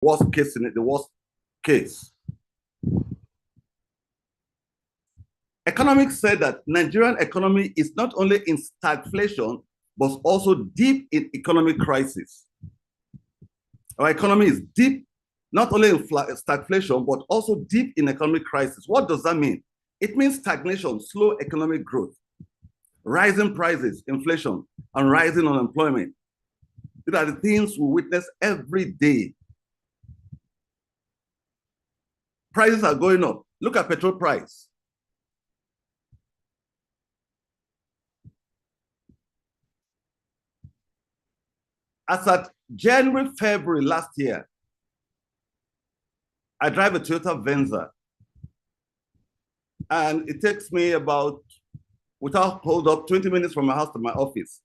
worst case in it, the worst case. Economics said that Nigerian economy is not only in stagflation, but also deep in economic crisis. Our economy is deep, not only in stagflation, but also deep in economic crisis. What does that mean? It means stagnation, slow economic growth, rising prices, inflation, and rising unemployment. These are the things we witness every day. Prices are going up. Look at petrol price. As at January, February last year, I drive a Toyota Venza, and it takes me about, without hold up, 20 minutes from my house to my office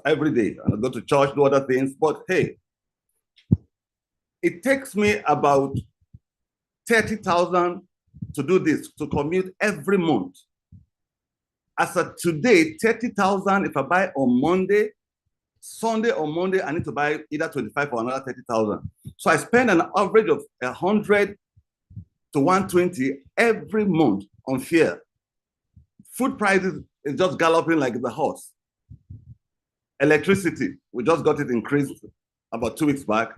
every day. And I go to church, do other things, but hey, it takes me about 30,000 to do this, to commute every month. As of today, 30,000, if I buy on Monday, Sunday or Monday, I need to buy either 25 or another 30,000. So I spend an average of 100 to 120 every month on fare. Food prices is just galloping like the horse. Electricity, we just got it increased about 2 weeks back.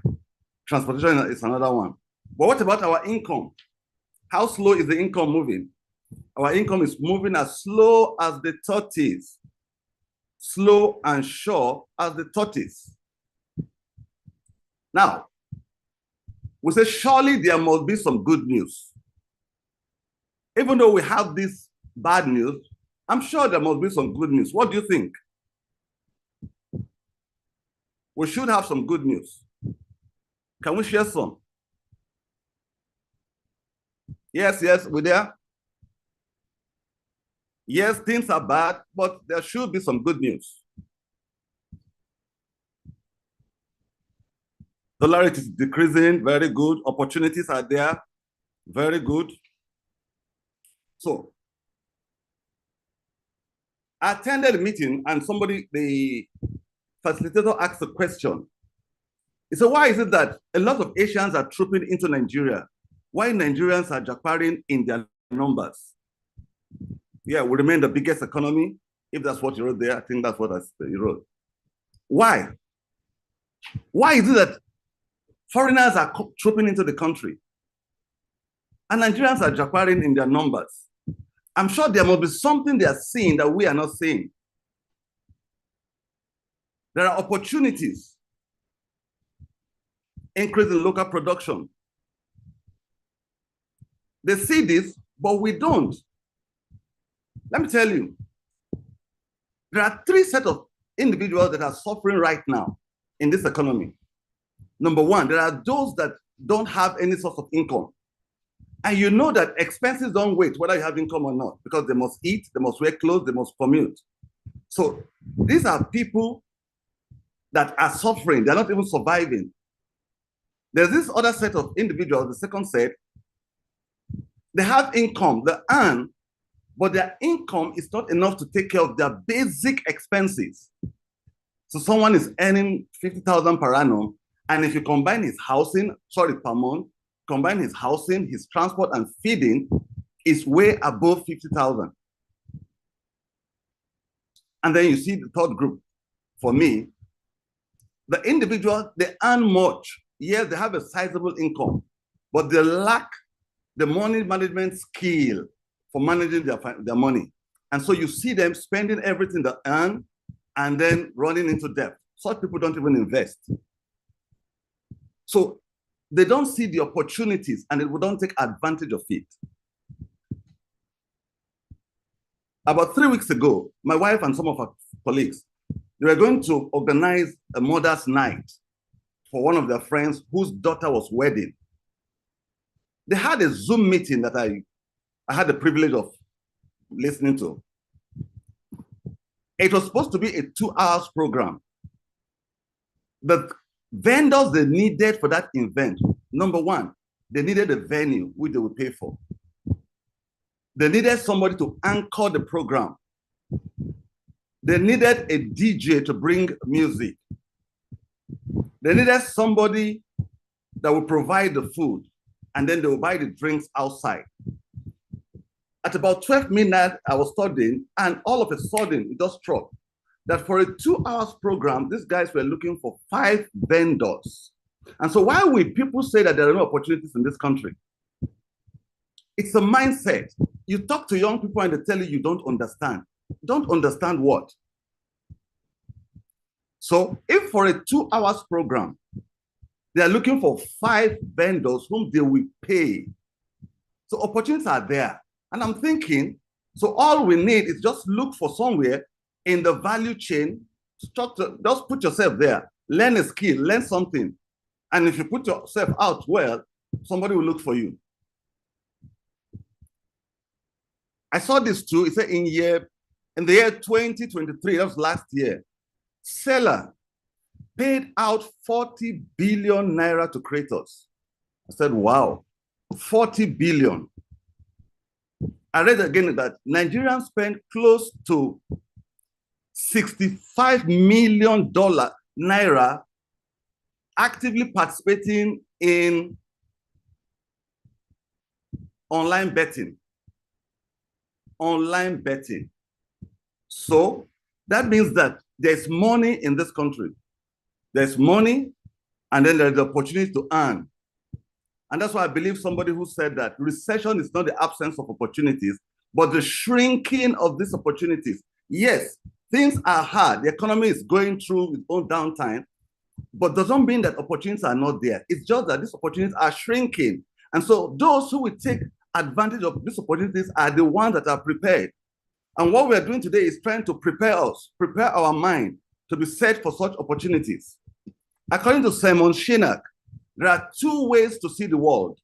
Transportation is another one. But what about our income? How slow is the income moving? Our income is moving as slow as the tortoise. Slow and sure as the tortoise. Now, we say, surely there must be some good news. Even though we have this bad news, I'm sure there must be some good news. What do you think? We should have some good news. Can we share some? Yes, we're there. Yes, things are bad, but there should be some good news. Dollar rate is decreasing, very good. Opportunities are there, very good. So, I attended a meeting and the facilitator asked a question. He said, why is it that a lot of Asians are trooping into Nigeria? Why Nigerians are jackparing in their numbers? Yeah, we remain the biggest economy. If that's what you wrote there, I think that's what you wrote. Why? Why is it that foreigners are trooping into the country and Nigerians are jackparing in their numbers? I'm sure there must be something they are seeing that we are not seeing. There are opportunities. Increase in local production. They see this, but we don't. Let me tell you, there are 3 sets of individuals that are suffering right now in this economy. Number one, there are those that don't have any source of income. And you know that expenses don't wait whether you have income or not, because they must eat, they must wear clothes, they must commute. So these are people that are suffering, they're not even surviving. There's this other set of individuals, the second set, they have income, they earn, but their income is not enough to take care of their basic expenses. So someone is earning 50,000 per annum, and if you combine his housing, per month, combine his housing, his transport, and feeding, is way above 50,000. And then you see the third group. For me, the individual, they earn much. Yes, they have a sizable income, but they lack the money management skill for managing their money. And so you see them spending everything they earn and then running into debt. Such people don't even invest. So they don't see the opportunities and they don't take advantage of it. About 3 weeks ago, my wife and some of our colleagues, they were going to organize a mother's night for one of their friends whose daughter was wedding. They had a Zoom meeting that I had the privilege of listening to. It was supposed to be a 2-hour program. The vendors they needed for that event, number one, they needed a venue which they would pay for. They needed somebody to anchor the program. They needed a DJ to bring music. They needed somebody that will provide the food, and then they will buy the drinks outside. At about 12 midnight, I was studying, and all of a sudden, it just struck that for a 2 hours program, these guys were looking for 5 vendors. And so why would people say that there are no opportunities in this country? It's a mindset. You talk to young people and they tell you don't understand. Don't understand what? So if for a 2 hours program, they are looking for 5 vendors whom they will pay. So opportunities are there. And I'm thinking, so all we need is just look for somewhere in the value chain structure. Just put yourself there, learn a skill, learn something. And if you put yourself out well, somebody will look for you. I saw this too. It said in the year 2023, that was last year, seller paid out 40 billion naira to creators. I said, wow, 40 billion. I read again that Nigerians spend close to $65 million naira actively participating in online betting. Online betting. So that means that there's money in this country. There's money, and then there's the opportunity to earn. And that's why I believe somebody who said that recession is not the absence of opportunities, but the shrinking of these opportunities. Yes, things are hard. The economy is going through its own downtime, but doesn't mean that opportunities are not there. It's just that these opportunities are shrinking. And so those who will take advantage of these opportunities are the ones that are prepared. And what we are doing today is trying to prepare us, prepare our mind to be set for such opportunities. According to Simon Sinek, there are 2 ways to see the world.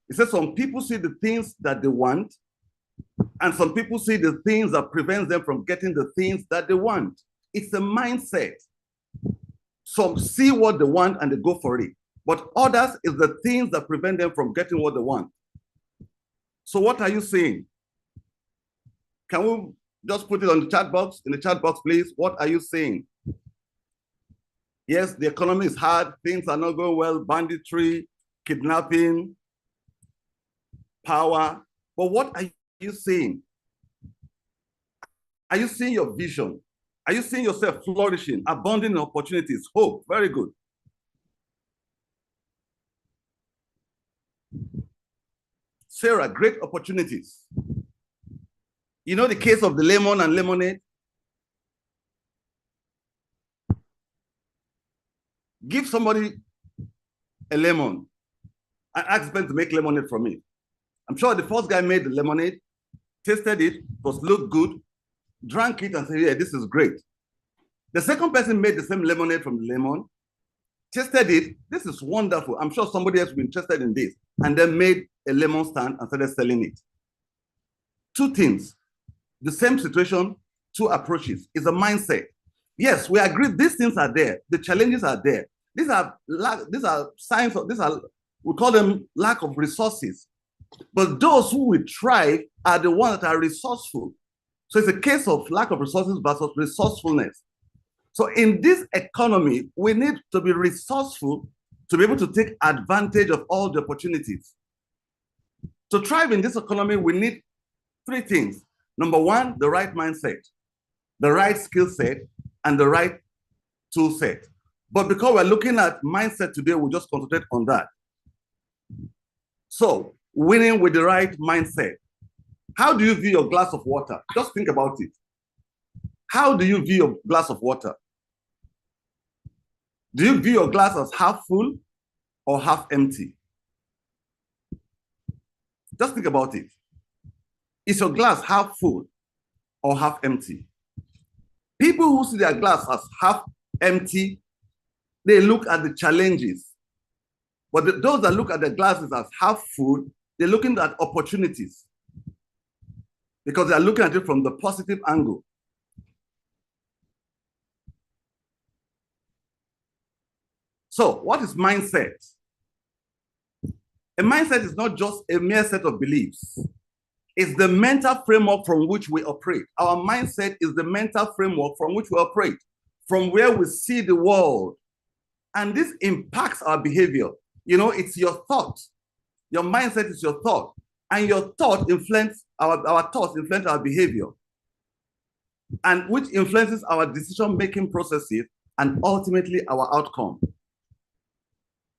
He says some people see the things that they want, and some people see the things that prevent them from getting the things that they want. It's a mindset. Some see what they want and they go for it, but others is the things that prevent them from getting what they want. So what are you saying? Can we just put it on the chat box? In the chat box, please. What are you saying? Yes, the economy is hard. Things are not going well. Banditry, kidnapping, power. But what are you saying? Are you seeing your vision? Are you seeing yourself flourishing, abounding in opportunities, hope? Very good. Sarah, great opportunities. You know the case of the lemon and lemonade? Give somebody a lemon and ask them to make lemonade from it. I'm sure the first guy made the lemonade, tasted it, looked good, drank it and said, yeah, this is great. The second person made the same lemonade from the lemon, tasted it, this is wonderful. I'm sure somebody else will be interested in this, and then made a lemon stand and started selling it. 2 things, the same situation, 2 approaches. It's a mindset. Yes, we agree these things are there. The challenges are there. These are signs of, we call them lack of resources. But those who will thrive are the ones that are resourceful. So it's a case of lack of resources versus resourcefulness. So in this economy, we need to be resourceful to be able to take advantage of all the opportunities. To thrive in this economy, we need 3 things. Number 1, the right mindset, the right skill set, and the right tool set. But because we're looking at mindset today, we'll just concentrate on that. So, winning with the right mindset. How do you view your glass of water? Just think about it. How do you view your glass of water? Do you view your glass as half full or half empty? Just think about it. Is your glass half full or half empty? People who see their glass as half empty, they look at the challenges. But those that look at the glasses as half full, they're looking at opportunities because they're looking at it from the positive angle. So what is mindset? A mindset is not just a mere set of beliefs. It's the mental framework from which we operate. Our mindset is the mental framework from which we operate, from where we see the world. And this impacts our behavior. You know, it's your thought. Your mindset is your thought. And your thought influence our thoughts influence our behavior. And which influences our decision-making processes and ultimately our outcome.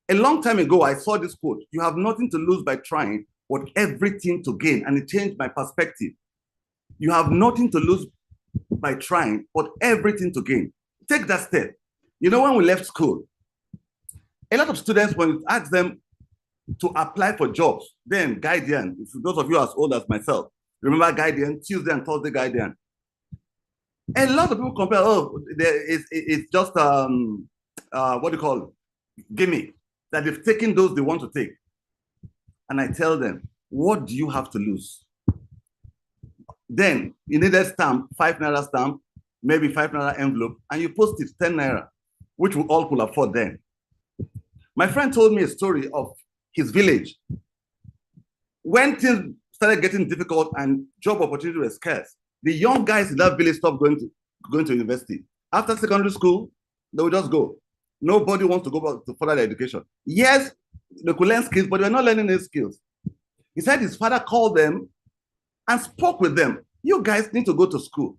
A long time ago, I saw this quote: "You have nothing to lose by trying, but everything to gain." And it changed my perspective. You have nothing to lose by trying, but everything to gain. Take that step. You know, when we left school, a lot of students, when you ask them to apply for jobs, then Guardian, those of you as old as myself, remember Guardian, Tuesday and Thursday Guardian. A lot of people compare, oh, it's just, what do you call it? Gimmick, that they've taken those they want to take. And I tell them, what do you have to lose? Then you need a stamp, 5 naira stamp, maybe 5 naira envelope, and you post it 10 naira, which we all could afford then. My friend told me a story of his village. When things started getting difficult and job opportunities were scarce, the young guys in that village stopped going to university. After secondary school, they would just go. Nobody wants to go back to further their education. Yes, they could learn skills, but they're not learning any skills. He said his father called them and spoke with them. You guys need to go to school.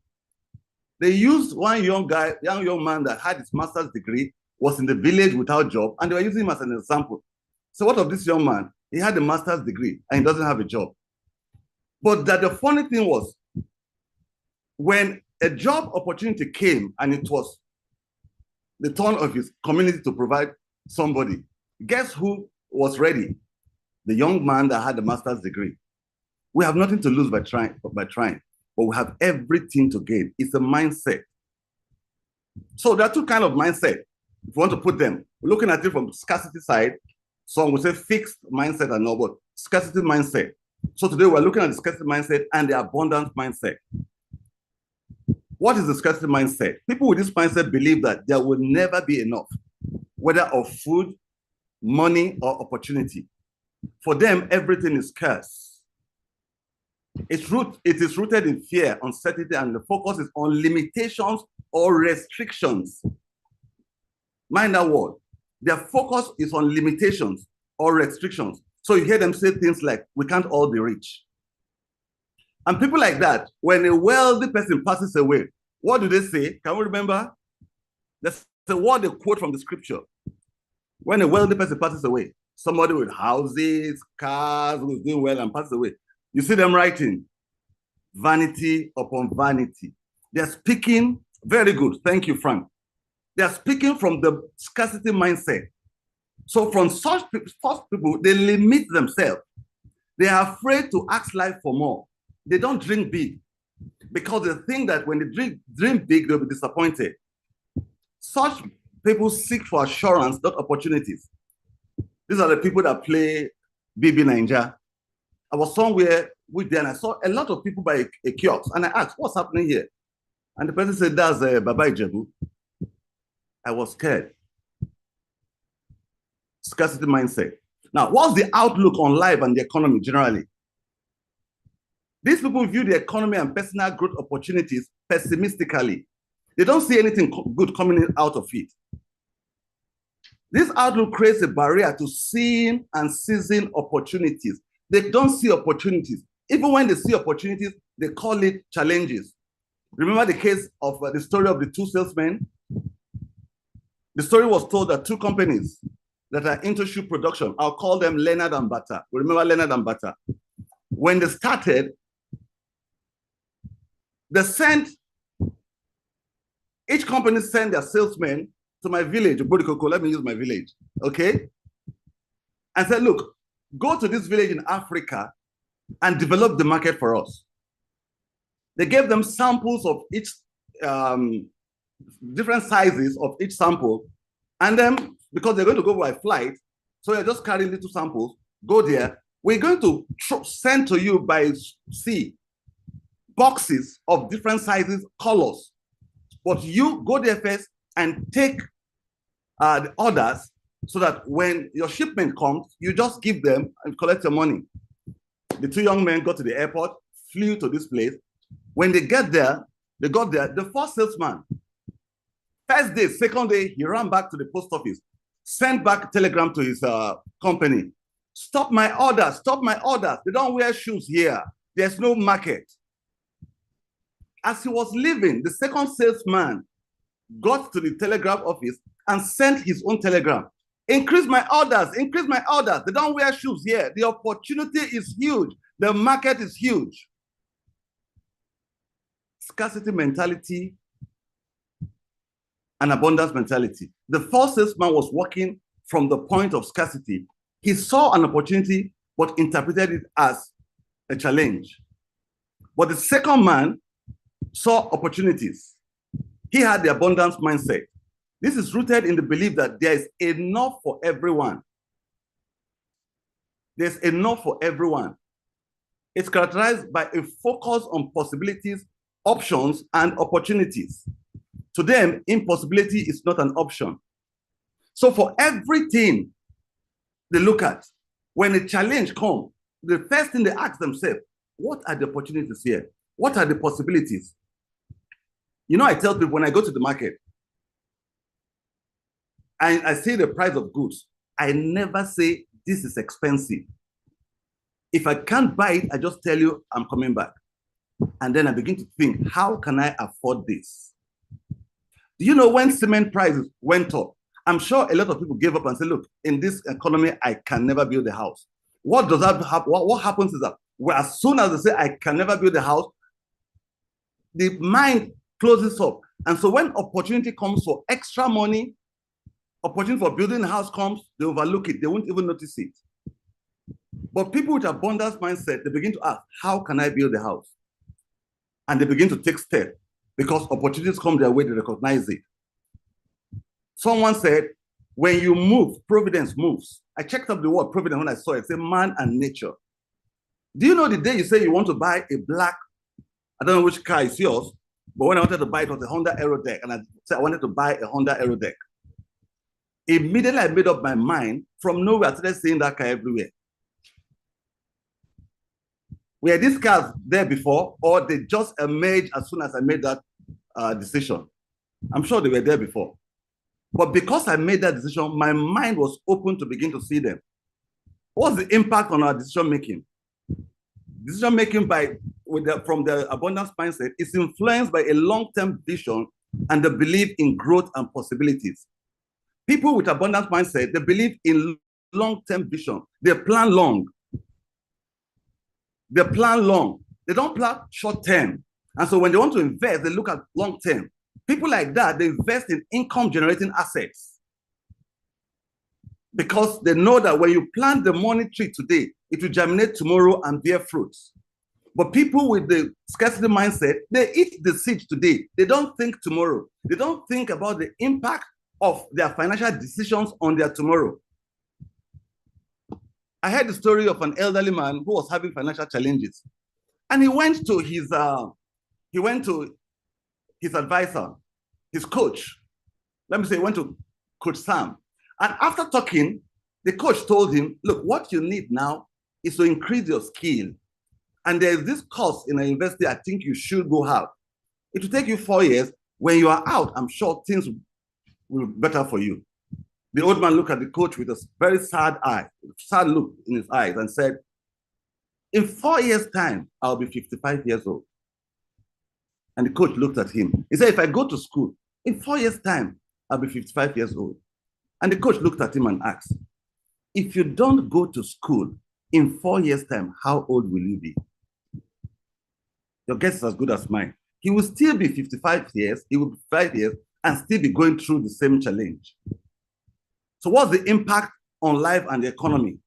They used one young man that had his master's degree, was in the village without job, and they were using him as an example. So what of this young man? He had a master's degree and he doesn't have a job. But that the funny thing was, when a job opportunity came and it was the turn of his community to provide somebody, guess who was ready? The young man that had a master's degree. We have nothing to lose by trying, but we have everything to gain. It's a mindset. So there are two kinds of mindset. If you want to put them, we're looking at it from the scarcity side. Some would say fixed mindset and all, but scarcity mindset. So today we're looking at the scarcity mindset and the abundance mindset. What is the scarcity mindset? People with this mindset believe that there will never be enough, whether of food, money, or opportunity. For them, everything is scarce. It is rooted in fear, uncertainty, and the focus is on limitations or restrictions. Mind that word. Their focus is on limitations or restrictions. So you hear them say things like, we can't all be rich. And people like that, when a wealthy person passes away, what do they say? Can we remember? That's the word they quote from the scripture. When a wealthy person passes away, somebody with houses, cars, who's doing well and passes away, you see them writing, vanity upon vanity. They're speaking, very good, thank you, Frank. They're speaking from the scarcity mindset. So from such people, they limit themselves. They are afraid to ask life for more. They don't dream big because they think that when they dream big, they'll be disappointed. Such people seek for assurance, not opportunities. These are the people that play BB Ninja. I was somewhere with them and I saw a lot of people by a kiosk and I asked, what's happening here? And the person said, that's Baba Ijebu. I was scared. Scarcity mindset. Now, what's the outlook on life and the economy generally? These people view the economy and personal growth opportunities pessimistically. They don't see anything good coming out of it. This outlook creates a barrier to seeing and seizing opportunities. They don't see opportunities. Even when they see opportunities, they call it challenges. Remember the case of the story of the two salesmen? The story was told that two companies that are into shoe production, I'll call them Leonard and Bata. Remember Leonard and Bata? When they started, each company sent their salesmen to my village, Bodikoko, let me use my village, okay? And said, look, go to this village in Africa and develop the market for us. They gave them samples of each, different sizes of each sample. And then, because they're going to go by flight, so you're just carrying little samples, go there. We're going to send to you by sea boxes of different sizes, colors. But you go there first and take the orders so that when your shipment comes, you just give them and collect your money. The two young men got to the airport, flew to this place. When they got there, the first salesman, first day, second day, he ran back to the post office. sent back a telegram to his company. Stop my orders, stop my orders. They don't wear shoes here. There's no market. As he was leaving, the second salesman got to the telegraph office and sent his own telegram. Increase my orders, increase my orders. They don't wear shoes here. The opportunity is huge. The market is huge. Scarcity mentality and abundance mentality. The first salesman was working from the point of scarcity. He saw an opportunity, but interpreted it as a challenge. But the second man saw opportunities. He had the abundance mindset. This is rooted in the belief that there is enough for everyone. There's enough for everyone. It's characterized by a focus on possibilities, options, and opportunities. To them, impossibility is not an option. So for everything they look at, when a challenge comes, the first thing they ask themselves, what are the opportunities here? What are the possibilities? You know, I tell people when I go to the market, I see the price of goods, I never say this is expensive. If I can't buy it, I just tell you I'm coming back. And then I begin to think, how can I afford this? Do you know when cement prices went up? I'm sure a lot of people gave up and said, look, in this economy, I can never build a house. What does that happen? What happens is that well, as soon as they say, I can never build a house, the mind closes up. And so when opportunity comes for extra money, opportunity for building a house comes, they overlook it. They won't even notice it. But people with abundance mindset, they begin to ask, how can I build a house? And they begin to take steps because opportunities come their way, they recognize it. Someone said, when you move, providence moves. I checked up the word providence when I saw it. It said man and nature. Do you know the day you say you want to buy a black, I don't know which car is yours, but when I wanted to buy it, was a Honda Aerodeck, and I said I wanted to buy a Honda Aerodeck. Immediately I made up my mind. From nowhere, I started seeing that car everywhere. Were these cars there before, or they just emerged as soon as I made that decision? I'm sure they were there before. But because I made that decision, my mind was open to begin to see them. What's the impact on our decision making? Decision making from the abundance mindset is influenced by a long-term vision and the belief in growth and possibilities. People with abundance mindset, they believe in long-term vision. They plan long. They plan long. They don't plan short-term. And so when they want to invest, they look at long-term. People like that, they invest in income-generating assets because they know that when you plant the money tree today, it will germinate tomorrow and bear fruits. But people with the scarcity mindset, they eat the seed today. They don't think tomorrow. They don't think about the impact of their financial decisions on their tomorrow. I heard the story of an elderly man who was having financial challenges. And he went to his advisor, his coach. Let me say, he went to Coach Sam. And after talking, the coach told him, look, what you need now is to increase your skill. And there's this course in a university I think you should go have. It will take you 4 years. When you are out, I'm sure things will be better for you. The old man looked at the coach with a very sad look in his eyes and said, in 4 years' time, I'll be 55 years old. And the coach looked at him. He said, if I go to school, in 4 years' time, I'll be 55 years old. And the coach looked at him and asked, if you don't go to school, in 4 years' time, how old will you be? Your guess is as good as mine. He will still be 55 years, he will be 5 years, and still be going through the same challenge. So what's the impact on life and the economy?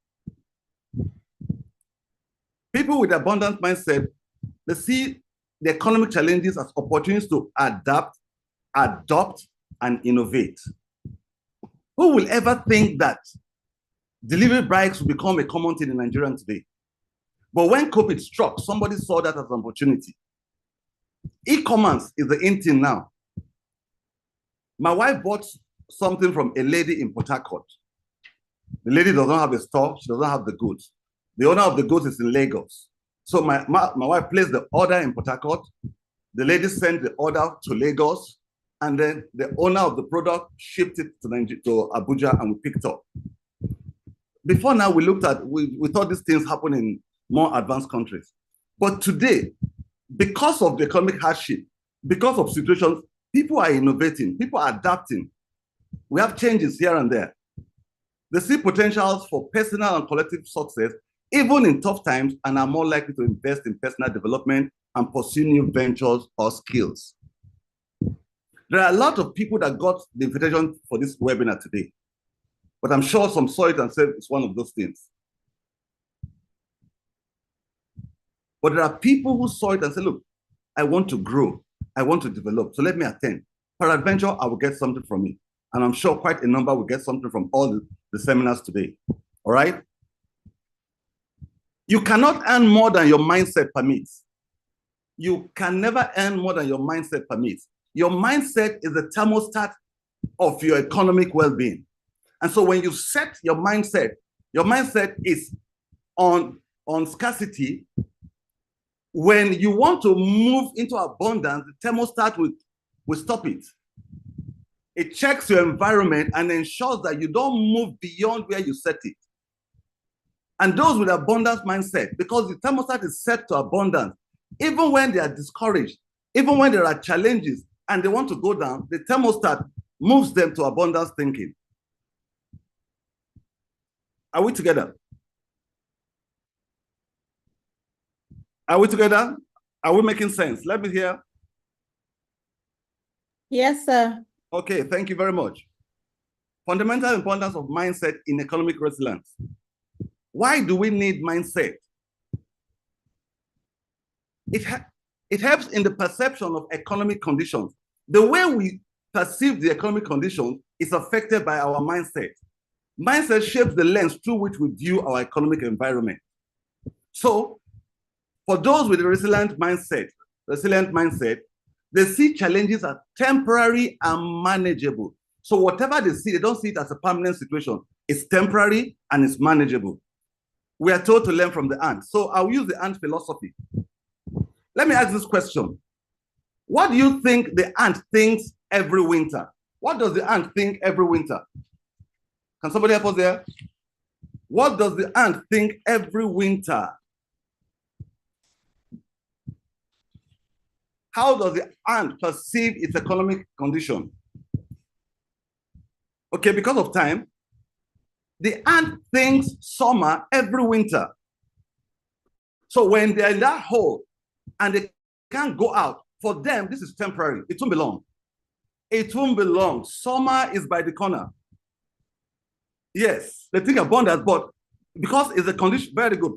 People with abundant mindset, they see the economic challenges as opportunities to adapt, adopt, and innovate. Who will ever think that delivery bikes will become a common thing in Nigeria today? But when COVID struck, somebody saw that as an opportunity. E-commerce is the in thing now. My wife bought something from a lady in Port Harcourt. The lady does not have a store, she doesn't have the goods. The owner of the goods is in Lagos. So my wife placed the order in Port Harcourt. The lady sent the order to Lagos. and then the owner of the product shipped it to Abuja, and we picked up. Before now, we thought these things happen in more advanced countries. But today, because of the economic hardship, because of situations, people are innovating, people are adapting. We have changes here and there. They see potentials for personal and collective success, even in tough times, and are more likely to invest in personal development and pursue new ventures or skills. There are a lot of people that got the invitation for this webinar today, but I'm sure some saw it and said it's one of those things. But there are people who saw it and said, look, I want to grow, I want to develop, so let me attend. Peradventure, I will get something from it. And I'm sure quite a number will get something from all the seminars today, all right? You cannot earn more than your mindset permits. You can never earn more than your mindset permits. Your mindset is the thermostat of your economic well-being. And so when you set your mindset is on scarcity. When you want to move into abundance, the thermostat will stop it. It checks your environment and ensures that you don't move beyond where you set it. And those with abundance mindset, because the thermostat is set to abundance, even when they are discouraged, even when there are challenges and they want to go down, the thermostat moves them to abundance thinking. Are we together? Are we together? Are we making sense? Let me hear. Yes, sir. Okay, thank you very much. Fundamental importance of mindset in economic resilience. Why do we need mindset? It helps in the perception of economic conditions. The way we perceive the economic conditions is affected by our mindset. Mindset shapes the lens through which we view our economic environment. So, for those with a resilient mindset, they see challenges as temporary and manageable. So whatever they see, they don't see it as a permanent situation. It's temporary and it's manageable. We are told to learn from the ant. So I'll use the ant philosophy. Let me ask this question. What do you think the ant thinks every winter? What does the ant think every winter? Can somebody help us there? What does the ant think every winter? How does the ant perceive its economic condition? Okay, because of time, the ant thinks summer every winter. So when they're in that hole and they can't go out, for them, this is temporary. It won't be long. It won't be long. Summer is by the corner. Yes, they think abundance, but because it's a condition, very good,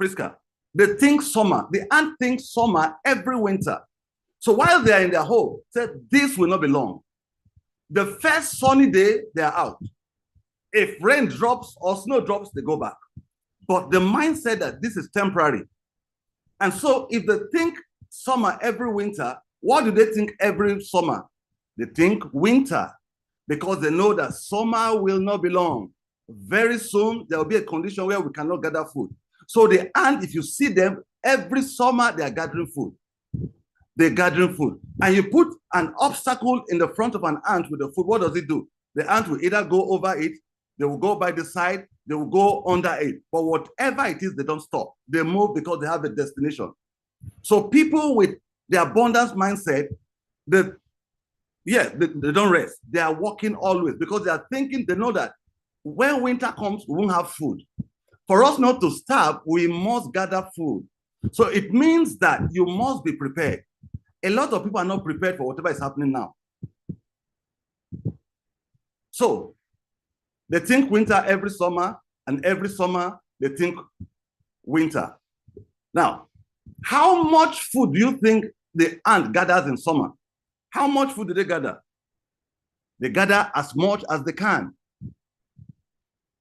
Priska. They think summer. The ant thinks summer every winter. So while they are in their hole, said this will not be long. The first sunny day, they are out. If rain drops or snow drops, they go back. But the mindset that this is temporary. And so if they think summer every winter, what do they think every summer? They think winter, because they know that summer will not be long. Very soon, there will be a condition where we cannot gather food. So the ant, if you see them, every summer they are gathering food. They're gathering food. And you put an obstacle in the front of an ant with the food, what does it do? The ant will either go over it, they will go by the side, they will go under it. But whatever it is, they don't stop. They move because they have a destination. So people with the abundance mindset, they don't rest. They are working always because they are thinking, they know that when winter comes, we won't have food. For us not to starve, we must gather food. So it means that you must be prepared. A lot of people are not prepared for whatever is happening now. So they think winter every summer, and every summer they think winter. Now, how much food do you think the ant gathers in summer? How much food do they gather? They gather as much as they can.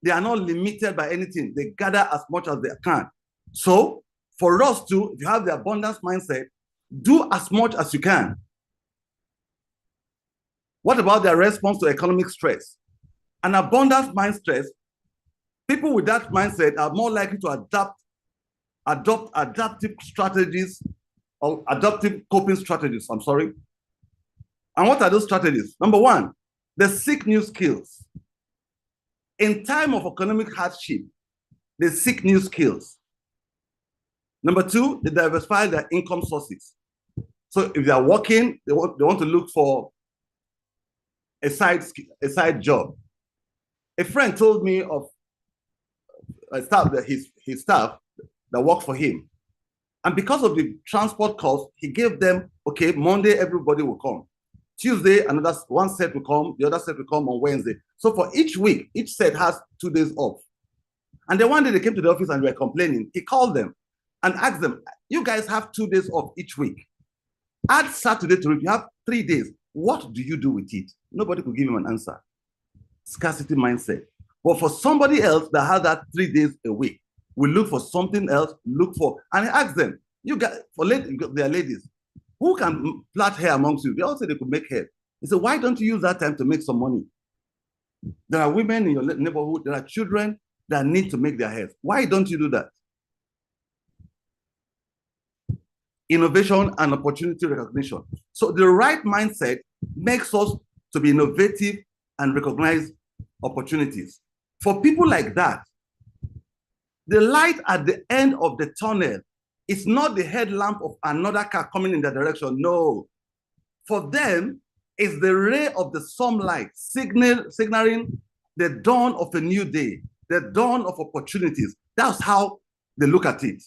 They are not limited by anything. They gather as much as they can. So for us to, if you have the abundance mindset, do as much as you can. What about their response to economic stress? An abundance mind stress, people with that mindset are more likely to adopt adaptive strategies or adaptive coping strategies, And what are those strategies? Number one, they seek new skills. In time of economic hardship, they seek new skills. Number two, they diversify their income sources. So if they are working, they want to look for a side job. A friend told me of a staff that his staff that worked for him. And because of the transport cost, he gave them, okay, Monday, everybody will come. Tuesday, another one set will come, the other set will come on Wednesday. So for each week, each set has 2 days off. And then one day they came to the office and were complaining. He called them and asked them, you guys have 2 days off each week. Add Saturday to it, you have 3 days. What do you do with it? Nobody could give him an answer. Scarcity mindset. But for somebody else that has that 3 days a week, we look for something else, and he asked them, you guys, they are ladies, who can plait hair amongst you? They all said they could make hair. He said, why don't you use that time to make some money? There are women in your neighborhood, there are children that need to make their hair. Why don't you do that? Innovation and opportunity recognition. So the right mindset makes us to be innovative and recognize opportunities. For people like that, the light at the end of the tunnel is not the headlamp of another car coming in their direction. No. For them, it's the ray of the sunlight signaling the dawn of a new day, the dawn of opportunities. That's how they look at it.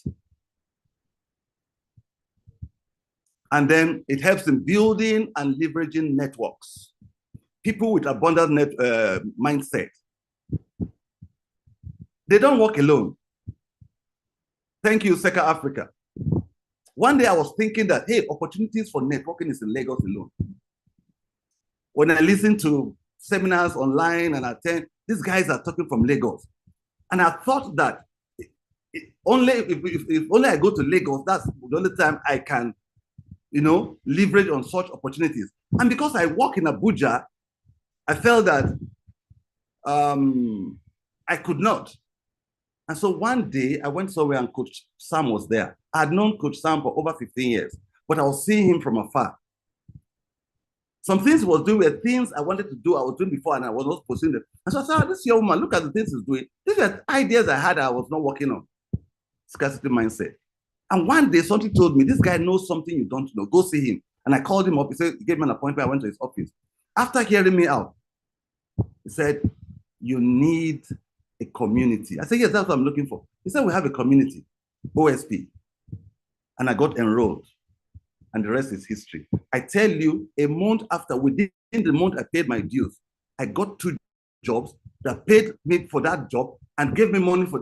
And then it helps in building and leveraging networks. People with abundant mindset, they don't work alone. Thank you, Seka Africa. One day I was thinking that, hey, opportunities for networking is in Lagos alone. When I listen to seminars online and attend, these guys are talking from Lagos. And I thought that if only I go to Lagos, that's the only time I can, leverage on such opportunities. And because I work in Abuja, I felt that I could not. And so one day I went somewhere and Coach Sam was there. I had known Coach Sam for over 15 years, but I was seeing him from afar. Some things he was doing were things I wanted to do, I was doing before, and I was not pursuing them. And so I said, this young man, look at the things he's doing. These are ideas I had I was not working on. Scarcity mindset. And one day something told me, this guy knows something you don't know. Go see him. And I called him up. He said, he gave me an appointment. I went to his office. After hearing me out, he said, you need a community. I said, yes, that's what I'm looking for. He said, we have a community, OSP. And I got enrolled. And the rest is history. I tell you, a month after, within the month I paid my dues, I got 2 jobs that paid me for that job and gave me money for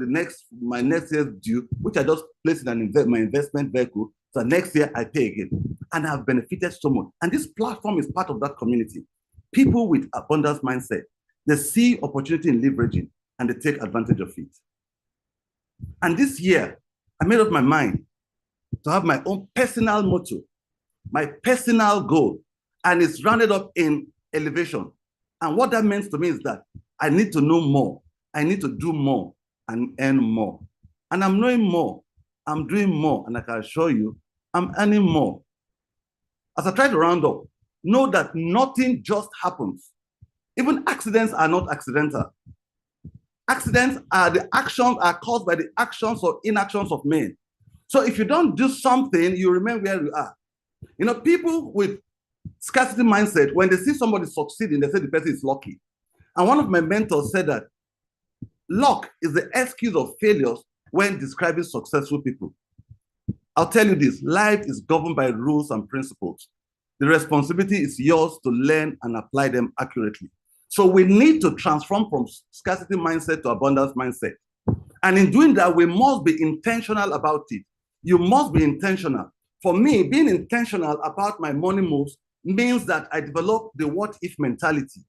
my next year's due, which I just placed in my investment vehicle. So next year I pay again. And I've benefited so much. And this platform is part of that community. People with abundance mindset, they see opportunity in leveraging and they take advantage of it. And this year, I made up my mind to have my own personal motto, my personal goal, and it's rounded up in elevation. And what that means to me is that I need to know more, I need to do more and earn more. And I'm knowing more, I'm doing more, and I can assure you, I'm earning more. As I try to round up, know that nothing just happens. Even accidents are not accidental. Accidents are caused by the actions or inactions of men. So if you don't do something, you remain where you are. People with scarcity mindset, when they see somebody succeeding, they say the person is lucky. And one of my mentors said that luck is the excuse of failures when describing successful people. I'll tell you this, life is governed by rules and principles. The responsibility is yours to learn and apply them accurately. So we need to transform from scarcity mindset to abundance mindset. And in doing that, we must be intentional about it. You must be intentional. For me, being intentional about my money moves means that I develop the what-if mentality.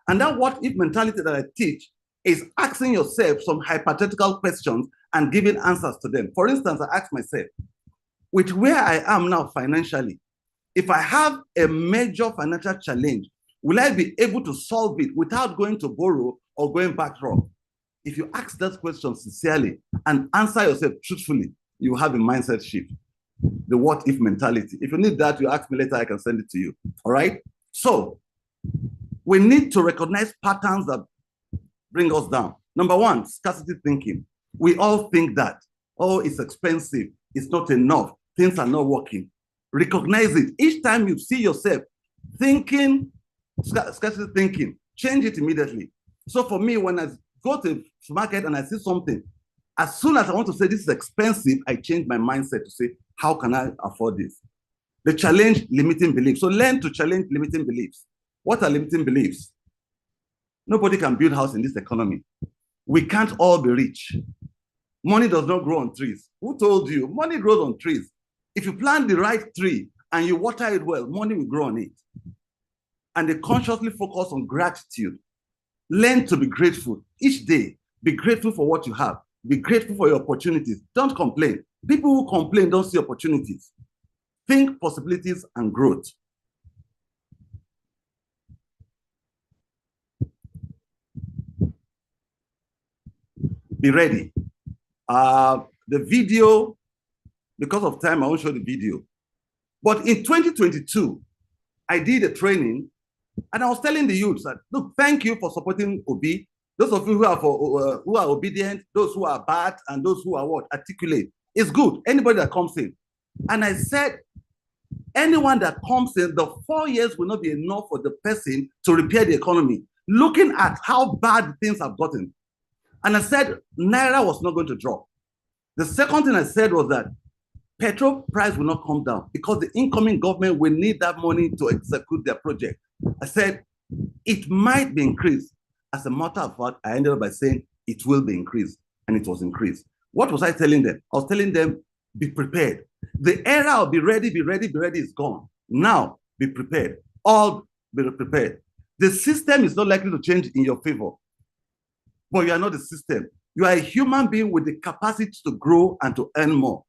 And that what-if mentality that I teach is asking yourself some hypothetical questions and giving answers to them. For instance, I ask myself, with where I am now financially, if I have a major financial challenge, will I be able to solve it without going to borrow or going bankrupt? If you ask that question sincerely and answer yourself truthfully, you have a mindset shift. The what-if mentality. If you need that, you ask me later, I can send it to you. All right? So we need to recognize patterns that bring us down. Number one, scarcity thinking. We all think that, oh, it's expensive, it's not enough, things are not working. Recognize it. Each time you see yourself thinking, scarcity thinking, change it immediately. So for me, when I go to the market and I see something, as soon as I want to say this is expensive, I change my mindset to say, how can I afford this? The challenge limiting beliefs. So learn to challenge limiting beliefs. What are limiting beliefs? Nobody can build a house in this economy. We can't all be rich. Money does not grow on trees. Who told you? Money grows on trees. If you plant the right tree and you water it well, money will grow on it. And they consciously focus on gratitude. Learn to be grateful each day. Be grateful for what you have. Be grateful for your opportunities. Don't complain. People who complain don't see opportunities. Think possibilities and growth. Be ready. The video, because of time, I won't show the video. But in 2022, I did a training and I was telling the youths that, look, thank you for supporting Obi. Those of you who are obedient, those who are bad, and those who are what? Articulate. It's good. Anybody that comes in. And I said, anyone that comes in, the 4 years will not be enough for the person to repair the economy. Looking at how bad things have gotten. And I said, Naira was not going to drop. The second thing I said was that petrol price will not come down because the incoming government will need that money to execute their project. I said, it might be increased. As a matter of fact, I ended up by saying it will be increased, and it was increased. What was I telling them? I was telling them, be prepared. The era of be ready is gone. Now, be prepared. All be prepared. The system is not likely to change in your favor, but you are not the system. You are a human being with the capacity to grow and to earn more.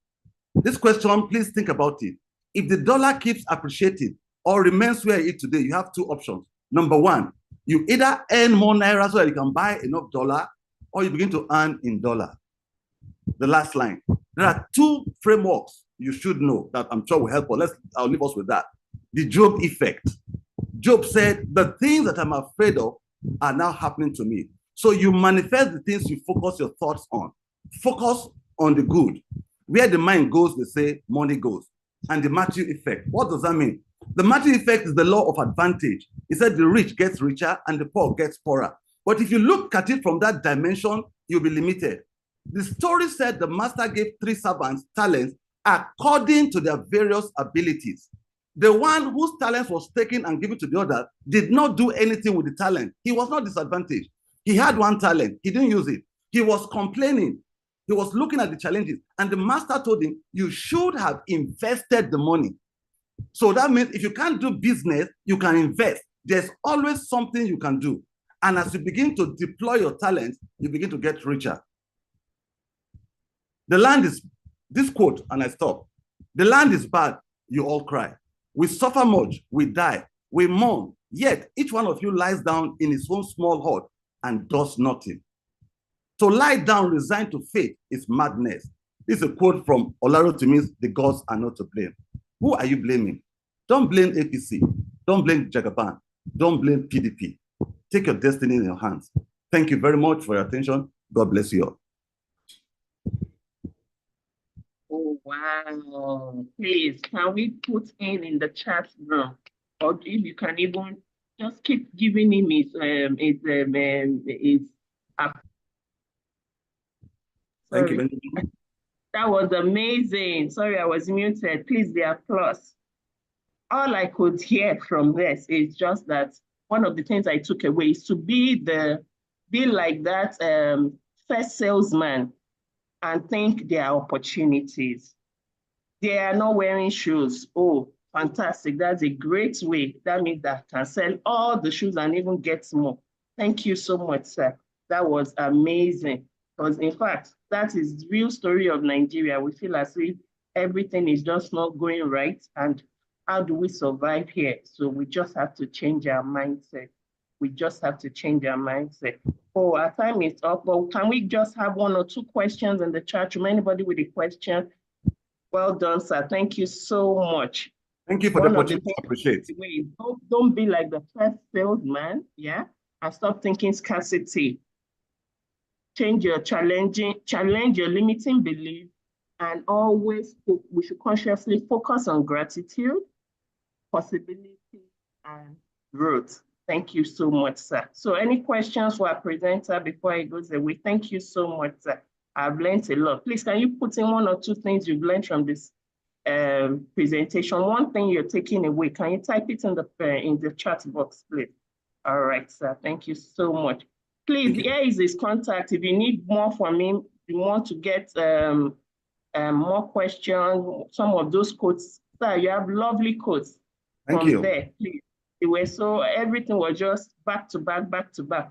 This question, please think about it. If the dollar keeps appreciating or remains where it is today, you have two options. Number one, you either earn more Naira so that you can buy enough dollar, or you begin to earn in dollar. The last line. There are two frameworks you should know that I'm sure will help us. I'll leave us with that. The Job effect. Job said, the things that I'm afraid of are now happening to me. So you manifest the things you focus your thoughts on. Focus on the good. Where the mind goes, they say money goes. And the Matthew effect. What does that mean? The Matthew effect is the law of advantage. It said the rich gets richer and the poor gets poorer. But if you look at it from that dimension, you'll be limited. The story said the master gave 3 servants talents according to their various abilities. The one whose talent was taken and given to the other did not do anything with the talent. He was not disadvantaged. He had 1 talent. He didn't use it. He was complaining. He was looking at the challenges. And the master told him, you should have invested the money. So that means if you can't do business, you can invest. There's always something you can do. And as you begin to deploy your talent, you begin to get richer. The land is, this quote, and I stop. The land is bad, you all cry. We suffer much, we die, we mourn. Yet each one of you lies down in his own small hut and does nothing. To lie down resigned to fate is madness. This is a quote from Olarotumi's The Gods Are Not to Blame. Who are you blaming? Don't blame APC. Don't blame Jagaban. Don't blame PDP. Take your destiny in your hands. Thank you very much for your attention. God bless you all. Oh, wow. Please, can we put in the chat room? Or if you can even just keep giving him his Thank you. That was amazing. Sorry, I was muted. Please, the applause. All I could hear from this is just that one of the things I took away is to be like that first salesman and think there are opportunities. They are not wearing shoes. Oh, fantastic. That's a great way. That means that can sell all the shoes and even get more. Thank you so much, sir. That was amazing. Because in fact, that is the real story of Nigeria. We feel as if everything is just not going right. And how do we survive here? So we just have to change our mindset. We just have to change our mindset. Oh, our time is up. But can we just have 1 or 2 questions in the chat room? Anybody with a question? Well done, sir. Thank you so much. Thank you for the One of the opportunity. things I appreciate. don't be like the first salesman, yeah, and stop thinking scarcity. Challenge your limiting belief, and always we should consciously focus on gratitude, possibility, and growth. Thank you so much, sir. So any questions for our presenter before he goes away? Thank you so much, sir. I've learned a lot. Please, can you put in one or two things you've learned from this presentation? One thing you're taking away, can you type it in the chat box, please? All right, sir. Thank you so much. Please, here is his contact. If you need more from him, you want to get more questions, some of those quotes. Sir, you have lovely quotes. Thank from you. there, please. It was so, everything was just back to back,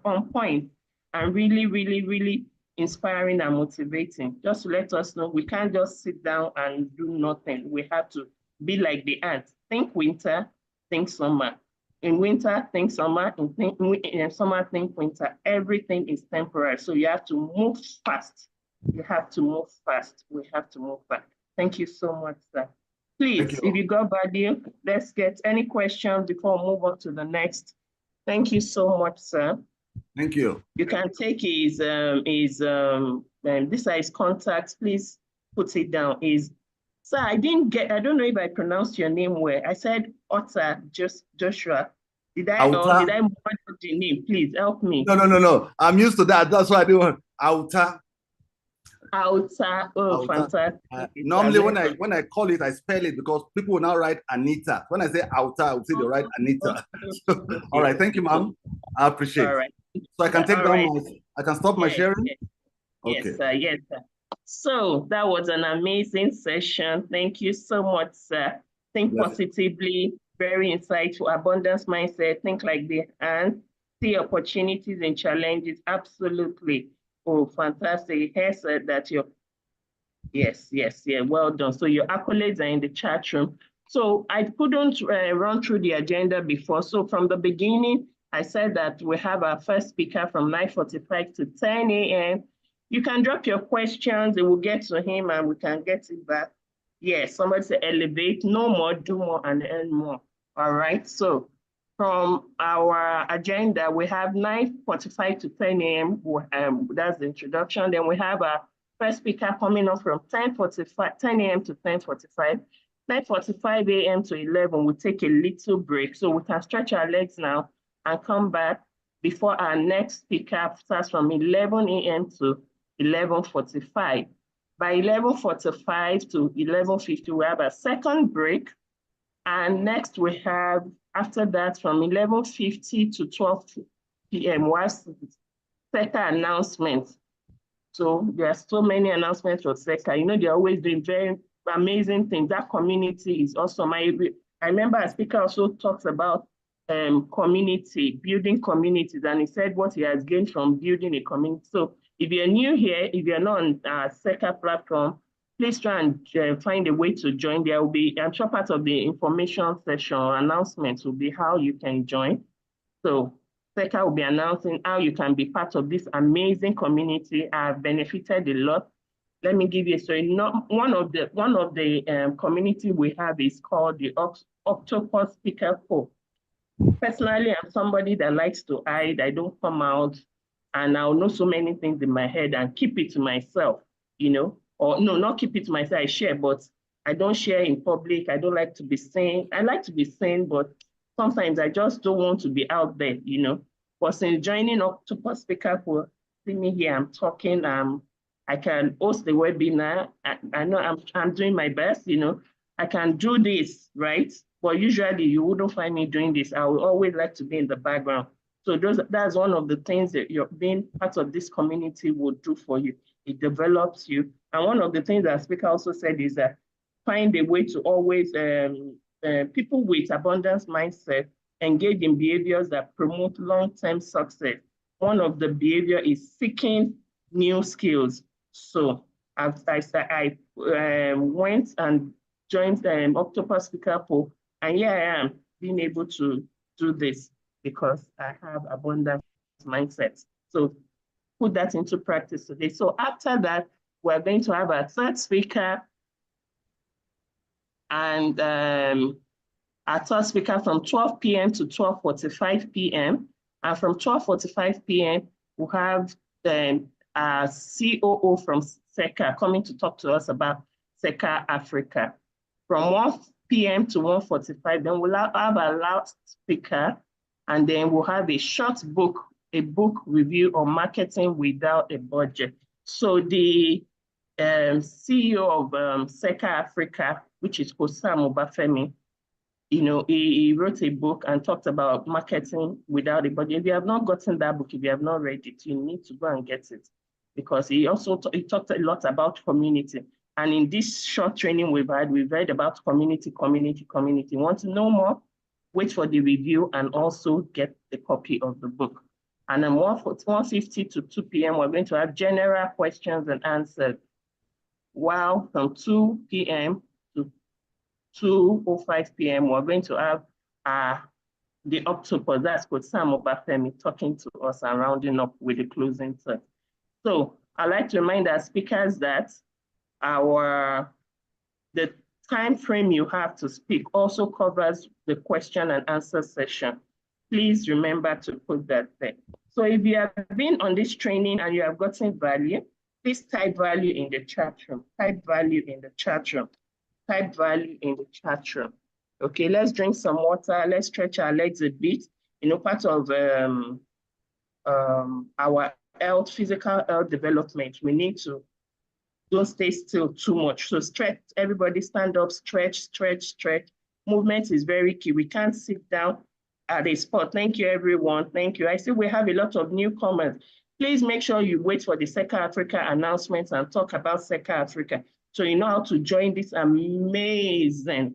on point, and really, really, really inspiring and motivating. Just to let us know, we can't just sit down and do nothing. We have to be like the ants. Think winter, think summer. In winter, think summer. In summer, think winter. Everything is temporary. So you have to move fast. You have to move fast. We have to move fast. Thank you so much, sir. Please, if you got value, let's get any questions before we move on to the next. Thank you so much, sir. Thank you. You can take these are his contacts. Please put it down. Sir, I don't know if I pronounced your name well. I said Otta Joshua. Did I murder the name? Please help me. No. I'm used to that. That's why I do want Outa. Outa. Oh, fantastic. Normally, when I call it, I spell it because people will now write Anita. When I say Outa, I will say they write Anita. All right, thank you, ma'am. I appreciate it. All right. So I can take down I can stop my sharing? Yes, okay. Yes, sir. So that was an amazing session. Thank you so much, sir. Think positively, very insightful, abundance mindset, think like the ants, see opportunities and challenges. Absolutely. Oh, fantastic. Here said that yes, well done. So your accolades are in the chat room. So I couldn't run through the agenda before. So from the beginning, I said that we have our first speaker from 9:45 to 10 a.m. You can drop your questions, it will get to him and we can get it back. Yes, somebody said elevate, know more, do more, and earn more. All right, so from our agenda, we have 9:45 to 10 a.m. That's the introduction. Then we have our first speaker coming up from 10 a.m. to 10:45. 9:45 a.m. to 11, we'll take a little break so we can stretch our legs now and come back before our next speaker starts from 11 a.m. to 11:45. By 11:45 to 11:50, we have a second break. And next we have, after that, from 11:50 to 12 p.m. was SECA announcements. So there are so many announcements for SECA. You know, they're always doing very amazing things. That community is awesome. I remember a speaker also talks about community, building communities, and he said what he has gained from building a community. So if you're new here, if you're not on SECA platform, please try and find a way to join. There will be, I'm sure part of the information session or announcements will be how you can join. So SECA will be announcing how you can be part of this amazing community. I've benefited a lot. Let me give you a story. One of the community we have is called the Octopus Speaker Corps. Personally, I'm somebody that likes to hide. I don't come out, and I'll know so many things in my head and keep it to myself, you know, or no, not keep it to myself, I share, but I don't share in public. I don't like to be seen. I like to be seen, but sometimes I just don't want to be out there, you know. But since joining Octopus Speaker Corps, see me here, I'm talking, I can host the webinar. I know I'm doing my best, you know. I can do this, right? But usually you wouldn't find me doing this. I would always like to be in the background. So that's one of the things that you're being part of this community will do for you. It develops you. And one of the things that speaker also said is that find a way to always, people with abundance mindset engage in behaviors that promote long-term success. One of the behavior is seeking new skills. So I went and joined Octopus Speaker Corps, and here I am being able to do this because I have abundance mindset. So put that into practice today. So after that, we're going to have our third speaker, and our third speaker from 12 p.m. to 12:45 p.m. And from 12:45 p.m., we'll have the COO from SECA coming to talk to us about SECA Africa. From 1 p.m. to 1:45, then we'll have our last speaker, and then we'll have a short book, a book review on marketing without a budget. So the CEO of SECA Africa, which is Kosam Obafemi, you know, he wrote a book and talked about marketing without a budget. If you have not gotten that book, if you have not read it, you need to go and get it, because he also talked a lot about community. And in this short training we've read about community. Want to know more? Wait for the review and also get the copy of the book. And then 1:50 to 2 p.m., we're going to have general questions and answers. While from 2 p.m. to 2:05 p.m., we're going to have the octopus, that's Kosam Obafemi, talking to us and rounding up with the closing thought. So I'd like to remind our speakers that the time frame you have to speak also covers the question and answer session. Please remember to put that there. So if you have been on this training and you have gotten value, please type value in the chat room. Type value in the chat room. Type value in the chat room. Okay, let's drink some water. Let's stretch our legs a bit. You know, part of our health, physical health development, we need to don't stay still too much. So stretch, everybody stand up, stretch, stretch, stretch. Movement is very key. We can't sit down at a spot. Thank you, everyone. Thank you. I see we have a lot of newcomers. Please make sure you wait for the SECA Africa announcements and talk about SECA Africa, so you know how to join this amazing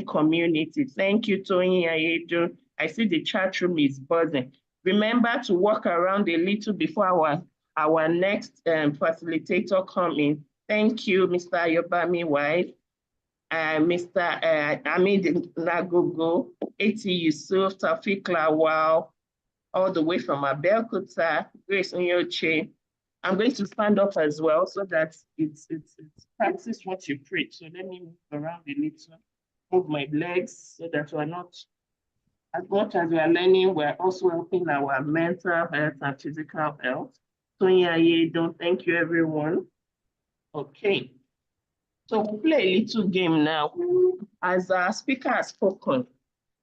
community. Thank you, Tony Ayedu. I see the chat room is buzzing. Remember to walk around a little before our next facilitator come in. Thank you, Mr. Ayobami Wife, Mr. Amid Nagogo, Eti Yusuf, Tafiq Lawal, all the way from Abeokuta, Grace Onyoche. I'm going to stand up as well so that it's practice what you preach. So let me move around a little, move my legs so that we're not, as much as we are learning, we're also helping our mental health and physical health. Tonya Yedon, thank you, everyone. Okay. So we'll play a little game now. As our speaker has spoken,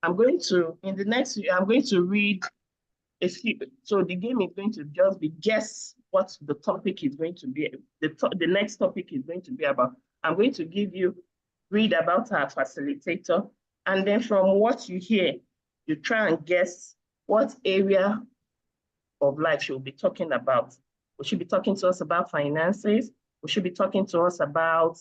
I'm going to read a few. So the game is going to just be guess what the topic is going to be. The next topic is going to be about. I'm going to read about our facilitator, and then from what you hear, you try and guess what area of life she'll be talking about. We should be talking to us about finances. We should be talking to us about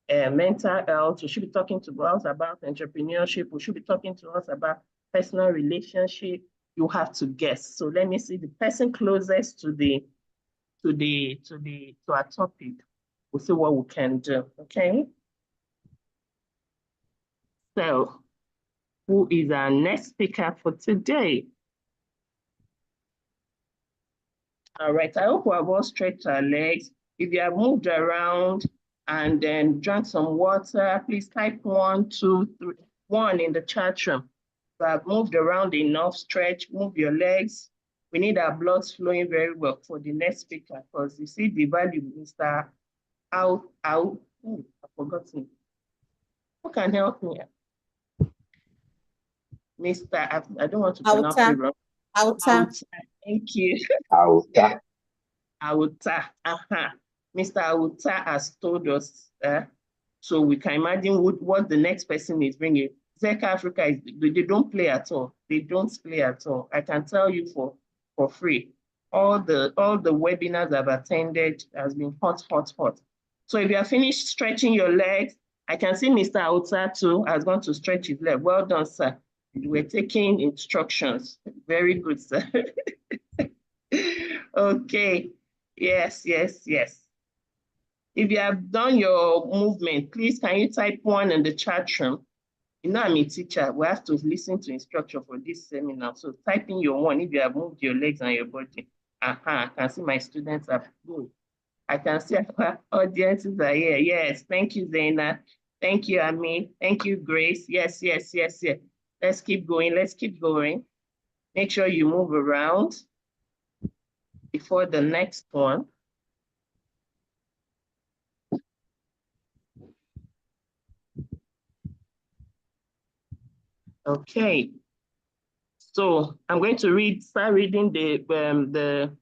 mental health. We should be talking to us about entrepreneurship. We should be talking to us about personal relationship. You have to guess. So let me see the person closest to our topic. We'll see what we can do. Okay. So, who is our next speaker for today? All right, I hope we have all stretched our legs. If you have moved around and then drank some water, please type 1, 2, 3, 1 in the chat room. So I've moved around enough, stretch, move your legs. We need our blood flowing very well for the next speaker, because you see the value, Mr. I've forgotten. Who can help me? Mr. I don't want to pronounce it wrong. Auta. Thank you. Auta. Auta. Mr. Auta has told us, so we can imagine what the next person is bringing. SECA Africa, they don't play at all. They don't play at all. I can tell you for free. All the webinars I've attended has been hot, hot, hot. So if you are finished stretching your legs, I can see Mr. Auta too has gone to stretch his leg. Well done, sir. We're taking instructions. Very good, sir. Okay. Yes. If you have done your movement, please can you type 1 in the chat room? You know I'm a teacher. We have to listen to instruction for this seminar. So type in your 1 if you have moved your legs and your body. I can see my students are good. I can see our audiences are here. Yes, thank you, Zaina. Thank you, Ami. Thank you, Grace. Yes. Let's keep going. Let's keep going. Make sure you move around before the next one. Okay. So I'm going to start reading the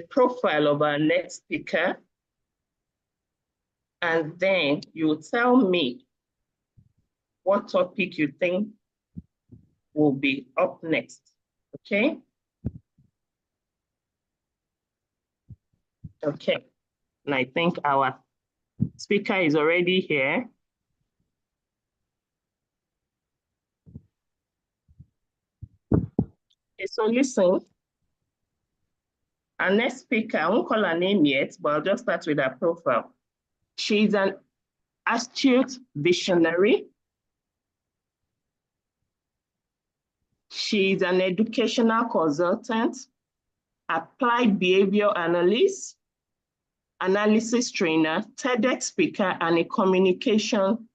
profile of our next speaker. And then you tell me what topic you think will be up next, okay? Okay, and I think our speaker is already here. Okay, so listen. Our next speaker, I won't call her name yet, but I'll just start with her profile. She's an astute visionary. She's an educational consultant, applied behavior analyst, analysis trainer, TEDx speaker, and a communication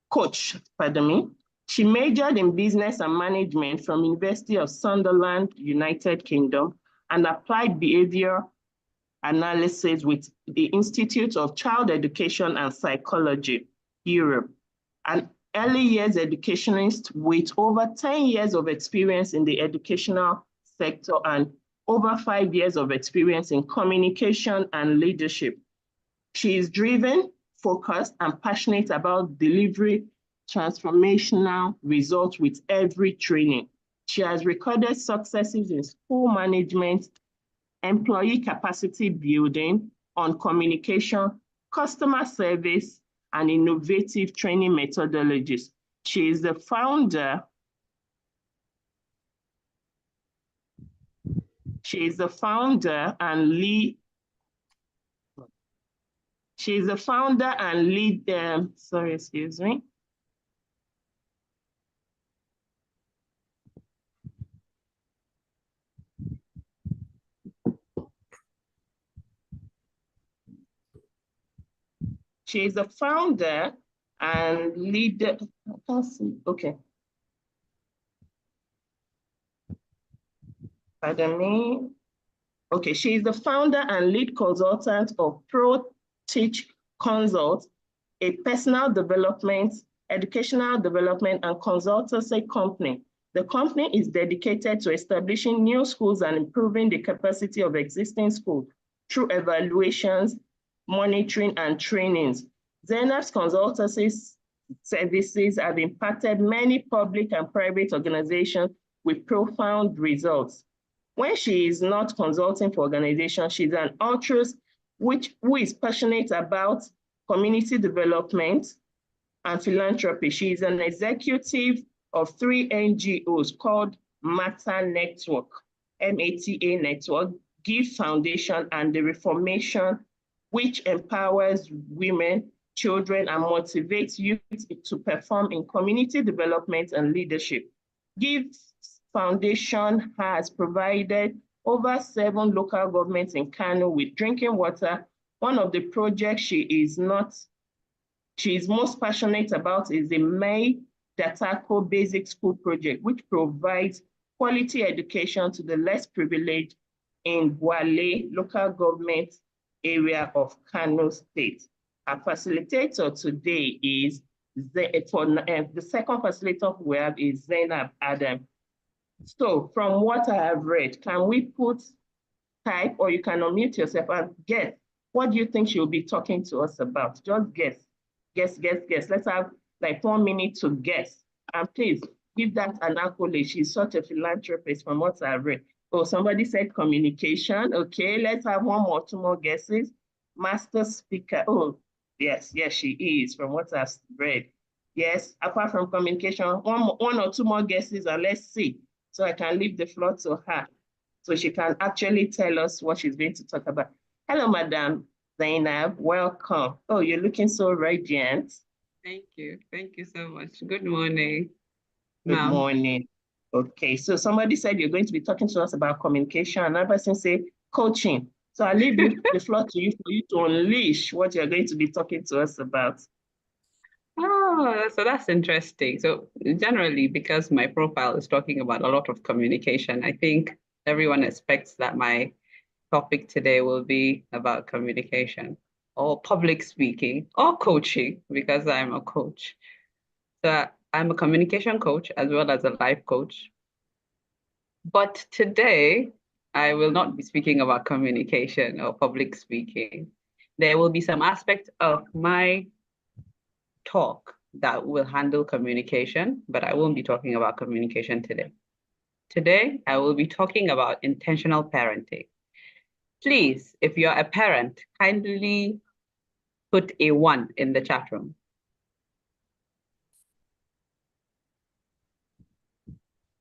coach, pardon me. She majored in business and management from University of Sunderland, United Kingdom, and applied behavior analysis with the Institute of Child Education and Psychology, Europe. An early years educationist with over 10 years of experience in the educational sector and over 5 years of experience in communication and leadership. She is driven, focused, and passionate about delivering transformational results with every training. She has recorded successes in school management, employee capacity building, on communication, customer service, and innovative training methodologies. She is the founder and lead sorry, excuse me. She is the founder and leader. I can't see. Okay. Pardon me. Okay, she is the founder and lead consultant of ProTeach Consult, a personal development, educational development, and consultancy company. The company is dedicated to establishing new schools and improving the capacity of existing schools through evaluations, monitoring, and trainings. Zainab's consultancy services have impacted many public and private organizations with profound results. When she is not consulting for organizations, she's an altruist who is passionate about community development and philanthropy. She is an executive of 3 NGOs called MATA Network, MATA Network, Give Foundation, and the Reformation, which empowers women, children, and motivates youth to perform in community development and leadership. Give Foundation has provided over 7 local governments in Kano with drinking water. One of the projects she is most passionate about is the May Datako Basic School Project, which provides quality education to the less privileged in Wale local government area of Kano State. Our facilitator today is, the second facilitator we have is Zainab Adam. So from what I have read, can we type, or you can unmute yourself and guess, what do you think she'll be talking to us about? Just guess. Let's have like 1 minute to guess. And please give that an accolade. She's such a philanthropist from what I've read. Oh, somebody said communication. Okay, let's have 2 more guesses. Master speaker. Oh, yes, she is from what I've read. Yes, apart from communication, one or 2 more guesses, and let's see. So I can leave the floor to her so she can actually tell us what she's going to talk about. Hello, Madam Zainab, welcome. Oh, you're looking so radiant. Thank you so much. Good morning. Good Ma'am. morning. Okay, so somebody said you're going to be talking to us about communication. Another person say coaching. So I'll leave the floor to you for you to unleash what you're going to be talking to us about. Oh, so that's interesting. So generally, because my profile is talking about a lot of communication, I think everyone expects that my topic today will be about communication or public speaking or coaching, because I'm a coach. So I'm a communication coach as well as a life coach. But today, I will not be speaking about communication or public speaking. There will be some aspect of my talk that will handle communication, but I won't be talking about communication today. Today, I will be talking about intentional parenting. Please, if you're a parent, kindly put a 1 in the chat room.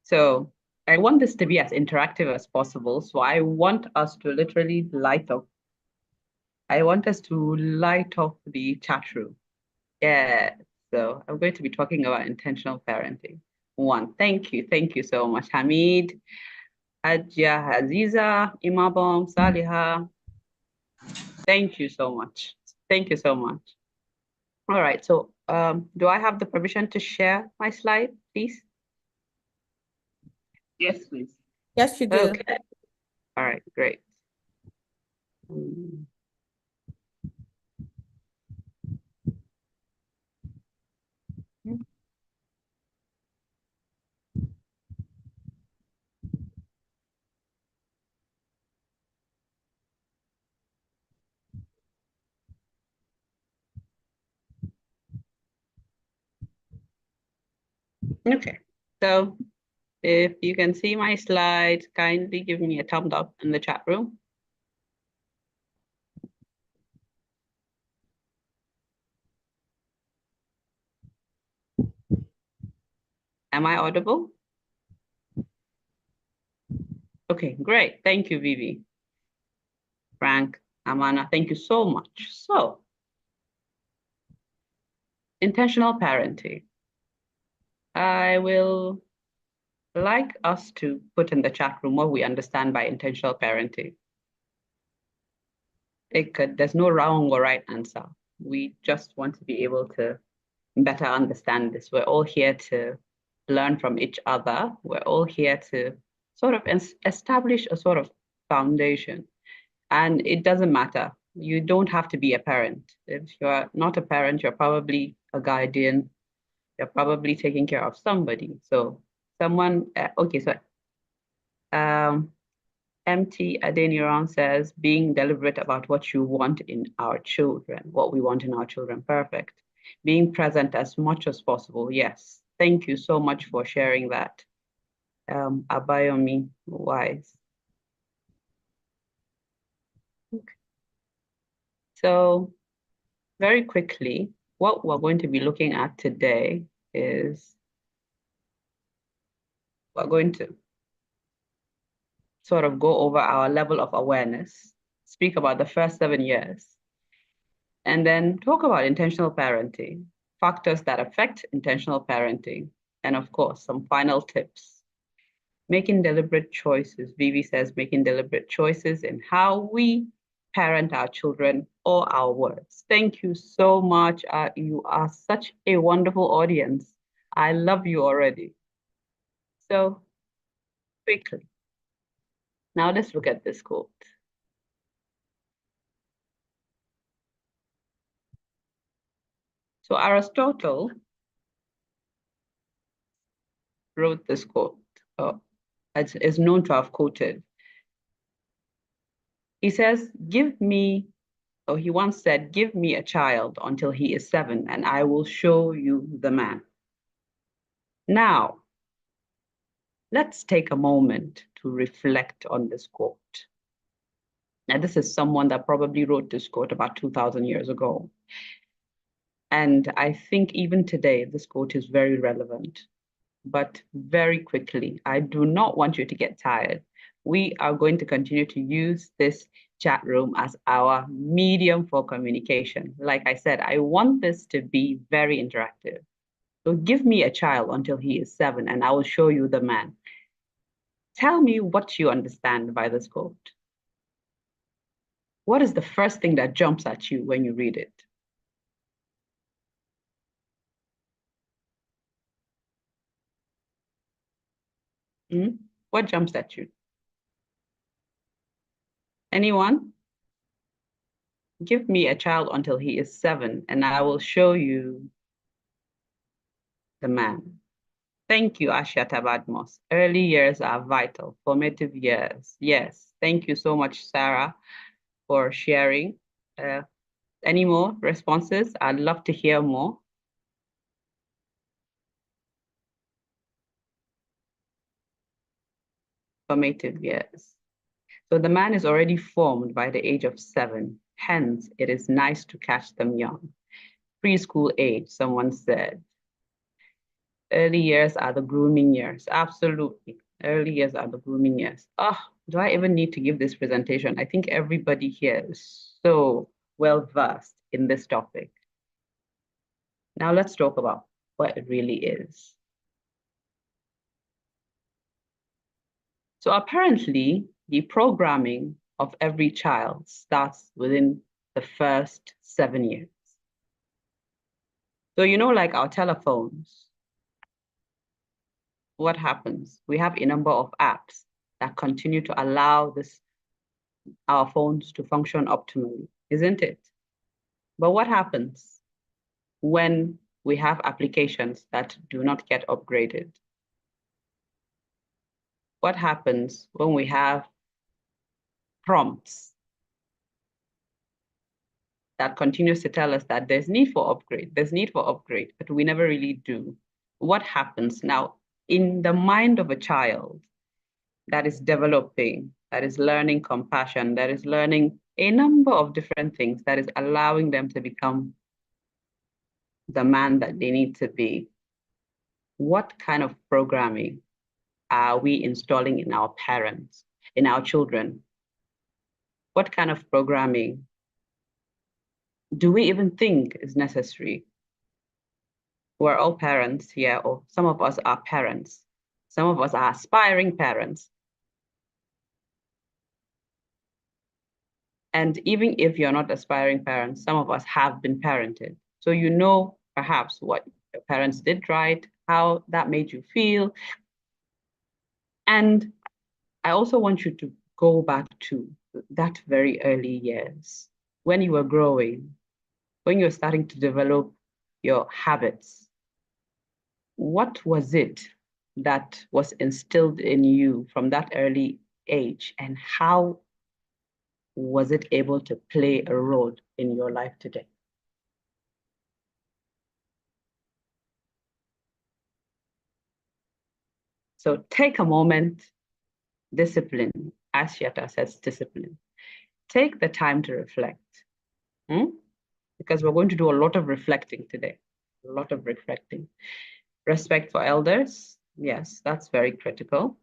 So I want this to be as interactive as possible. So I want us to literally light up. I want us to light up the chat room. Yeah. So I'm going to be talking about intentional parenting. 1, thank you. Thank you so much, Hamid, Adja, Aziza, Imabom, Saliha. Thank you so much. Thank you so much. All right. So do I have the permission to share my slide, please? Yes, please. Yes, you do. Okay. All right, great. Mm. Okay, so if you can see my slides, kindly give me a thumbs up in the chat room. Am I audible? Okay, great. Thank you, Vivi. Frank, Amana, thank you so much. So, intentional parenting. I will like us to put in the chat room what we understand by intentional parenting. There's no wrong or right answer. We just want to be able to better understand this. We're all here to learn from each other. We're all here to sort of establish a sort of foundation. And it doesn't matter. You don't have to be a parent. If you're not a parent, you're probably a guardian. You're probably taking care of somebody. So someone, okay, so MT Adeniran says, being deliberate about what you want in our children, what we want in our children. Perfect. Being present as much as possible. Yes. Thank you so much for sharing that. Abayomi Wise. Okay. So very quickly, what we're going to be looking at today is we're going to sort of go over our level of awareness, speak about the first 7 years, and then talk about intentional parenting, factors that affect intentional parenting, and of course, some final tips. Making deliberate choices. Vivi says making deliberate choices in how we parent our children or our words. Thank you so much. You are such a wonderful audience. I love you already. So quickly, now let's look at this quote. So Aristotle wrote this quote, is known to have quoted. He says, give me, or he once said, give me a child until he is 7 and I will show you the man. Now, let's take a moment to reflect on this quote. Now, this is someone that probably wrote this quote about 2,000 years ago. And I think even today, this quote is very relevant. But very quickly, I do not want you to get tired. We are going to continue to use this chat room as our medium for communication. Like I said, I want this to be very interactive. So give me a child until he is 7 and I will show you the man. Tell me what you understand by this quote. What is the first thing that jumps at you when you read it? What jumps at you? Anyone? Give me a child until he is 7 and I will show you the man. Thank you, Ashiata Badmos. Early years are vital, formative years. Yes, thank you so much, Sarah, for sharing. Any more responses? I'd love to hear more. Formative years. So the man is already formed by the age of 7. Hence, it is nice to catch them young. Preschool age, someone said. Early years are the grooming years. Absolutely. Early years are the grooming years. Oh, do I even need to give this presentation? I think everybody here is so well versed in this topic. Now let's talk about what it really is. So apparently, the programming of every child starts within the first 7 years. So, you know, like our telephones, what happens? We have a number of apps that continue to allow our phones to function optimally, isn't it? But what happens when we have applications that do not get upgraded? What happens when we have prompts that continues to tell us that there's need for upgrade, but we never really do? What happens now in the mind of a child that is developing, that is learning compassion, that is learning a number of different things, that is allowing them to become the man that they need to be? What kind of programming are we installing in our parents, in our children? What kind of programming do we even think is necessary? We're all parents here, or some of us are parents. Some of us are aspiring parents. And even if you're not aspiring parents, some of us have been parented. So you know perhaps what your parents did right, how that made you feel. And I also want you to go back to that very early years, when you were growing, when you were starting to develop your habits. What was it that was instilled in you from that early age, and how was it able to play a role in your life today? So take a moment, discipline, as Yata says, discipline. Take the time to reflect, because we're going to do a lot of reflecting today, a lot of reflecting. Respect for elders, yes, that's very critical.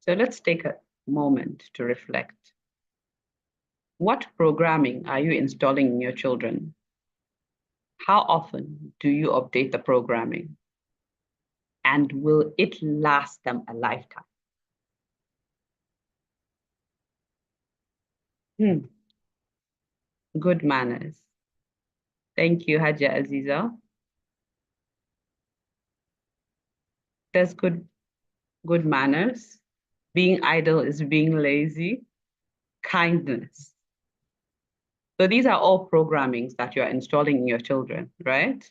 So let's take a moment to reflect. What programming are you installing in your children? How often do you update the programming? And will it last them a lifetime? Good manners. Thank you, Haja Aziza. There's good manners. Being idle is being lazy. Kindness. So these are all programmings that you're installing in your children, right?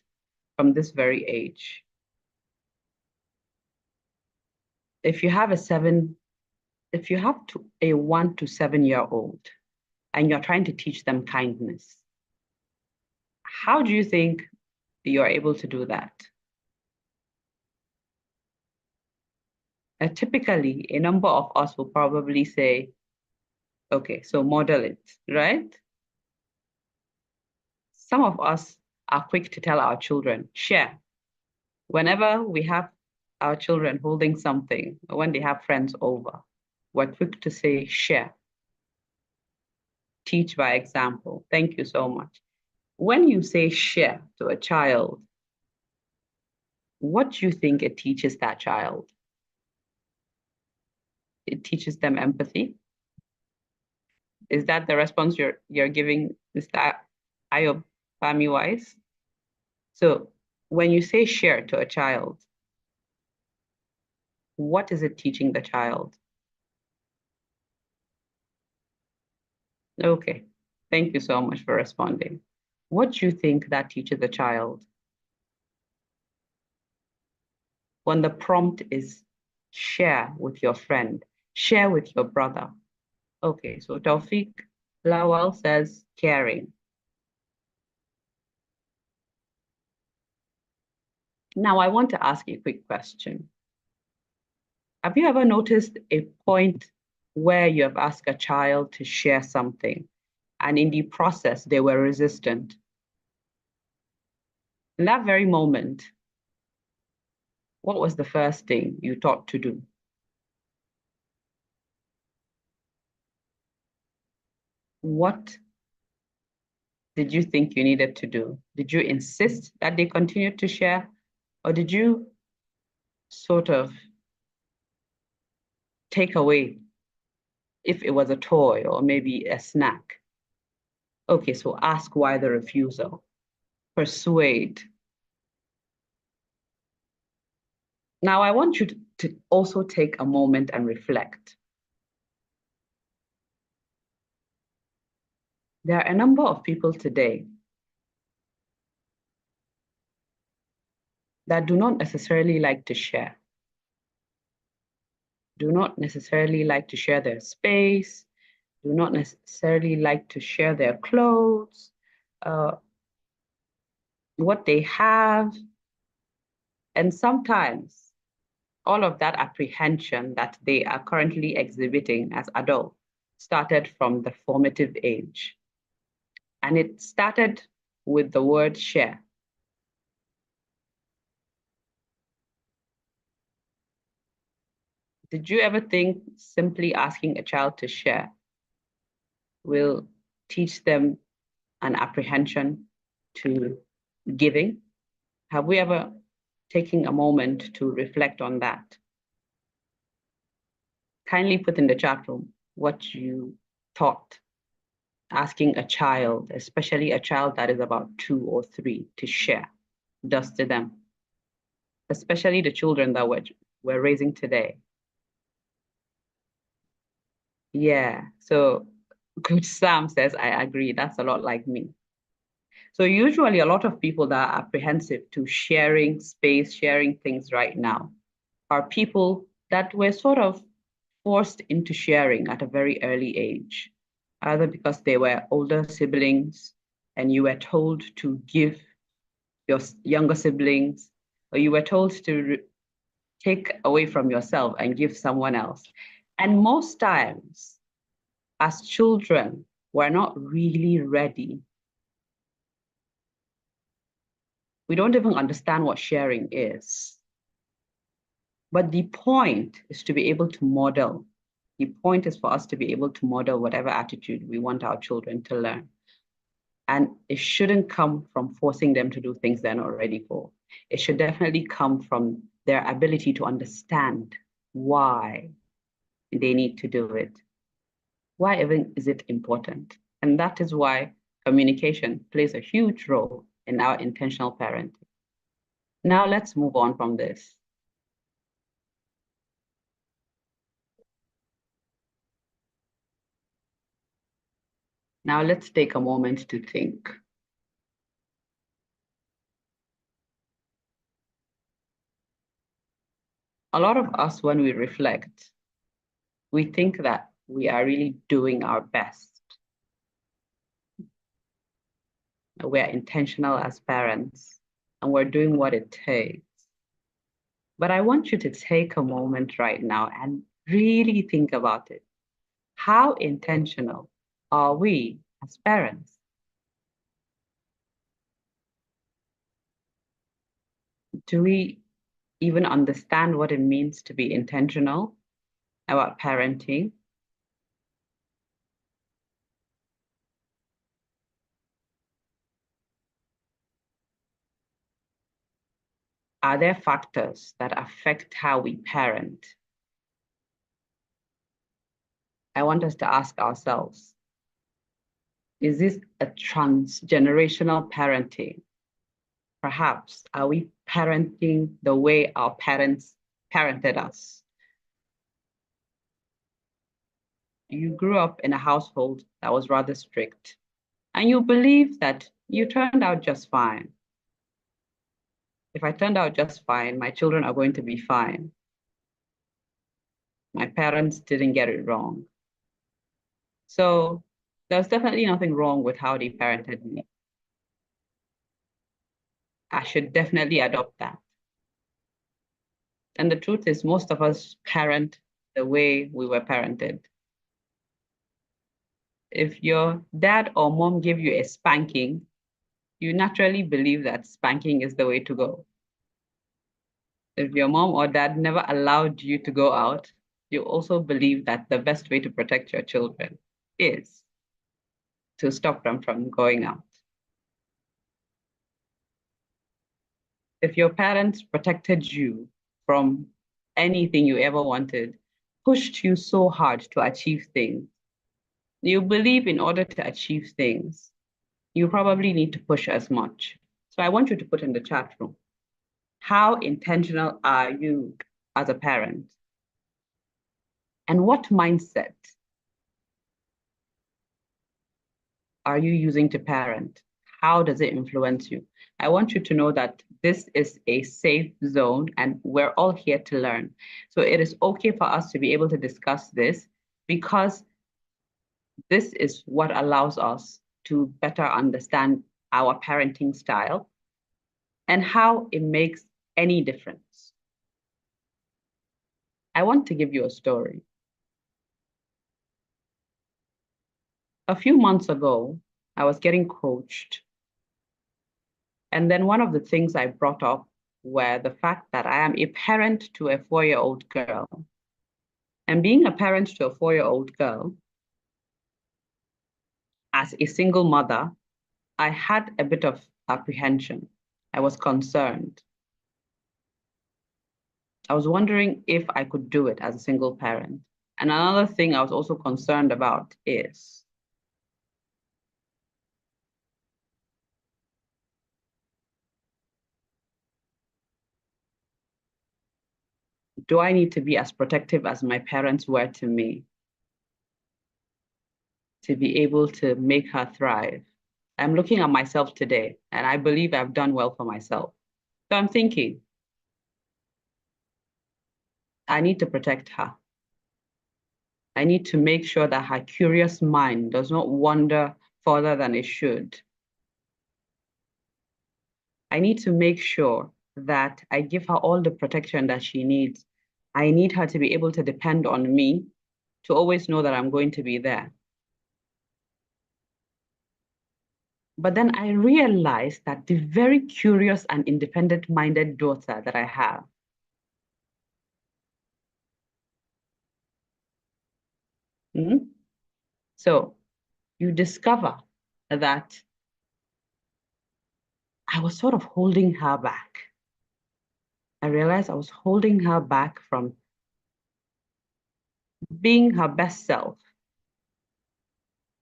From this very age. If you have a 1 to 7 year old and you're trying to teach them kindness, how do you think you're able to do that? Typically, a number of us will probably say, okay, so model it, right? Some of us are quick to tell our children, share. Whenever we have our children holding something, when they have friends over, we're quick to say, share. teach by example. Thank you so much. When you say share to a child, what do you think it teaches that child? It teaches them empathy. Is that the response you're giving, Mr. Ayob Fami-Wise? So when you say share to a child, what is it teaching the child? Okay, thank you so much for responding. What do you think that teaches a child? When the prompt is share with your friend, share with your brother. Okay, so Taufik Lawal says caring. Now I want to ask you a quick question. Have you ever noticed a point where you have asked a child to share something and in the process they were resistant? In that very moment, what was the first thing you thought to do? What did you think you needed to do? Did you insist that they continue to share, or did you sort of take away if it was a toy or maybe a snack? Okay, so ask why the refusal. Persuade. Now, I want you to also take a moment and reflect. There are a number of people today that do not necessarily like to share, do not necessarily like to share their space, do not necessarily like to share their clothes, what they have. And sometimes all of that apprehension that they are currently exhibiting as adults started from the formative age. And it started with the word share. Did you ever think simply asking a child to share will teach them an apprehension to giving? Have we ever taken a moment to reflect on that? Kindly put in the chat room what you thought asking a child, especially a child that is about 2 or 3, to share does to them, especially the children that we're raising today. Yeah, so Coach Sam says, I agree, that's a lot like me. So usually a lot of people that are apprehensive to sharing space, sharing things right now are people that were sort of forced into sharing at a very early age, either because they were older siblings and you were told to give your younger siblings, or you were told to take away from yourself and give someone else. And most times, as children, we're not really ready. We don't even understand what sharing is. But the point is to be able to model. The point is for us to be able to model whatever attitude we want our children to learn. And it shouldn't come from forcing them to do things they're not ready for. It should definitely come from their ability to understand why they need to do it. Why even is it important? And that is why communication plays a huge role in our intentional parenting. Now let's move on from this. Now let's take a moment to think. A lot of us, when we reflect, we think that we are really doing our best. We're intentional as parents, and we're doing what it takes. But I want you to take a moment right now and really think about it. How intentional are we as parents? Do we even understand what it means to be intentional about parenting? are there factors that affect how we parent? I want us to ask ourselves, is this a transgenerational parenting? Perhaps, are we parenting the way our parents parented us? You grew up in a household that was rather strict, and you believe that you turned out just fine. If I turned out just fine, my children are going to be fine. My parents didn't get it wrong. So there's definitely nothing wrong with how they parented me. I should definitely adopt that. And the truth is, most of us parent the way we were parented. If your dad or mom gave you a spanking, you naturally believe that spanking is the way to go. If your mom or dad never allowed you to go out, you also believe that the best way to protect your children is to stop them from going out. If your parents protected you from anything you ever wanted, pushed you so hard to achieve things, you believe in order to achieve things, you probably need to push as much. So I want you to put in the chat room, how intentional are you as a parent? And what mindset are you using to parent? How does it influence you? I want you to know that this is a safe zone and we're all here to learn. So it is okay for us to be able to discuss this because this is what allows us to better understand our parenting style and how it makes any difference. I want to give you a story. A few months ago, I was getting coached. And then one of the things I brought up were the fact that I am a parent to a 4-year-old girl. And being a parent to a 4-year-old girl, as a single mother, I had a bit of apprehension. I was concerned. I was wondering if I could do it as a single parent. And another thing I was also concerned about is, do I need to be as protective as my parents were to me to be able to make her thrive? I'm looking at myself today, and I believe I've done well for myself. So I'm thinking, I need to protect her. I need to make sure that her curious mind does not wander further than it should. I need to make sure that I give her all the protection that she needs. I need her to be able to depend on me, to always know that I'm going to be there. But then I realized that the very curious and independent-minded daughter that I have, so you discover that I was sort of holding her back. I realized I was holding her back from being her best self.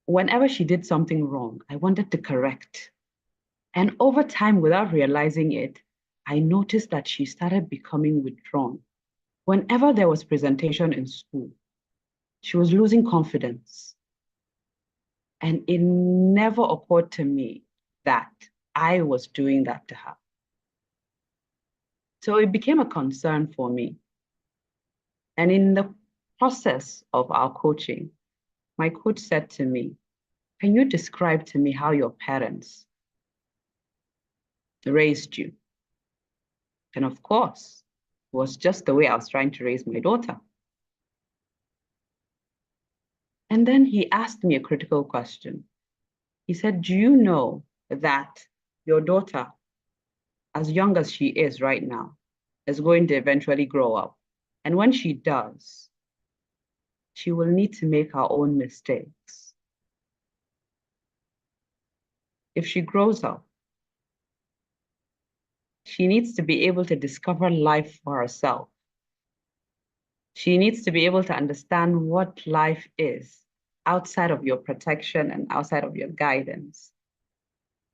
Whenever she did something wrong, I wanted to correct. And over time, without realizing it, I noticed that she started becoming withdrawn. Whenever there was presentation in school, she was losing confidence. And it never occurred to me that I was doing that to her. So it became a concern for me. And in the process of our coaching, my coach said to me, can you describe to me how your parents raised you? And of course, it was just the way I was trying to raise my daughter. And then he asked me a critical question. He said, do you know that your daughter, as young as she is right now, is going to eventually grow up? And when she does, she will need to make her own mistakes. If she grows up, She needs to be able to discover life for herself. She needs to be able to understand what life is outside of your protection and outside of your guidance,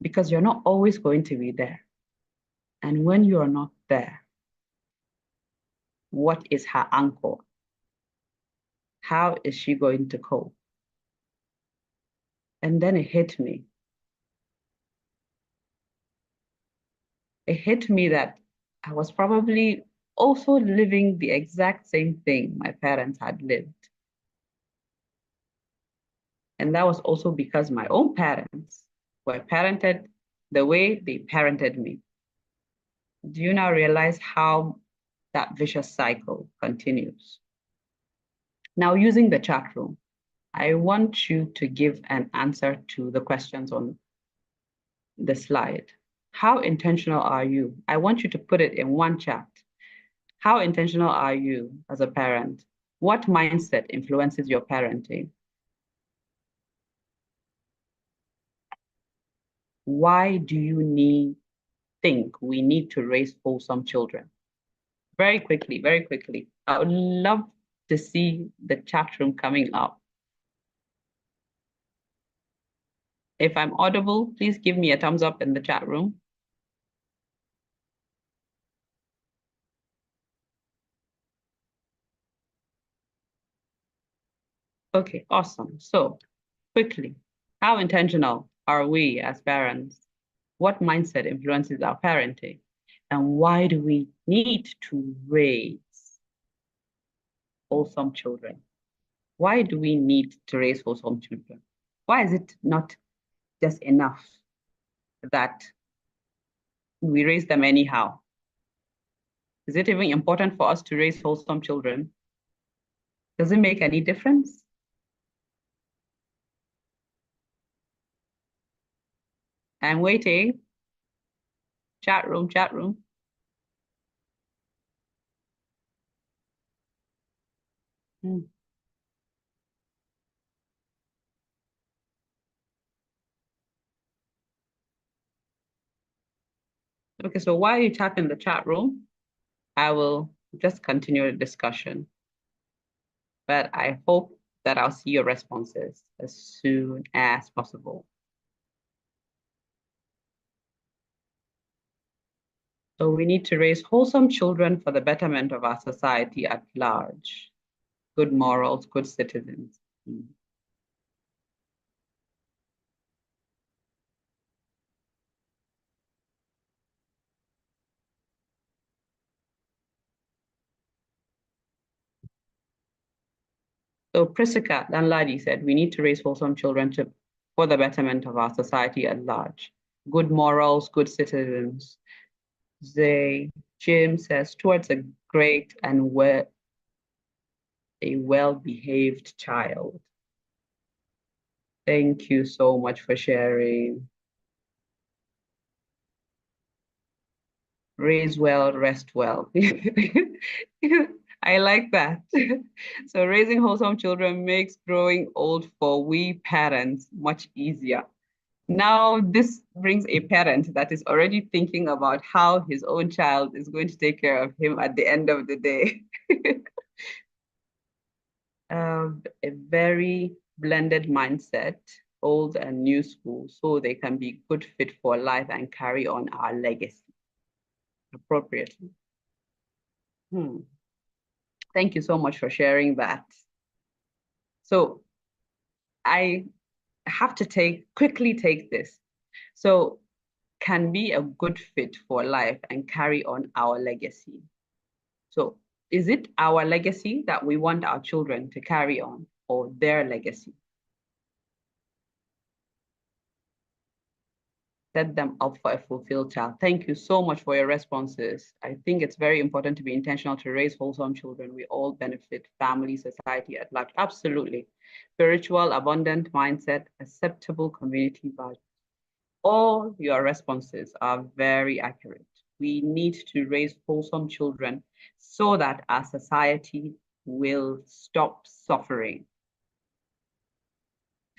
because you're not always going to be there. And when you are not there, what is her anchor? How is she going to cope? And then it hit me. It hit me that I was probably also living the exact same thing my parents had lived. And that was also because my own parents were parented the way they parented me. Do you now realize how that vicious cycle continues? Now, using the chat room, I want you to give an answer to the questions on the slide. How intentional are you? I want you to put it in one chat. How intentional are you as a parent? What mindset influences your parenting? Why do you think we need to raise wholesome children? Very quickly, very quickly. I would love to see the chat room coming up. If I'm audible, please give me a thumbs up in the chat room. Okay, awesome. So quickly, how intentional are we as parents? What mindset influences our parenting? And why do we need to raise wholesome children? Why do we need to raise wholesome children? Why is it not just enough that we raise them anyhow? Is it even important for us to raise wholesome children? Does it make any difference? I'm waiting. Chat room, chat room. Okay, so while you tap in the chat room, I will just continue the discussion. But I hope that I'll see your responses as soon as possible. So we need to raise wholesome children for the betterment of our society at large. Good morals, good citizens. So Priscilla Danladi said, we need to raise wholesome children for the betterment of our society at large. Good morals, good citizens. Jim says, towards a great and well-behaved child. Thank you so much for sharing. Raise well, rest well. I like that. So raising wholesome children makes growing old for we parents much easier. Now, this brings a parent that is already thinking about how his own child is going to take care of him at the end of the day. A very blended mindset, old and new school, so they can be good fit for life and carry on our legacy appropriately. Thank you so much for sharing that. So I have to quickly take this. So can be a good fit for life and carry on our legacy. So is it our legacy that we want our children to carry on, or their legacy? Set them up for a fulfilled child. Thank you so much for your responses. I think it's very important to be intentional to raise wholesome children. We all benefit, family, society at large. Absolutely. Spiritual, abundant mindset, acceptable community values. All your responses are very accurate. We need to raise wholesome children so that our society will stop suffering.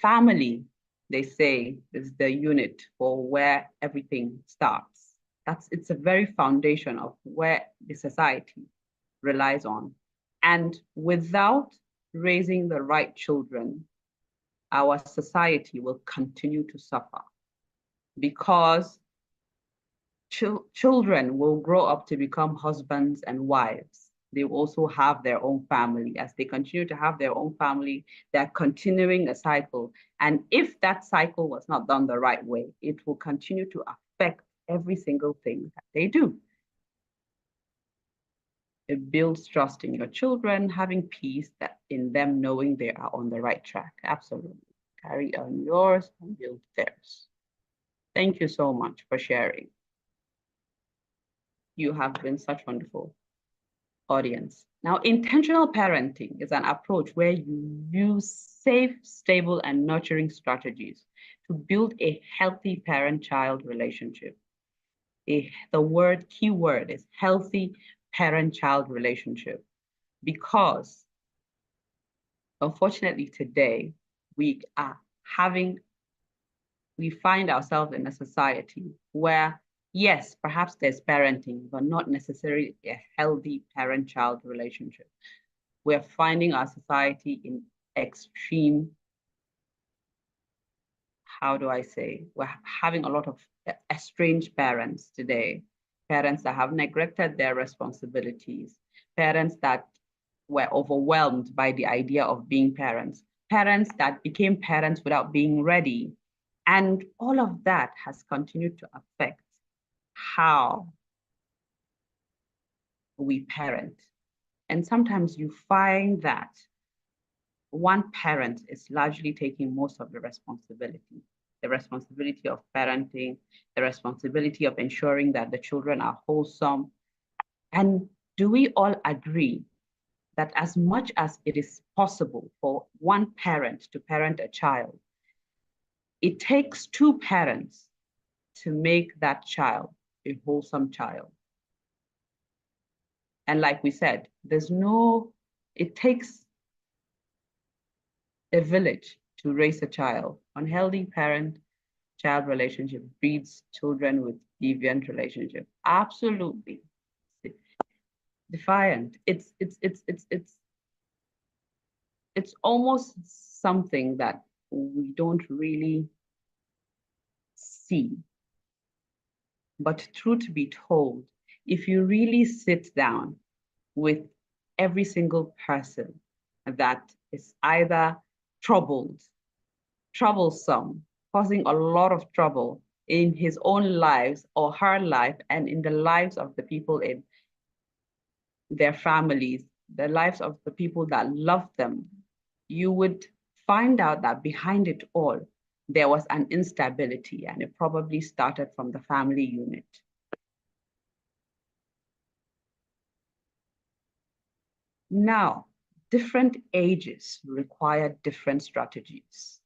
Family, they say, is the unit for where everything starts. It's a very foundation of where the society relies on. And without raising the right children, our society will continue to suffer because children will grow up to become husbands and wives. They will also have their own family. As they continue to have their own family, they're continuing a cycle. And if that cycle was not done the right way, it will continue to affect every single thing that they do. It builds trust in your children, having peace that in them knowing they are on the right track. Absolutely. Carry on yours and build theirs. Thank you so much for sharing. You have been such wonderful audience. Now, intentional parenting is an approach where you use safe, stable, and nurturing strategies to build a healthy parent-child relationship. The key word is healthy parent-child relationship, because unfortunately today we find ourselves in a society where, yes, perhaps there's parenting, but not necessarily a healthy parent-child relationship. We're finding our society in extreme, how do I say, we're having a lot of estranged parents today, parents that have neglected their responsibilities, parents that were overwhelmed by the idea of being parents, parents that became parents without being ready. And all of that has continued to affect how we parent. And sometimes you find that one parent is largely taking most of the responsibility of parenting, the responsibility of ensuring that the children are wholesome. And do we all agree that as much as it is possible for one parent to parent a child, it takes two parents to make that child a wholesome child? And like we said, it takes a village to raise a child. Unhealthy parent-child relationship breeds children with deviant relationship. Absolutely. Defiant. It's almost something that we don't really see. But truth be told, if you really sit down with every single person that is either troublesome, causing a lot of trouble in his own lives or her life and in the lives of the people in their families, the lives of the people that love them, you would find out that behind it all, there was an instability, and it probably started from the family unit. Now, different ages require different strategies.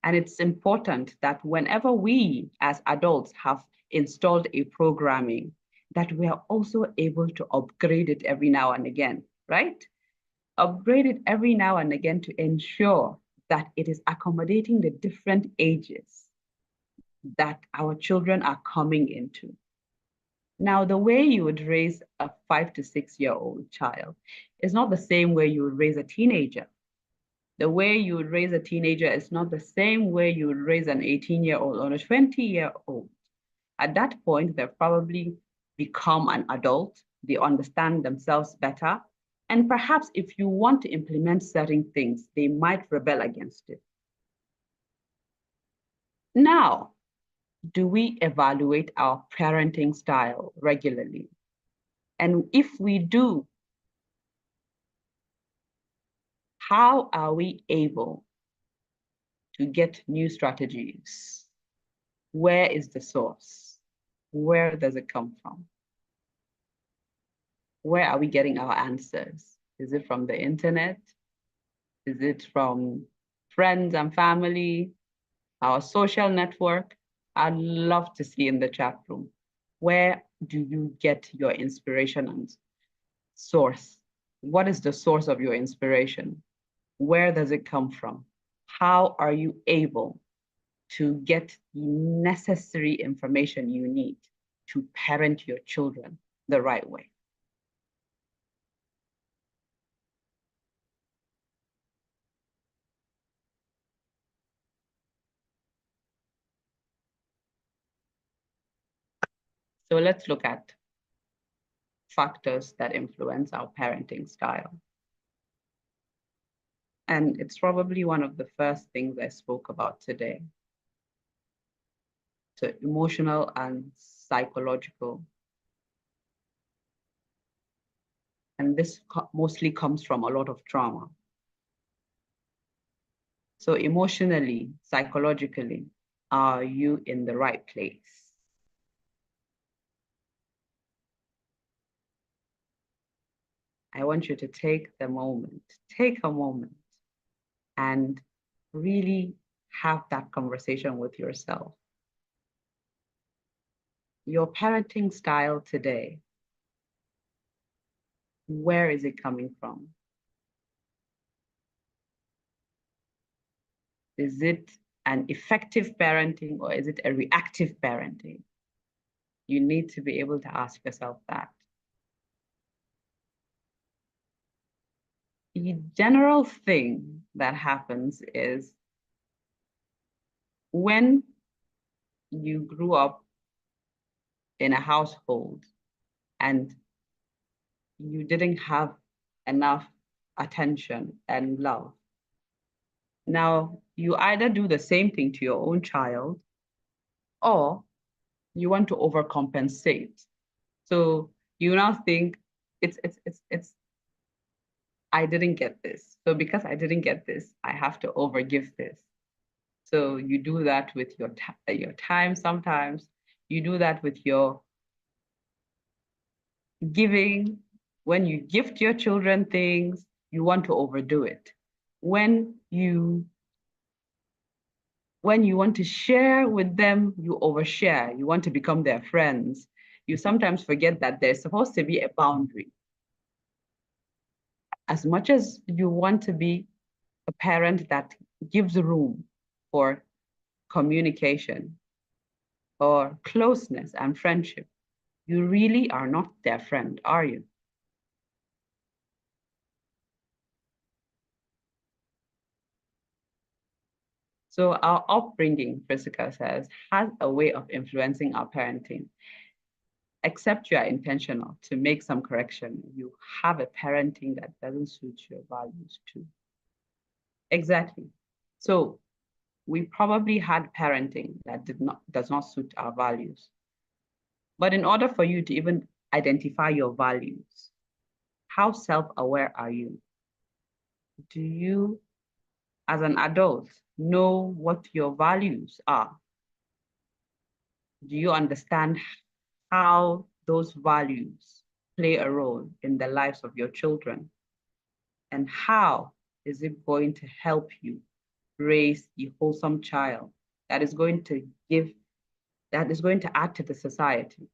And it's important that whenever we as adults have installed a programming, that we are also able to upgrade it every now and again, right? Upgrade it every now and again to ensure that it is accommodating the different ages that our children are coming into. Now, the way you would raise a 5 to 6 year old child is not the same way you would raise a teenager. The way you would raise a teenager is not the same way you would raise an 18-year-old or a 20-year-old. At that point, they've probably become an adult. They understand themselves better. And perhaps if you want to implement certain things, they might rebel against it. Now, do we evaluate our parenting style regularly? And if we do, how are we able to get new strategies? Where is the source? Where does it come from? Where are we getting our answers? Is it from the internet? Is it from friends and family, our social network? I'd love to see in the chat room. Where do you get your inspiration and source? What is the source of your inspiration? Where does it come from? How are you able to get the necessary information you need to parent your children the right way. So let's look at factors that influence our parenting style. And it's probably one of the first things I spoke about today. So emotional and psychological. And this mostly comes from a lot of trauma. So emotionally, psychologically, are you in the right place? I want you to take a moment and really have that conversation with yourself. Your parenting style today, where is it coming from? Is it an effective parenting or is it a reactive parenting? You need to be able to ask yourself that. The general thing that happens is when you grew up in a household and you didn't have enough attention and love, now you either do the same thing to your own child or you want to overcompensate. So you now think it's I didn't get this. So because I didn't get this, I have to overgive this. So you do that with your time sometimes. You do that with your giving. When you gift your children things, you want to overdo it. When you want to share with them, you overshare. You want to become their friends. You sometimes forget that there's supposed to be a boundary. As much as you want to be a parent that gives room for communication or closeness and friendship, you really are not their friend, are you? So our upbringing, Priscilla says, has a way of influencing our parenting. Except you are intentional to make some correction, you have a parenting that doesn't suit your values too. Exactly. So we probably had parenting that does not suit our values. But in order for you to even identify your values, how self-aware are you? Do you, as an adult, know what your values are? Do you understand how those values play a role in the lives of your children? And how is it going to help you raise a wholesome child that is going to add to the society?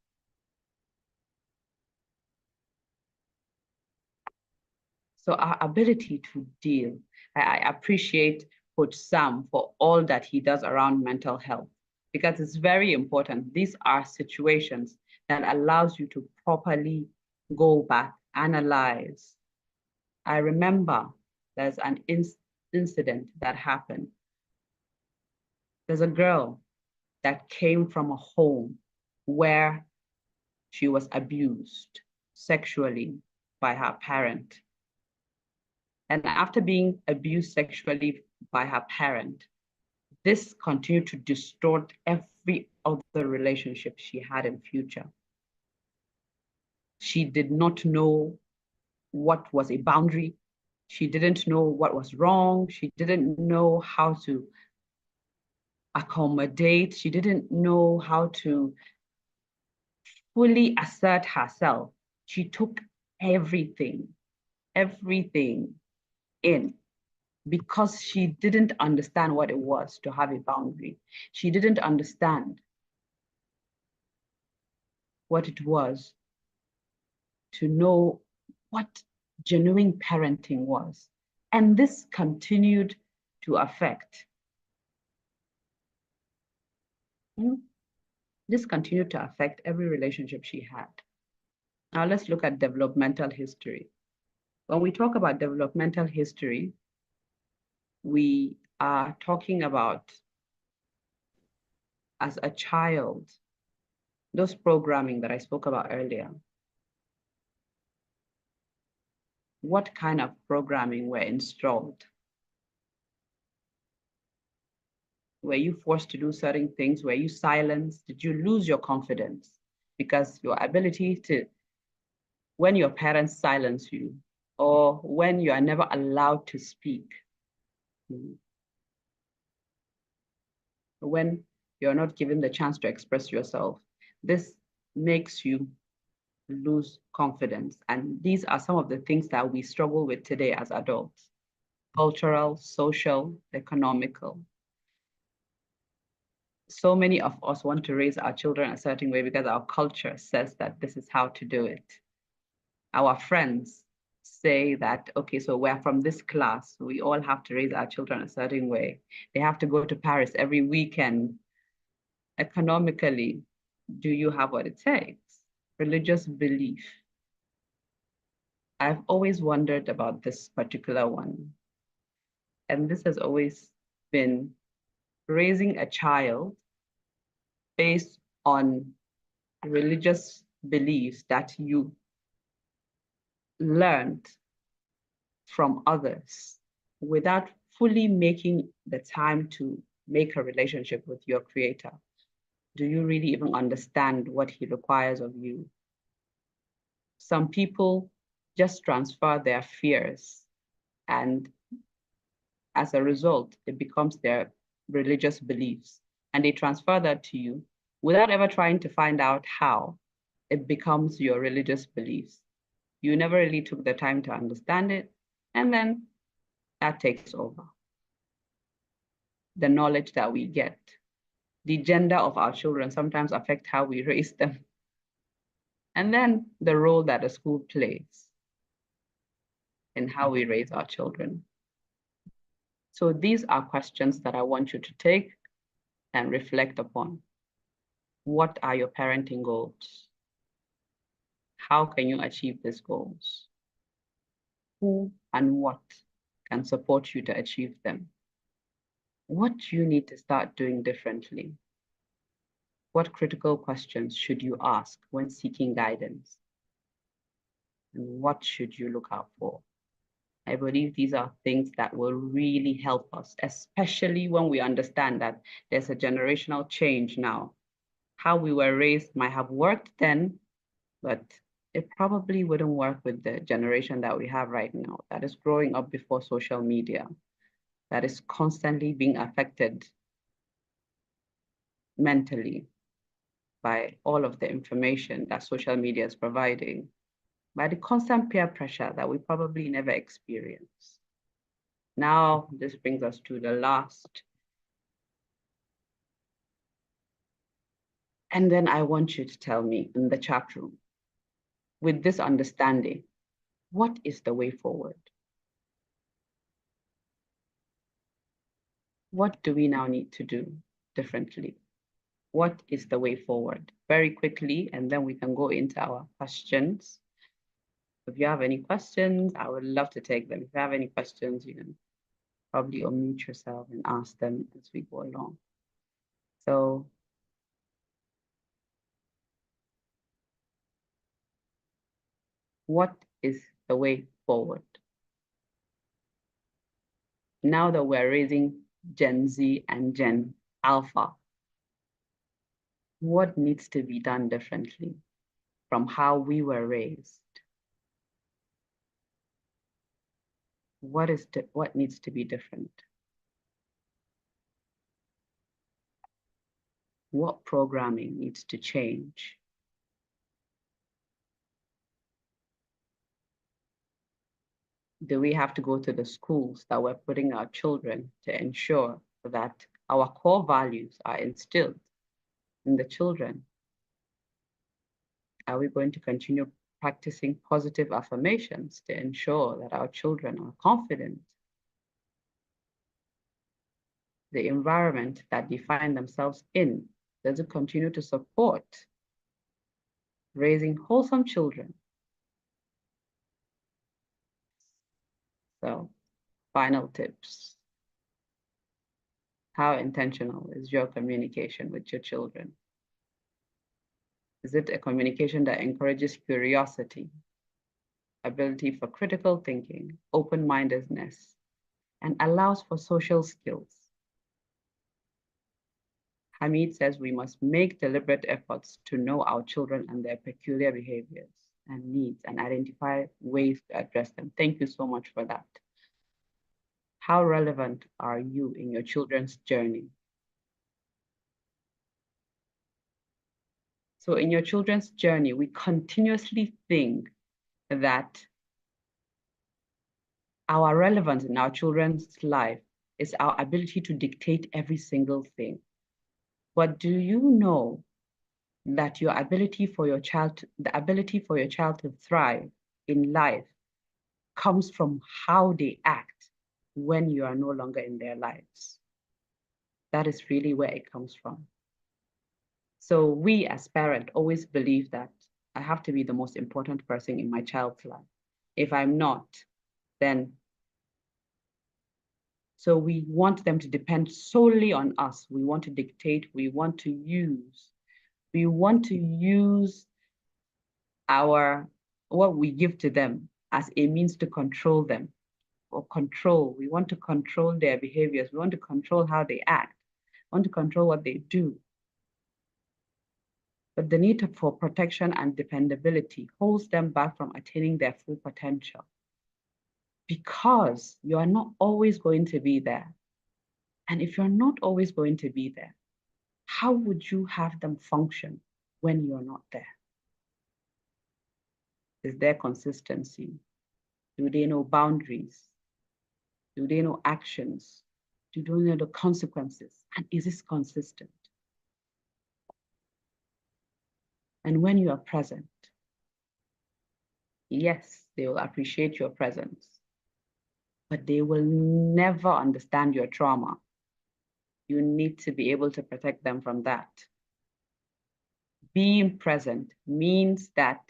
So our ability to deal, I appreciate Coach Sam for all that he does around mental health, because it's very important. These are situations that allows you to properly go back, analyze. I remember there's an incident that happened. There's a girl that came from a home where she was abused sexually by her parent. And after being abused sexually by her parent, this continued to distort every other relationship she had in future. She did not know what was a boundary. She didn't know what was wrong. She didn't know how to accommodate. She didn't know how to fully assert herself. She took everything in because she didn't understand what it was to have a boundary. She didn't understand what it was to know what genuine parenting was. And this continued to affect This continued to affect every relationship she had. Now let's look at developmental history. When we talk about developmental history, we are talking about, as a child, those programming that I spoke about earlier. What kind of programming were installed? Were you forced to do certain things? Were you silenced? Did you lose your confidence? Because your ability to, when your parents silence you, or when you are never allowed to speak, when you're not given the chance to express yourself, this makes you lose confidence. And these are some of the things that we struggle with today as adults: cultural, social, economical. So many of us want to raise our children a certain way because our culture says that this is how to do it. Our friends say that, okay, so we're from this class, we all have to raise our children a certain way. They have to go to Paris every weekend. Economically, do you have what it takes? Religious belief. I've always wondered about this particular one. And this has always been raising a child based on religious beliefs that you learned from others without fully making the time to make a relationship with your creator. Do you really even understand what he requires of you? Some people just transfer their fears, and as a result, it becomes their religious beliefs. And they transfer that to you without ever trying to find out how it becomes your religious beliefs. You never really took the time to understand it, and then that takes over. The knowledge that we get, the gender of our children sometimes affect how we raise them. And then the role that a school plays in how we raise our children. So these are questions that I want you to take and reflect upon. What are your parenting goals? How can you achieve these goals? Who and what can support you to achieve them? What do you need to start doing differently? What critical questions should you ask when seeking guidance? And what should you look out for? I believe these are things that will really help us, especially when we understand that there's a generational change now. How we were raised might have worked then, but it probably wouldn't work with the generation that we have right now, that is growing up before social media, that is constantly being affected mentally by all of the information that social media is providing, by the constant peer pressure that we probably never experienced. Now, this brings us to the last. And then I want you to tell me in the chat room, with this understanding, what is the way forward? What do we now need to do differently? What is the way forward? Very quickly, and then we can go into our questions. If you have any questions, I would love to take them. If you have any questions, you can probably unmute yourself and ask them as we go along. So what is the way forward? Now that we're raising Gen Z and Gen Alpha, what needs to be done differently from how we were raised? What needs to be different? What programming needs to change? Do we have to go to the schools that we're putting our children to ensure that our core values are instilled in the children? Are we going to continue practicing positive affirmations to ensure that our children are confident? The environment that they find themselves in Does it continue to support raising wholesome children? So, final tips. How intentional is your communication with your children? Is it a communication that encourages curiosity, ability for critical thinking, open-mindedness, and allows for social skills? Hamid says we must make deliberate efforts to know our children and their peculiar behaviors and needs and identify ways to address them. Thank you so much for that. How relevant are you in your children's journey? So in your children's journey, we continuously think that our relevance in our children's life is our ability to dictate every single thing. But do you know that the ability for your child to thrive in life comes from how they act when you are no longer in their lives? That is really where it comes from. So we as parents always believe that I have to be the most important person in my child's life. If I'm not, then so we want them to depend solely on us. We want to dictate, we want to use what we give to them as a means to control them or control. We want to control their behaviors. We want to control how they act. We want to control what they do. But the need for protection and dependability holds them back from attaining their full potential because you are not always going to be there. And if you're not always going to be there, how would you have them function when you're not there? Is there consistency? Do they know boundaries? Do they know actions? Do they know the consequences? And is this consistent? And when you are present, yes, they will appreciate your presence, but they will never understand your trauma. You need to be able to protect them from that. Being present means that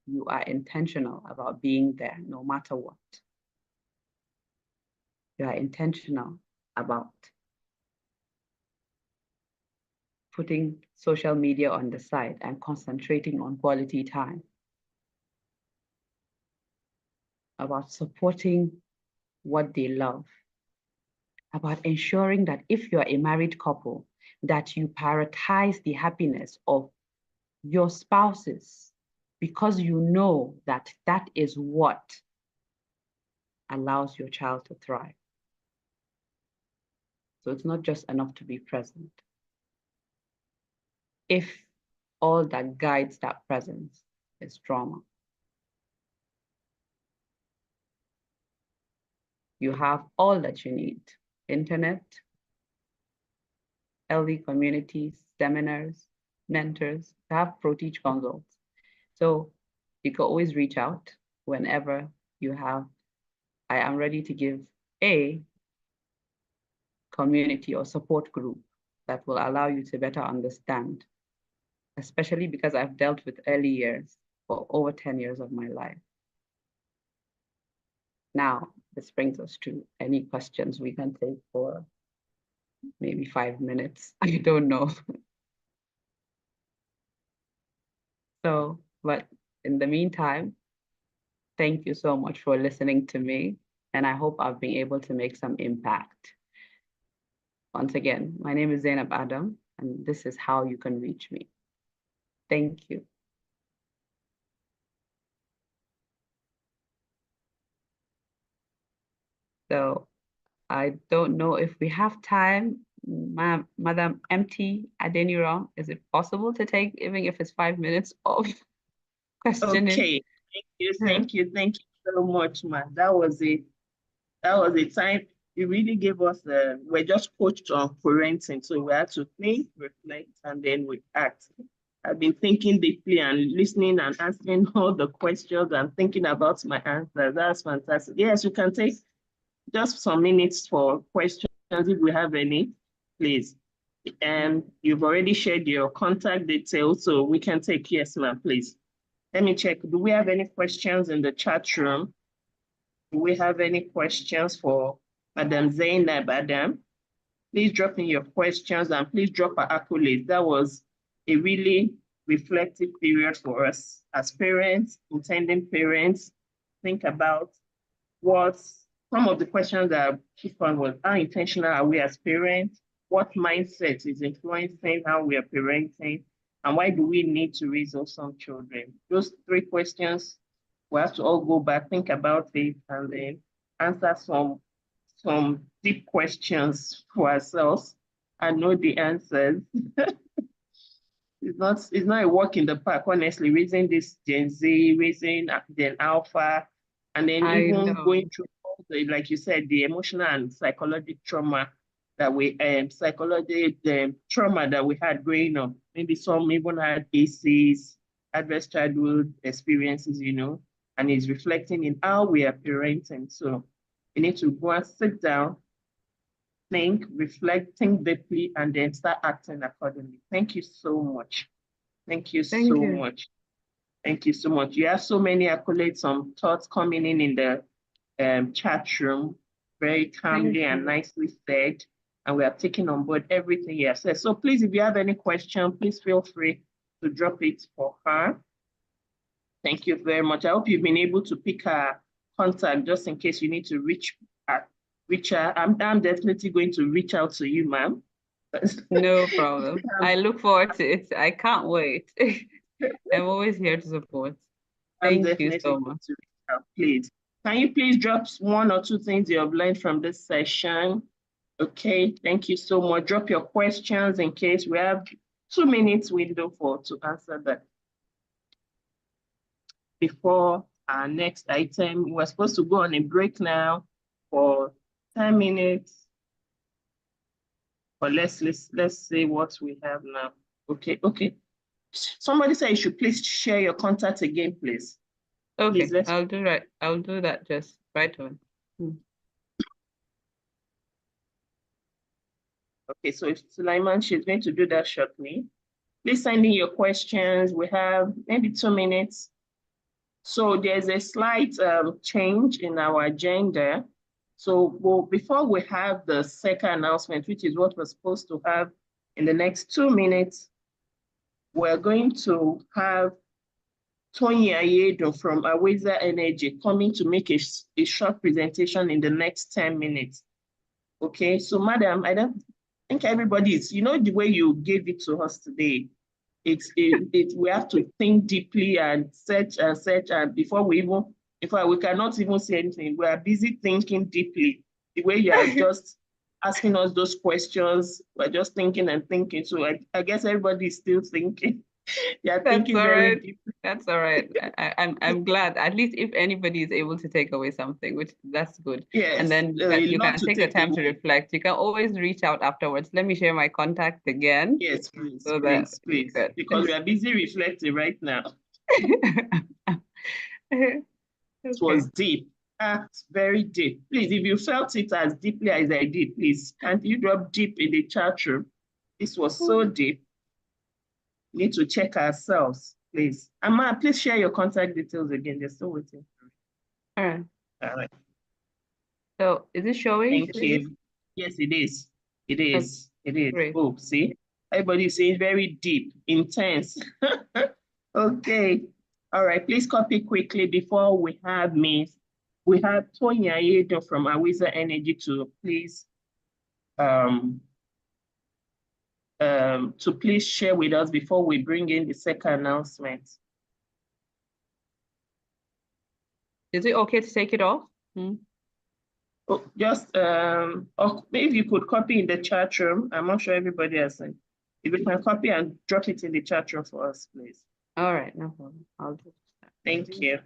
you are intentional about being there no matter what. You are intentional about putting social media on the side and concentrating on quality time, about supporting what they love, about ensuring that if you're a married couple, that you prioritize the happiness of your spouses because you know that that is what allows your child to thrive. So it's not just enough to be present. If all that guides that presence is trauma, you have all that you need: internet, healthy communities, seminars, mentors, you have ProTeach consults. So you can always reach out whenever you have, I am ready to give a community or support group that will allow you to better understand, especially because I've dealt with early years for over 10 years of my life. Now, this brings us to any questions we can take for maybe 5 minutes. I don't know. So, but in the meantime, thank you so much for listening to me, and I hope I've been able to make some impact. Once again, my name is Zainab Adam, and this is how you can reach me. Thank you. So I don't know if we have time. Madam MT Adeniran, is it possible to take, even if it's 5 minutes of questioning? Okay, thank you so much, man. That was a time you really gave us we're just coached on parenting, so we had to think, reflect, and then we act. I've been thinking deeply and listening and answering all the questions and thinking about my answers. That's fantastic. Yes, you can take just some minutes for questions if we have any, please. And you've already shared your contact details, so we can take yes, ma'am, please. Let me check. Do we have any questions in the chat room? Do we have any questions for Madam Zainab Adam? Please drop in your questions and please drop our accolades. That was a really reflective period for us as parents, intending parents. Think about what some of the questions that I took on was how intentional are we as parents? What mindset is influencing how we are parenting? And why do we need to raise awesome children? Those three questions, we have to all go back, think about it, and then answer some deep questions for ourselves and know the answers. It's not a walk in the park, honestly, raising this Gen Z, raising Gen Alpha, and then I even know. going through, like you said, the emotional and psychological trauma that the trauma that we had growing up. Maybe some even had ACEs, adverse childhood experiences, and it's reflecting in how we are parenting. So we need to go and sit down, think, reflect, think deeply, and then start acting accordingly. Thank you so much. Thank you Thank so you. much. Thank you so much. You have so many accolades, some thoughts coming in the chat room, very calmly Thank and you. nicely said. And we are taking on board everything you have said. So please, if you have any question, please feel free to drop it for her. Thank you very much. I hope you've been able to pick her contact just in case you need to reach her. I'm definitely going to reach out to you, ma'am. No problem. I look forward to it. I can't wait. I'm always here to support. I'm Thank you definitely so going much. to reach out, please. Can you please drop one or two things you have learned from this session? Okay, thank you so much. Drop your questions in case we have 2 minutes window to answer that. Before our next item, we're supposed to go on a break now for 10 minutes. But let's see what we have now. Okay. Somebody said you should please share your contact again, please. Okay, Please, I'll do that just right on. Okay, so if Sulaiman, she's going to do that shortly. Please send in your questions. We have maybe 2 minutes. So there's a slight change in our agenda. So before we have the second announcement, which is what we're supposed to have in the next 2 minutes, we're going to have Tony Ayedo from Aweza Energy coming to make a short presentation in the next 10 minutes. Okay, so madam, I don't think everybody is, the way you gave it to us today, we have to think deeply and search and before we cannot even say anything. We are busy thinking deeply. The way you are just asking us those questions, we're just thinking and thinking. So I guess everybody is still thinking. Yeah, thinking very deeply. That's all right. I'm glad. At least if anybody is able to take away something, which that's good. Yes, and then you can take the time to reflect. You can always reach out afterwards. Let me share my contact again. Yes, please, so please. Because we are busy reflecting right now. Okay. It was deep. Very deep. Please, if you felt it as deeply as I did, please, can't you drop deep in the chat room? This was so deep. We need to check ourselves, please. Amma, please share your contact details again. They're still waiting for All All right. So is it showing? Thank you. Yes, it is. It is. It is. Great. Oh, see? Everybody is saying very deep, intense. Okay. All right. Please copy quickly before we have Tony Ayedo from Aweza Energy to please share with us before we bring in the second announcement. Is it okay to take it off? Oh, just maybe you could copy in the chat room. I'm not sure everybody has seen. If you can copy and drop it in the chat room for us, please. All right, no problem. I'll do that. Thank you.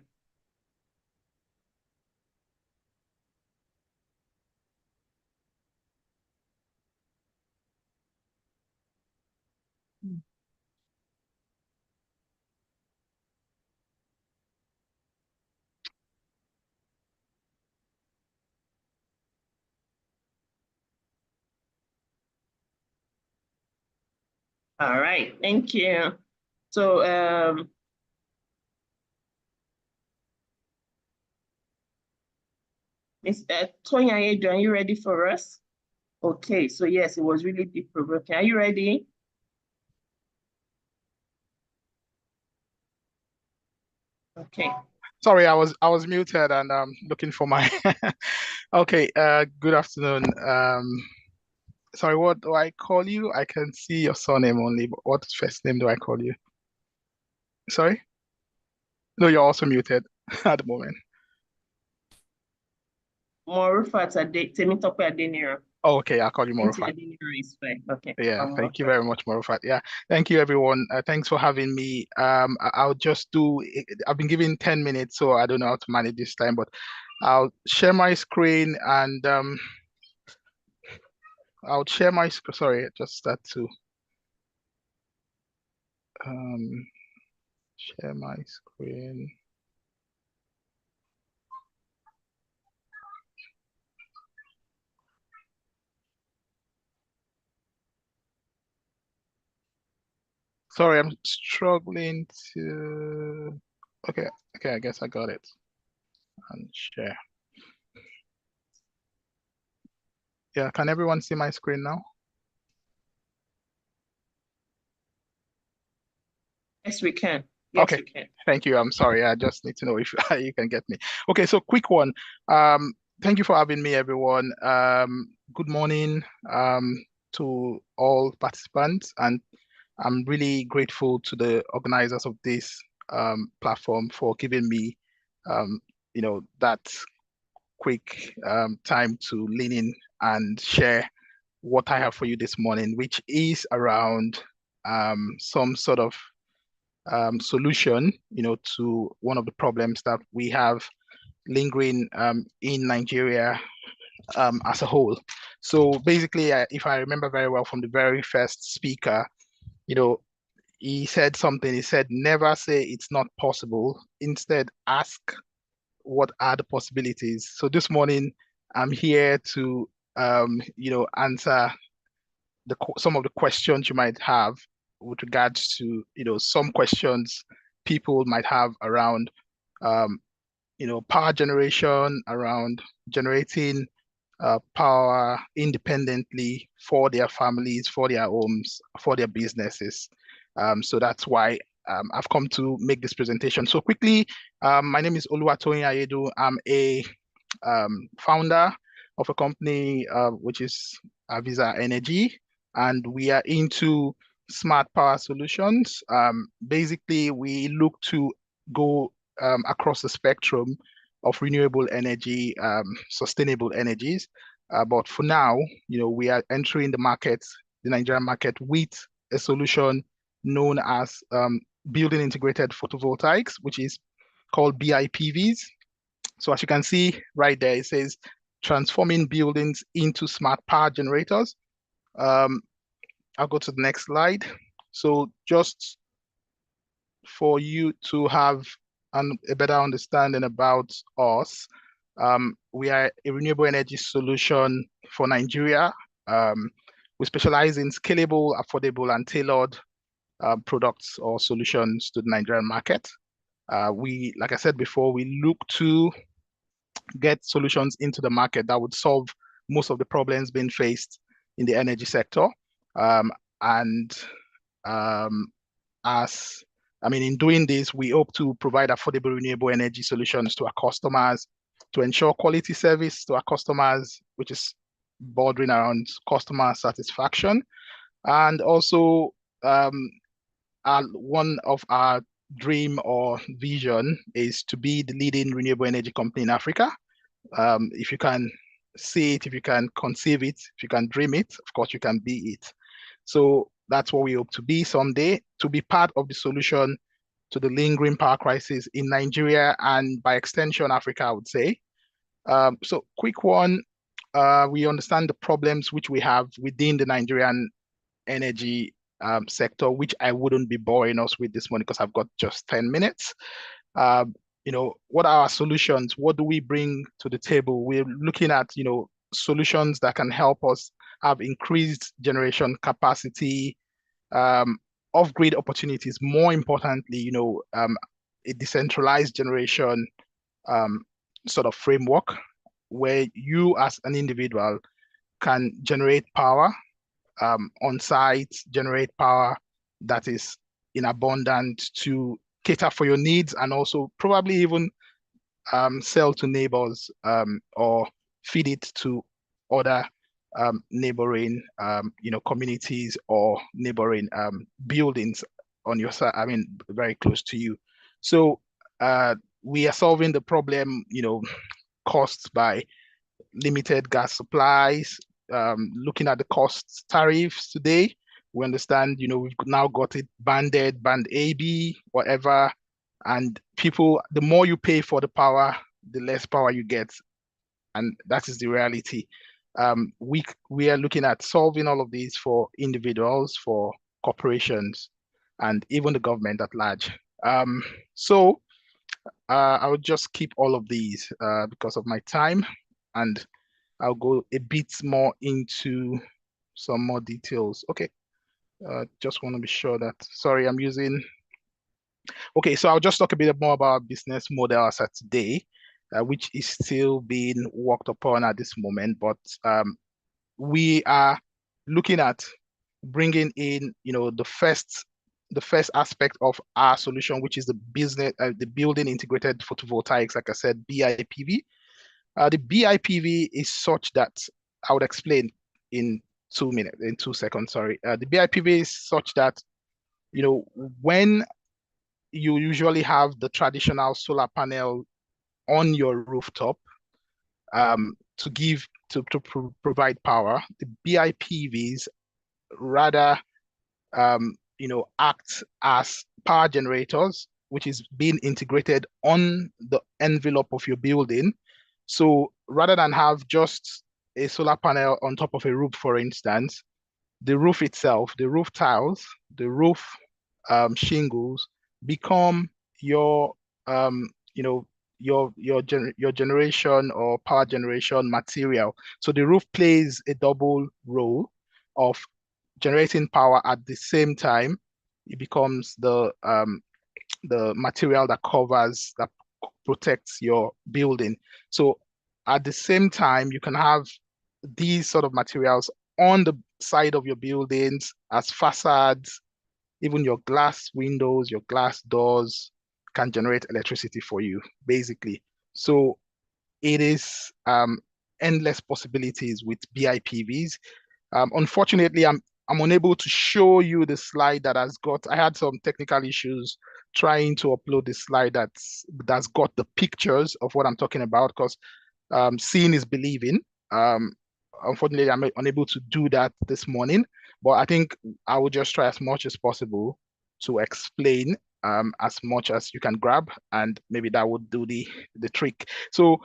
All right, thank you. So Mr. Tonya Edo, are you ready for us? Okay, so yes, it was really deep provoking. Are you ready? Okay. Sorry, I was muted and looking for my okay, good afternoon. Sorry, what do I call you? I can see your surname only, but what first name do I call you? Sorry? No, you're also muted at the moment. Morufat Temitope Adeniro. Oh, okay, I'll call you Morufat. Adeniro is fine. Okay. Yeah, thank you very much, Morufat. Yeah, thank you everyone. Thanks for having me. I'll just do, I've been given 10 minutes, so I don't know how to manage this time, but I'll share my screen and I'll share my screen. Sorry, just start to share my screen. Sorry, I'm struggling to. Okay, I guess I got it. And share. Yeah, can everyone see my screen now? Yes, we can. Yes, okay, we can. Thank you. I'm sorry. I just need to know if you can get me. Okay, so quick one. Thank you for having me, everyone. Good morning to all participants, and I'm really grateful to the organizers of this platform for giving me, that quick time to lean in and share what I have for you this morning, which is around some sort of solution, to one of the problems that we have lingering in Nigeria as a whole. So basically, if I remember very well from the very first speaker, he said something. He said, never say it's not possible. Instead, ask what are the possibilities. So this morning, I'm here to, answer some of the questions you might have with regards to, some questions people might have around, power generation, around generating power independently for their families, for their homes, for their businesses. So that's why I've come to make this presentation. So quickly, my name is Oluwatoyin Ayedu. I'm a founder of a company which is Avisa Energy, and we are into smart power solutions. Basically, we look to go across the spectrum of renewable energy, sustainable energies. But for now, we are entering the market, the Nigerian market, with a solution known as building integrated photovoltaics, which is called BIPVs. So as you can see right there, it says transforming buildings into smart power generators. I'll go to the next slide. So just for you to have a better understanding about us, we are a renewable energy solution for Nigeria. We specialize in scalable, affordable, and tailored products or solutions to the Nigerian market. Like I said before, we look to get solutions into the market that would solve most of the problems being faced in the energy sector. In doing this, we hope to provide affordable renewable energy solutions to our customers, to ensure quality service to our customers, which is bordering around customer satisfaction. And also, one of our dream or vision is to be the leading renewable energy company in Africa. If you can see it, if you can conceive it, if you can dream it, of course you can be it. So that's what we hope to be someday, to be part of the solution to the lingering power crisis in Nigeria and by extension, Africa, I would say. So quick one, we understand the problems which we have within the Nigerian energy sector, which I wouldn't be boring us with this morning because I've got just 10 minutes. What are our solutions? What do we bring to the table? We're looking at, solutions that can help us have increased generation capacity, off-grid opportunities. More importantly, a decentralized generation sort of framework where you as an individual can generate power on site, generate power that is in abundance to cater for your needs, and also probably even sell to neighbors or feed it to other neighboring communities or neighboring buildings on your side, I mean, very close to you. So we are solving the problem, caused by limited gas supplies. Looking at the cost tariffs today, we understand, we've now got it banded, band A, B, whatever. And people, the more you pay for the power, the less power you get. And that is the reality. We are looking at solving all of these for individuals, for corporations, and even the government at large. So I will just keep all of these because of my time, and I'll go a bit more into some more details. Okay, just want to be sure that, sorry, I'm using, okay, so I'll just talk a bit more about business model as at today, which is still being worked upon at this moment, but we are looking at bringing in, the first aspect of our solution, which is the building integrated photovoltaics, like I said, BIPV. The BIPV is such that I would explain in 2 seconds, sorry. The BIPV is such that, when you usually have the traditional solar panel on your rooftop to provide power, the BIPVs rather act as power generators, which is being integrated on the envelope of your building. So rather than have just a solar panel on top of a roof, for instance, the roof itself, the roof tiles, the roof shingles become your your generation or power generation material. So the roof plays a double role of generating power at the same time. It becomes the material that covers, that protects your building. So at the same time, you can have these sort of materials on the side of your buildings as facades. Even your glass windows, your glass doors can generate electricity for you, basically. So it is endless possibilities with BIPVs. Unfortunately, I'm unable to show you the slide that has got, I had some technical issues trying to upload the slide that's got the pictures of what I'm talking about, because seeing is believing. Unfortunately, I'm unable to do that this morning, but I think I will just try as much as possible to explain as much as you can grab, and maybe that would do the trick. So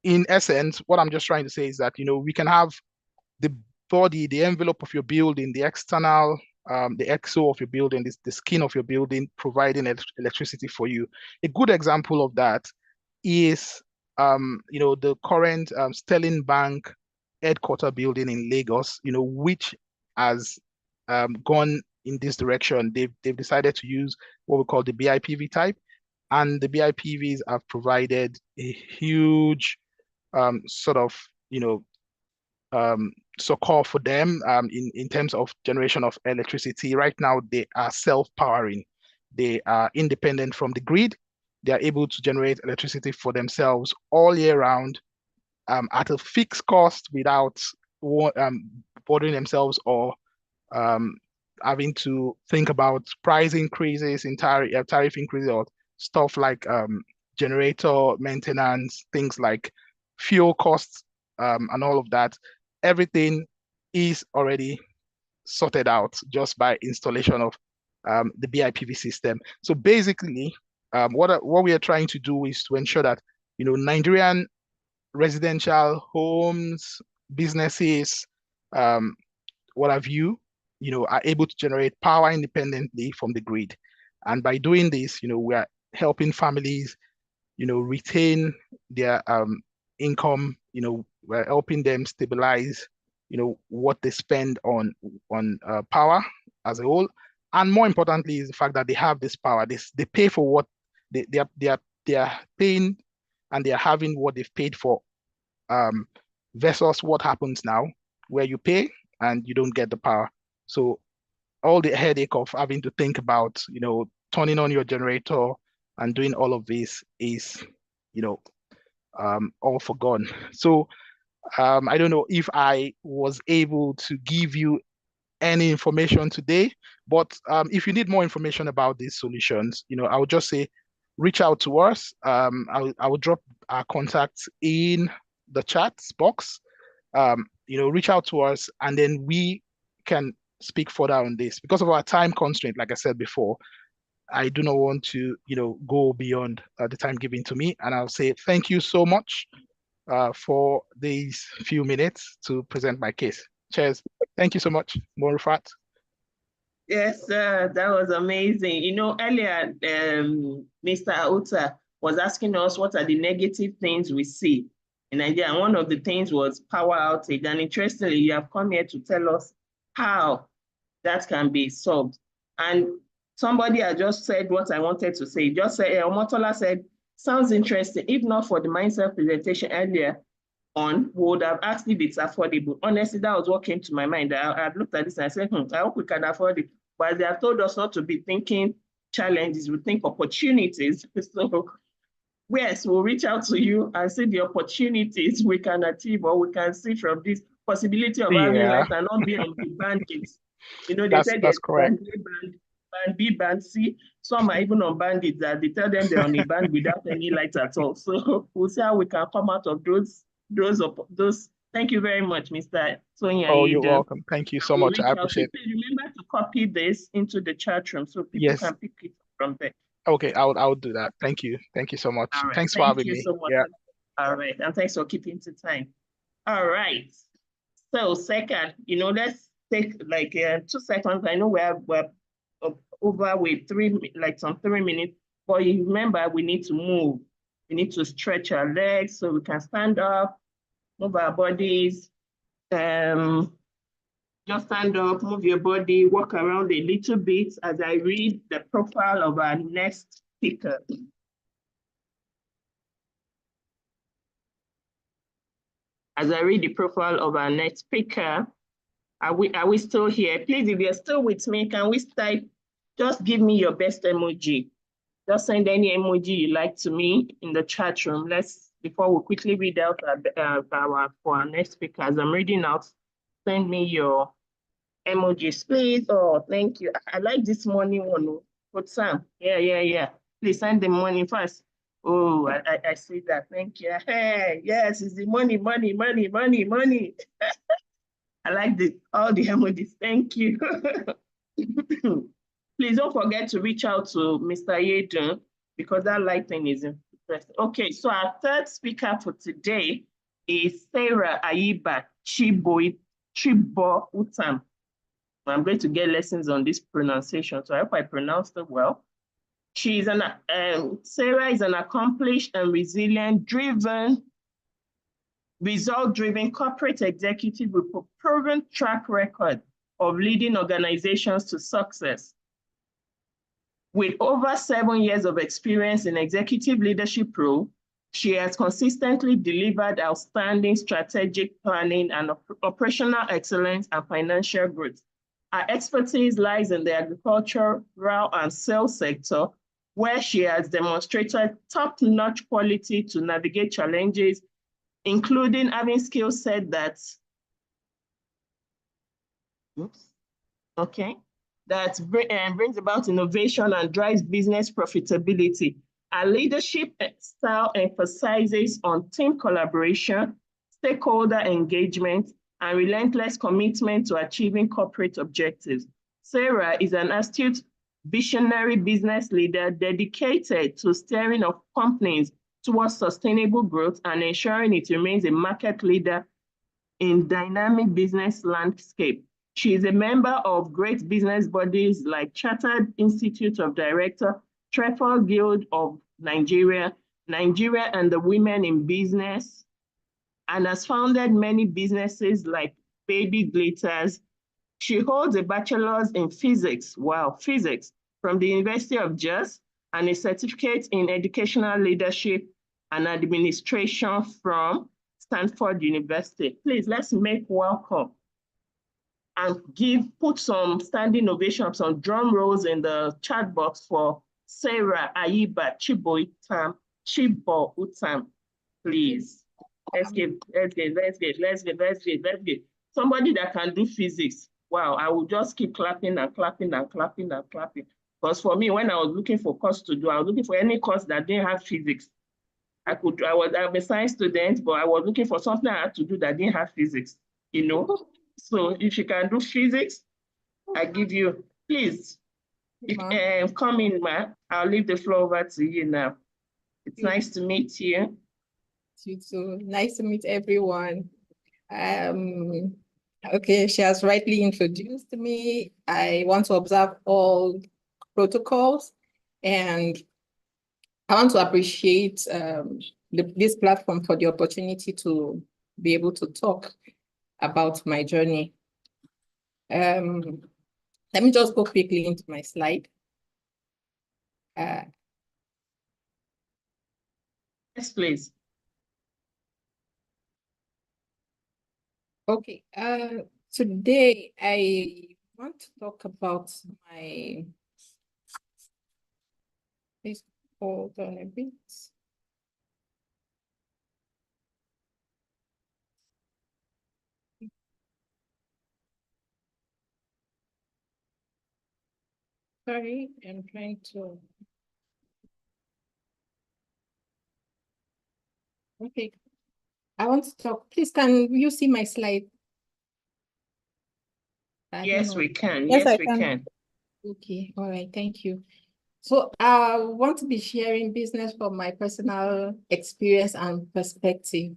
in essence, what I'm just trying to say is that, we can have the body, the envelope of your building, the external, the exo of your building, the skin of your building, providing electricity for you. A good example of that is, the current Sterling Bank headquarter building in Lagos, which has gone in this direction. They've decided to use what we call the BIPV type, and the BIPVs have provided a huge sort of, succor for them in terms of generation of electricity. Right now, they are self-powering. They are independent from the grid. They are able to generate electricity for themselves all year round at a fixed cost without bothering themselves or having to think about price increases in tariff increases or stuff like generator maintenance, things like fuel costs and all of that. Everything is already sorted out just by installation of the BIPV system. So basically, what we are trying to do is to ensure that, Nigerian residential homes, businesses, what have you, are able to generate power independently from the grid. And by doing this, we are helping families, retain their income, we're helping them stabilize, what they spend on power as a whole. And more importantly is the fact that they have this power. They pay for what they are paying, and they are having what they've paid for, versus what happens now, where you pay and you don't get the power. So all the headache of having to think about, turning on your generator and doing all of this is, all forgone. So I don't know if I was able to give you any information today, but if you need more information about these solutions, I would just say reach out to us. I will drop our contacts in the chat box. Reach out to us, and then we can speak further on this. Because of our time constraint, like I said before, I do not want to, go beyond the time given to me. And I'll say thank you so much for these few minutes to present my case. Cheers. Thank you so much, Morufat. Yes, sir, that was amazing. Earlier, Mr. Auta was asking us what are the negative things we see in Nigeria. And one of the things was power outage. And interestingly, you have come here to tell us how that can be solved. And somebody had just said what I wanted to say. Just said, Omotola said, sounds interesting. If not for the mindset presentation earlier on, would have asked if it's affordable. Honestly, that was what came to my mind. I looked at this and I said, I hope we can afford it. But they have told us not to be thinking challenges, we think opportunities. So yes, we'll reach out to you and see the opportunities we can achieve, or we can see from this possibility of having light and not be on the bandits. They said that's correct. Band B, band C. Some are even on bandits that they tell them they're on a band without any light at all. So we'll see how we can come out of those. Thank you very much, Mr. Sonia. Oh, you're welcome. Thank you so much. I appreciate it. Remember to copy this into the chat room so people can pick it from there. Okay, I'll do that. Thank you. Thank you so much. Right. Thanks for having me. So much. Yeah. All right, and thanks for keeping to time. All right. So second, let's take like 2 seconds. I know we're over with 3 minutes, but you remember we need to move. We need to stretch our legs so we can stand up, move our bodies. Just stand up, move your body, walk around a little bit as I read the profile of our next speaker. As I read the profile of our next speaker, are we still here? Please, if you're still with me, can we type, just give me your best emoji. Just send any emoji you like to me in the chat room. Before we quickly read out for our next speaker, as I'm reading out, send me your emojis, please. Oh, thank you. I like this morning one. But Sam, yeah. Please send the money first. Oh, I see that. Thank you. Hey, yes, it's the money. I like all the emojis. Thank you. Please don't forget to reach out to Mr. Yedun because that lighting is interesting. Okay, so our third speaker for today is Sarah Ayiba Chibo Utam. I'm going to get lessons on this pronunciation, so I hope I pronounced it well. Sarah is an accomplished and resilient, result-driven corporate executive with a proven track record of leading organizations to success. With over 7 years of experience in executive leadership role, she has consistently delivered outstanding strategic planning and operational excellence and financial growth. Her expertise lies in the agricultural and sales sector, where she has demonstrated top-notch quality to navigate challenges, including having skill set that brings about innovation and drives business profitability. Our leadership style emphasizes on team collaboration, stakeholder engagement, and relentless commitment to achieving corporate objectives. Sarah is an astute, visionary business leader dedicated to steering of companies towards sustainable growth and ensuring it remains a market leader in dynamic business landscape. She is a member of great business bodies like Chartered Institute of Directors, Trefoil Guild of Nigeria and the Women in Business, and has founded many businesses like Baby Glitters, She holds a bachelor's in physics, wow, physics, from the University of Jos, and a certificate in educational leadership and administration from Stanford University. Please, let's make welcome and put some standing ovation, some drum rolls in the chat box for Sarah Ayiba Chibo-Utam, please. Let's give. Somebody that can do physics. Wow, I will just keep clapping and clapping and clapping and clapping. Because for me, when I was looking for course to do, I was looking for any course that didn't have physics. I'm a science student, but I was looking for something I had to do that didn't have physics, you know? So if you can do physics, I give you, please, come in, ma. I'll leave the floor over to you now. It's nice to meet you. You too. Nice to meet everyone. Okay, she has rightly introduced me. I want to observe all protocols, and I want to appreciate this platform for the opportunity to be able to talk about my journey. Let me just go quickly into my slide. Yes, please. Okay, today I want to talk about my, please hold on a bit. Sorry, I'm trying to. Okay, I want to talk. Please, can you see my slide? Yes, we can. Yes, Yes, I we can. can. Okay, all right, thank you. So I want to be sharing business from my personal experience and perspective.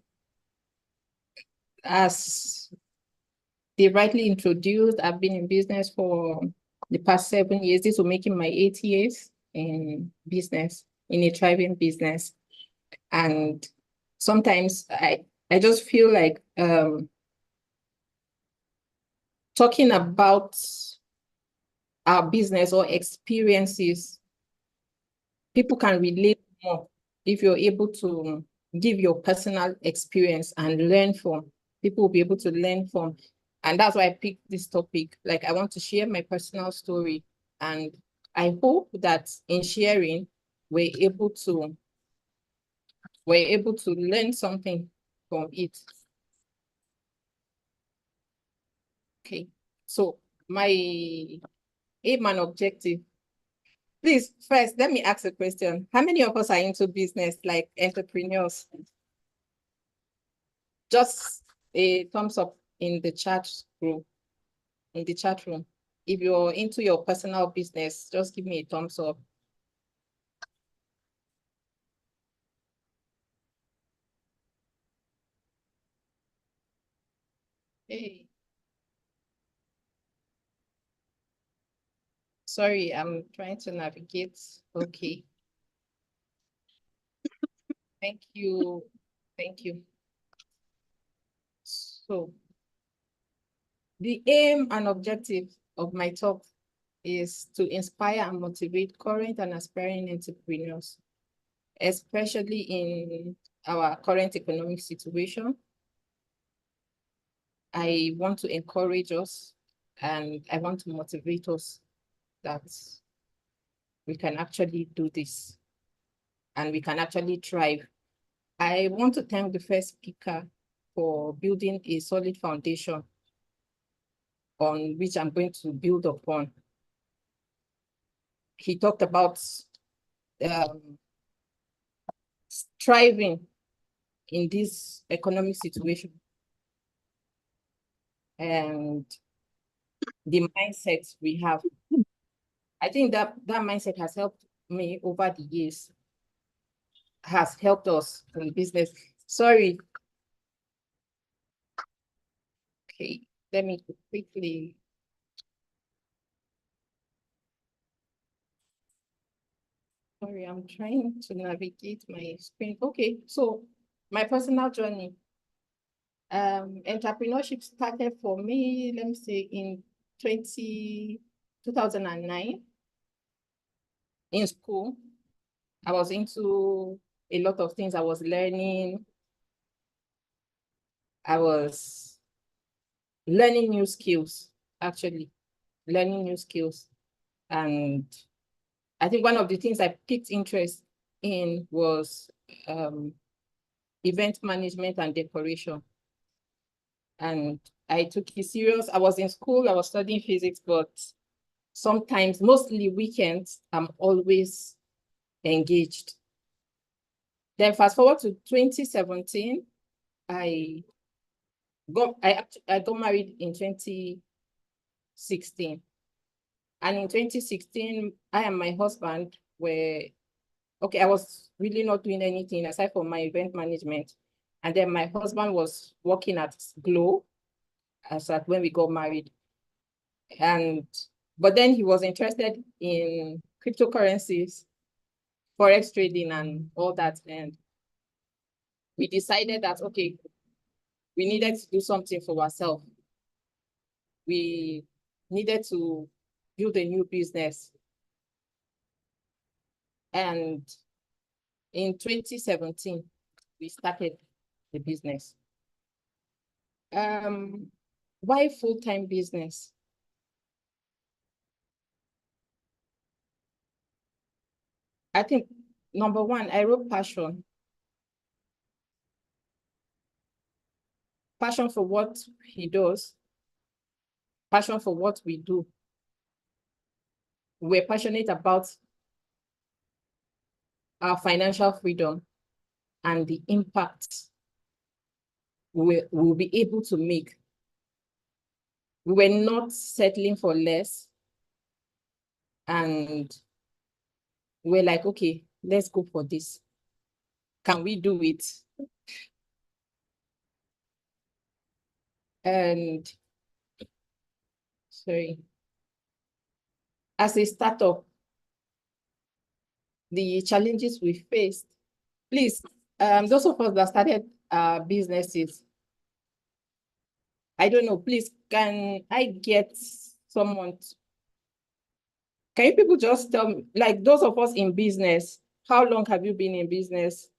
As they rightly introduced, I've been in business for the past 7 years. This will make it my 8 years in business, in a thriving business. And sometimes I just feel like talking about our business or experiences, people can relate more if you're able to give your personal experience and learn from. People will be able to learn from. And that's why I picked this topic. Like, I want to share my personal story. And I hope that in sharing, we're able to learn something from it. Okay, so my aim and objective. Please, first, let me ask a question. How many of us are into business, like entrepreneurs? Just a thumbs up in the chat room. In the chat room. If you're into your personal business, just give me a thumbs up. Hey. Sorry, I'm trying to navigate. Okay. Thank you. Thank you. So, the aim and objective of my talk is to inspire and motivate current and aspiring entrepreneurs, especially in our current economic situation. I want to encourage us and I want to motivate us that we can actually do this and we can actually thrive. I want to thank the first speaker for building a solid foundation on which I'm going to build upon. He talked about thriving in this economic situation and the mindset we have. I think that mindset has helped me over the years, has helped us in business. Sorry. Okay, let me quickly. Sorry, I'm trying to navigate my screen. Okay, so my personal journey. Entrepreneurship started for me, let me say, in 2009 in school. I was into a lot of things. I was learning. I was learning new skills, actually, learning new skills. And I think one of the things I picked interest in was event management and decoration. And I took it serious. I was in school, I was studying physics, but sometimes, mostly weekends, I'm always engaged. Then fast forward to 2017, I got married in 2016. And in 2016, I and my husband were, okay, I was really not doing anything aside from my event management. And then my husband was working at Glow as at when we got married. But then he was interested in cryptocurrencies, forex trading and all that. And we decided that, okay, we needed to do something for ourselves. We needed to build a new business. And in 2017, we started the business. Why full-time business? I think, number one, I wrote passion. Passion for what he does. Passion for what we do. We're passionate about our financial freedom and the impact we'll be able to make. We were not settling for less. And we're like, okay, let's go for this. Can we do it? And sorry, as a startup, the challenges we faced, please, those of us that started businesses, I don't know, please, can I get someone? Can you people just tell me, like those of us in business, how long have you been in business?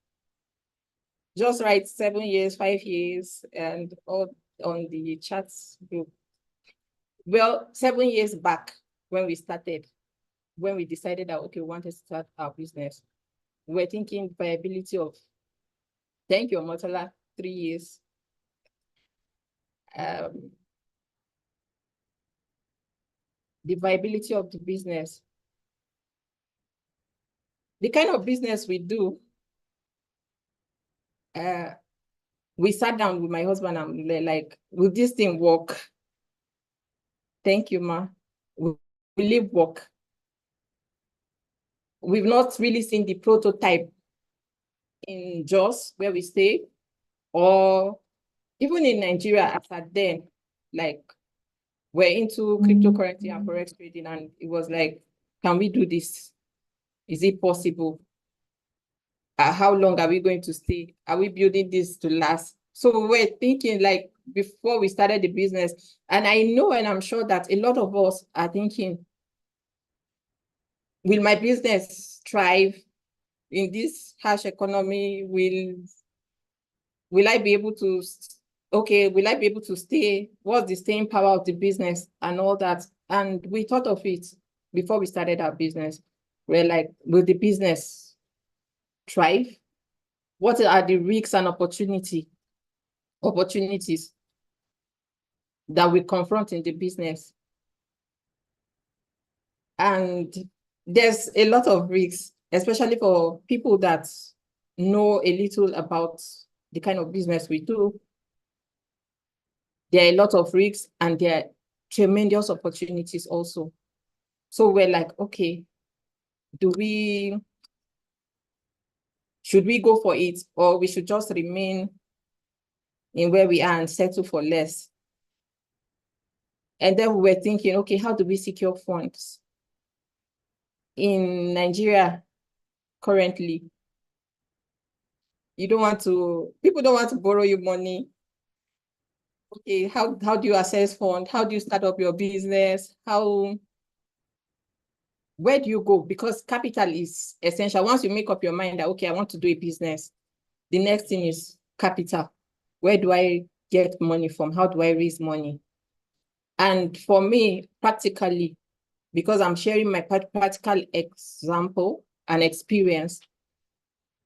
Just write 7 years, 5 years, and all on the chats group. Well, 7 years back when we started, when we decided that, okay, we wanted to start our business, we were thinking viability of, thank you, Omotola, 3 years. The viability of the business. The kind of business we do, we sat down with my husband and we were like, will this thing work? Thank you, Ma. Will it work? We've not really seen the prototype in Jos, where we stay, or even in Nigeria after then, like we're into cryptocurrency and forex trading, and it was like, can we do this? Is it possible? How long are we going to stay? Are we building this to last? So we're thinking like before we started the business, and I know and I'm sure that a lot of us are thinking, will my business thrive in this harsh economy? Will I be able to, okay, will I be able to stay? What's the staying power of the business and all that? And we thought of it before we started our business. We're like, will the business thrive? What are the risks and opportunities that we confront in the business? And there's a lot of risks, especially for people that know a little about the kind of business we do. There are a lot of risks and there are tremendous opportunities also. So we're like, okay, should we go for it, or we should just remain in where we are and settle for less? And then we were thinking, okay, how do we secure funds? In Nigeria, currently, people don't want to borrow you money. okay, how do you assess fund? How do you start up your business? Where do you go? Because capital is essential. Once you make up your mind that, okay, I want to do a business, the next thing is capital. Where do I get money from? How do I raise money? And for me, practically, because I'm sharing my practical example and experience,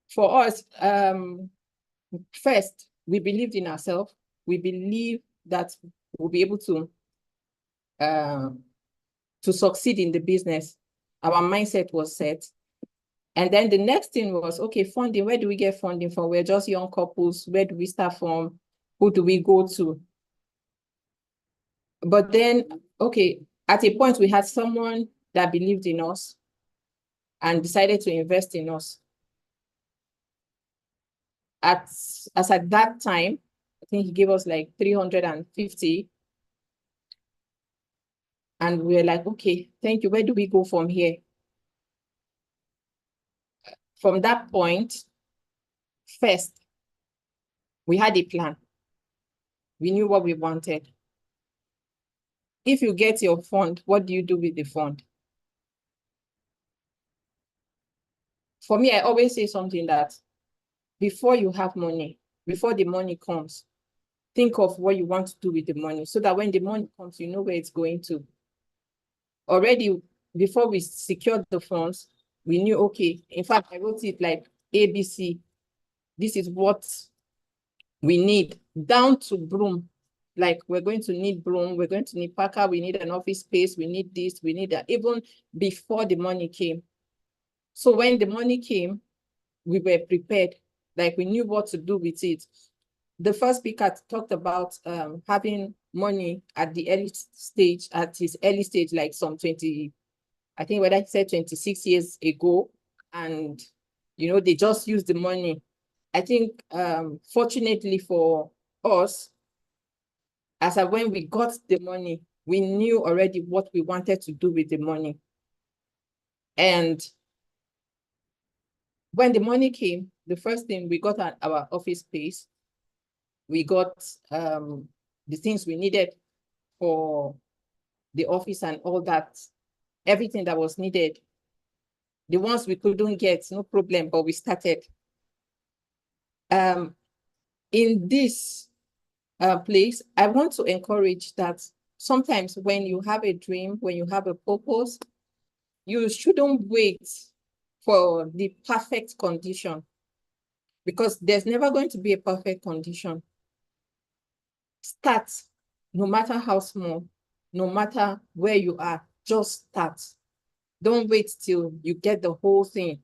for us, first, we believed in ourselves. We believe that we'll be able to succeed in the business. Our mindset was set. And then the next thing was, okay, funding. Where do we get funding from? We're just young couples. Where do we start from? Who do we go to? But then, okay, at a point, we had someone that believed in us and decided to invest in us. As at that time, I think he gave us like 350. And we were like, okay, thank you. Where do we go from here? From that point, first, we had a plan. We knew what we wanted. If you get your fund, what do you do with the fund? For me, I always say something that before you have money, before the money comes, think of what you want to do with the money so that when the money comes, you know where it's going to. Already, before we secured the funds, we knew, okay, in fact, I wrote it like ABC. This is what we need, down to broom. Like, we're going to need broom, we're going to need packer, we need an office space, we need this, we need that, even before the money came. So when the money came, we were prepared, like we knew what to do with it. The first speaker talked about having money at the early stage, at his early stage, like some 20, I think whether he said 26 years ago, and they just used the money. I think fortunately for us, as of when we got the money, we knew already what we wanted to do with the money. And when the money came, the first thing, we got our office space. We got the things we needed for the office and all that, everything that was needed. The ones we couldn't get, no problem, but we started. In this place, I want to encourage that sometimes when you have a dream, when you have a purpose, you shouldn't wait for the perfect condition, because there's never going to be a perfect condition. Start, no matter how small, no matter where you are, just start. Don't wait till you get the whole thing.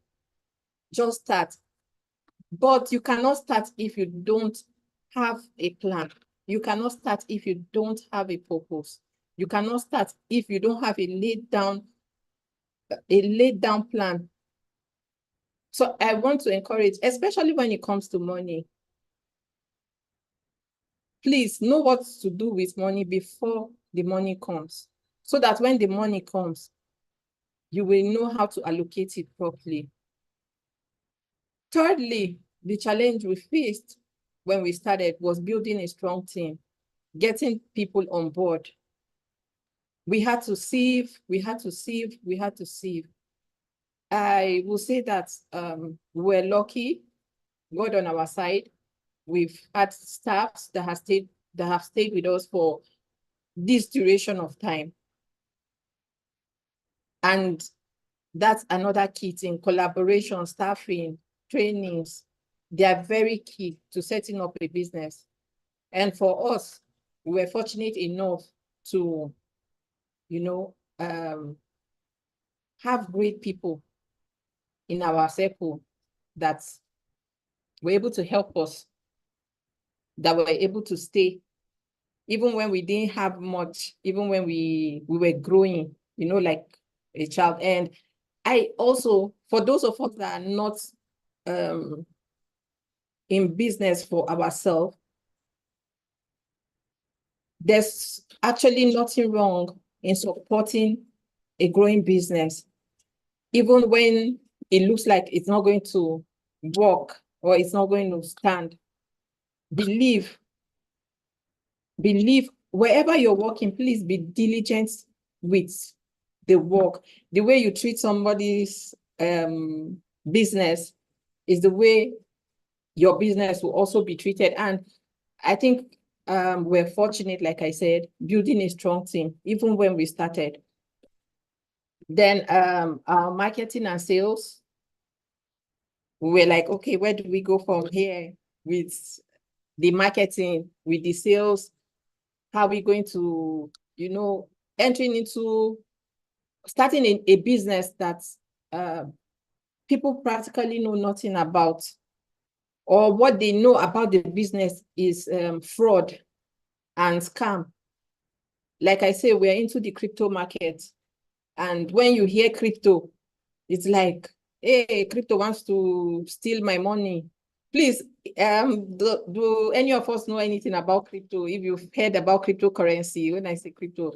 Just start. But you cannot start if you don't have a plan. You cannot start if you don't have a purpose. You cannot start if you don't have a laid down plan. So I want to encourage, especially when it comes to money, please know what to do with money before the money comes, so that when the money comes, you will know how to allocate it properly. Thirdly, the challenge we faced when we started was building a strong team, getting people on board. We had to sieve. I will say that we're lucky, God on our side. We've had staffs that have stayed with us for this duration of time. And that's another key thing: collaboration, staffing, trainings. They are very key to setting up a business. And for us, we were fortunate enough to, have great people in our circle that were able to help us, that were able to stay, even when we didn't have much, even when we were growing, like a child. And I also, for those of us that are not in business for ourselves, there's actually nothing wrong in supporting a growing business, even when it looks like it's not going to work or it's not going to stand. Believe believe wherever you're working, please be diligent with the work. The way you treat somebody's business is the way your business will also be treated. And I think we're fortunate, like I said, building a strong team, even when we started. Then our marketing and sales, we were like, okay, where do we go from here with the marketing, with the sales? How are we going to, starting in a business that people practically know nothing about, or what they know about the business is fraud and scam. Like I say, we're into the crypto market. And when you hear crypto, it's like, hey, crypto wants to steal my money. Please, do any of us know anything about crypto? If you've heard about cryptocurrency, when I say crypto,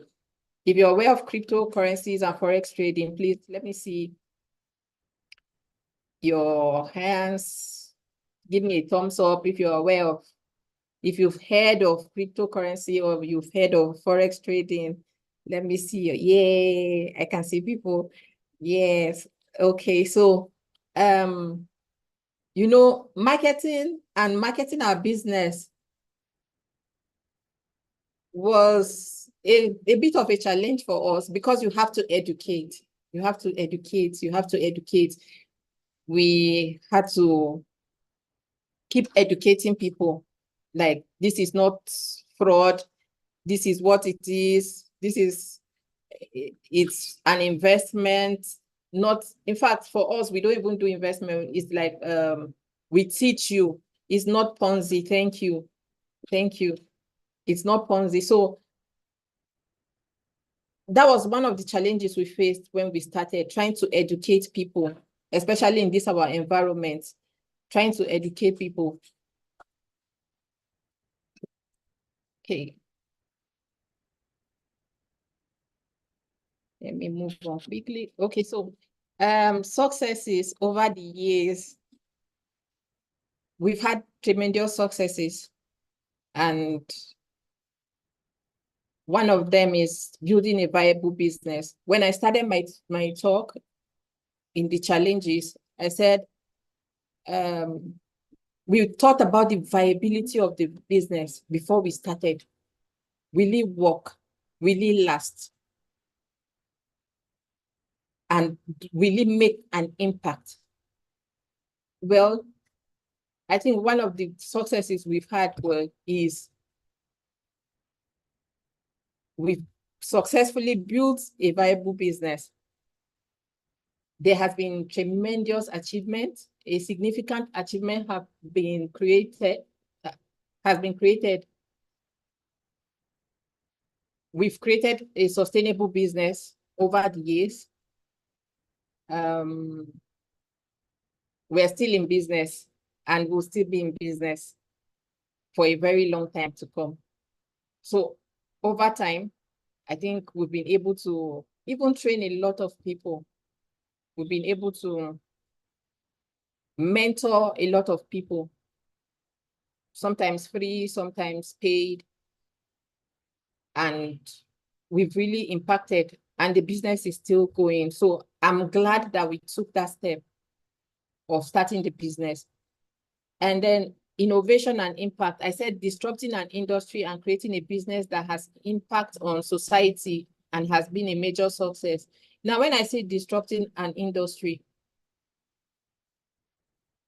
if you're aware of cryptocurrencies and forex trading, please let me see your hands. Give me a thumbs up if you're aware of, if you've heard of cryptocurrency or you've heard of forex trading. Let me see. Yeah, I can see people. Yes. Okay. So, marketing our business was a bit of a challenge for us, because you have to educate. You have to educate. We had to keep educating people. Like, this is not fraud. This is what it is. It's an investment. Not, in fact, for us, we don't even do investment. It's like, we teach you. It's not Ponzi. Thank you. It's not Ponzi. So that was one of the challenges we faced when we started trying to educate people, especially in this our environment, trying to educate people. Okay. Let me move on quickly. Okay, so successes over the years. We've had tremendous successes, and one of them is building a viable business. When I started my talk in the challenges, I said, we thought about the viability of the business before we started. Will it work? Will it last? And will it make an impact? Well, I think one of the successes we've had is we've successfully built a viable business. There has been tremendous achievement. A significant achievement has been created. We've created a sustainable business over the years. We're still in business, and we'll still be in business for a very long time to come. So over time, I think we've been able to even train a lot of people. We've been able to mentor a lot of people, sometimes free, sometimes paid. And we've really impacted, and the business is still going. So I'm glad that we took that step of starting the business. And then innovation and impact. I said disrupting an industry and creating a business that has impact on society and has been a major success. Now, when I say disrupting an industry,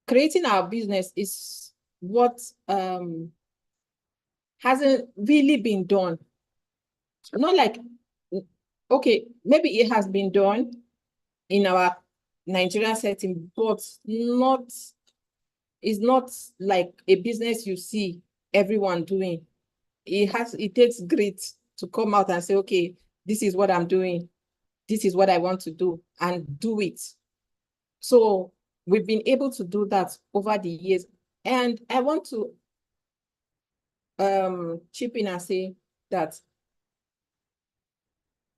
creating our business is what hasn't really been done. Not like, okay, maybe it has been done in our Nigerian setting, but it's not like a business you see everyone doing. It takes grit to come out and say, okay, this is what I'm doing. This is what I want to do, and do it. So we've been able to do that over the years. And I want to chip in and say that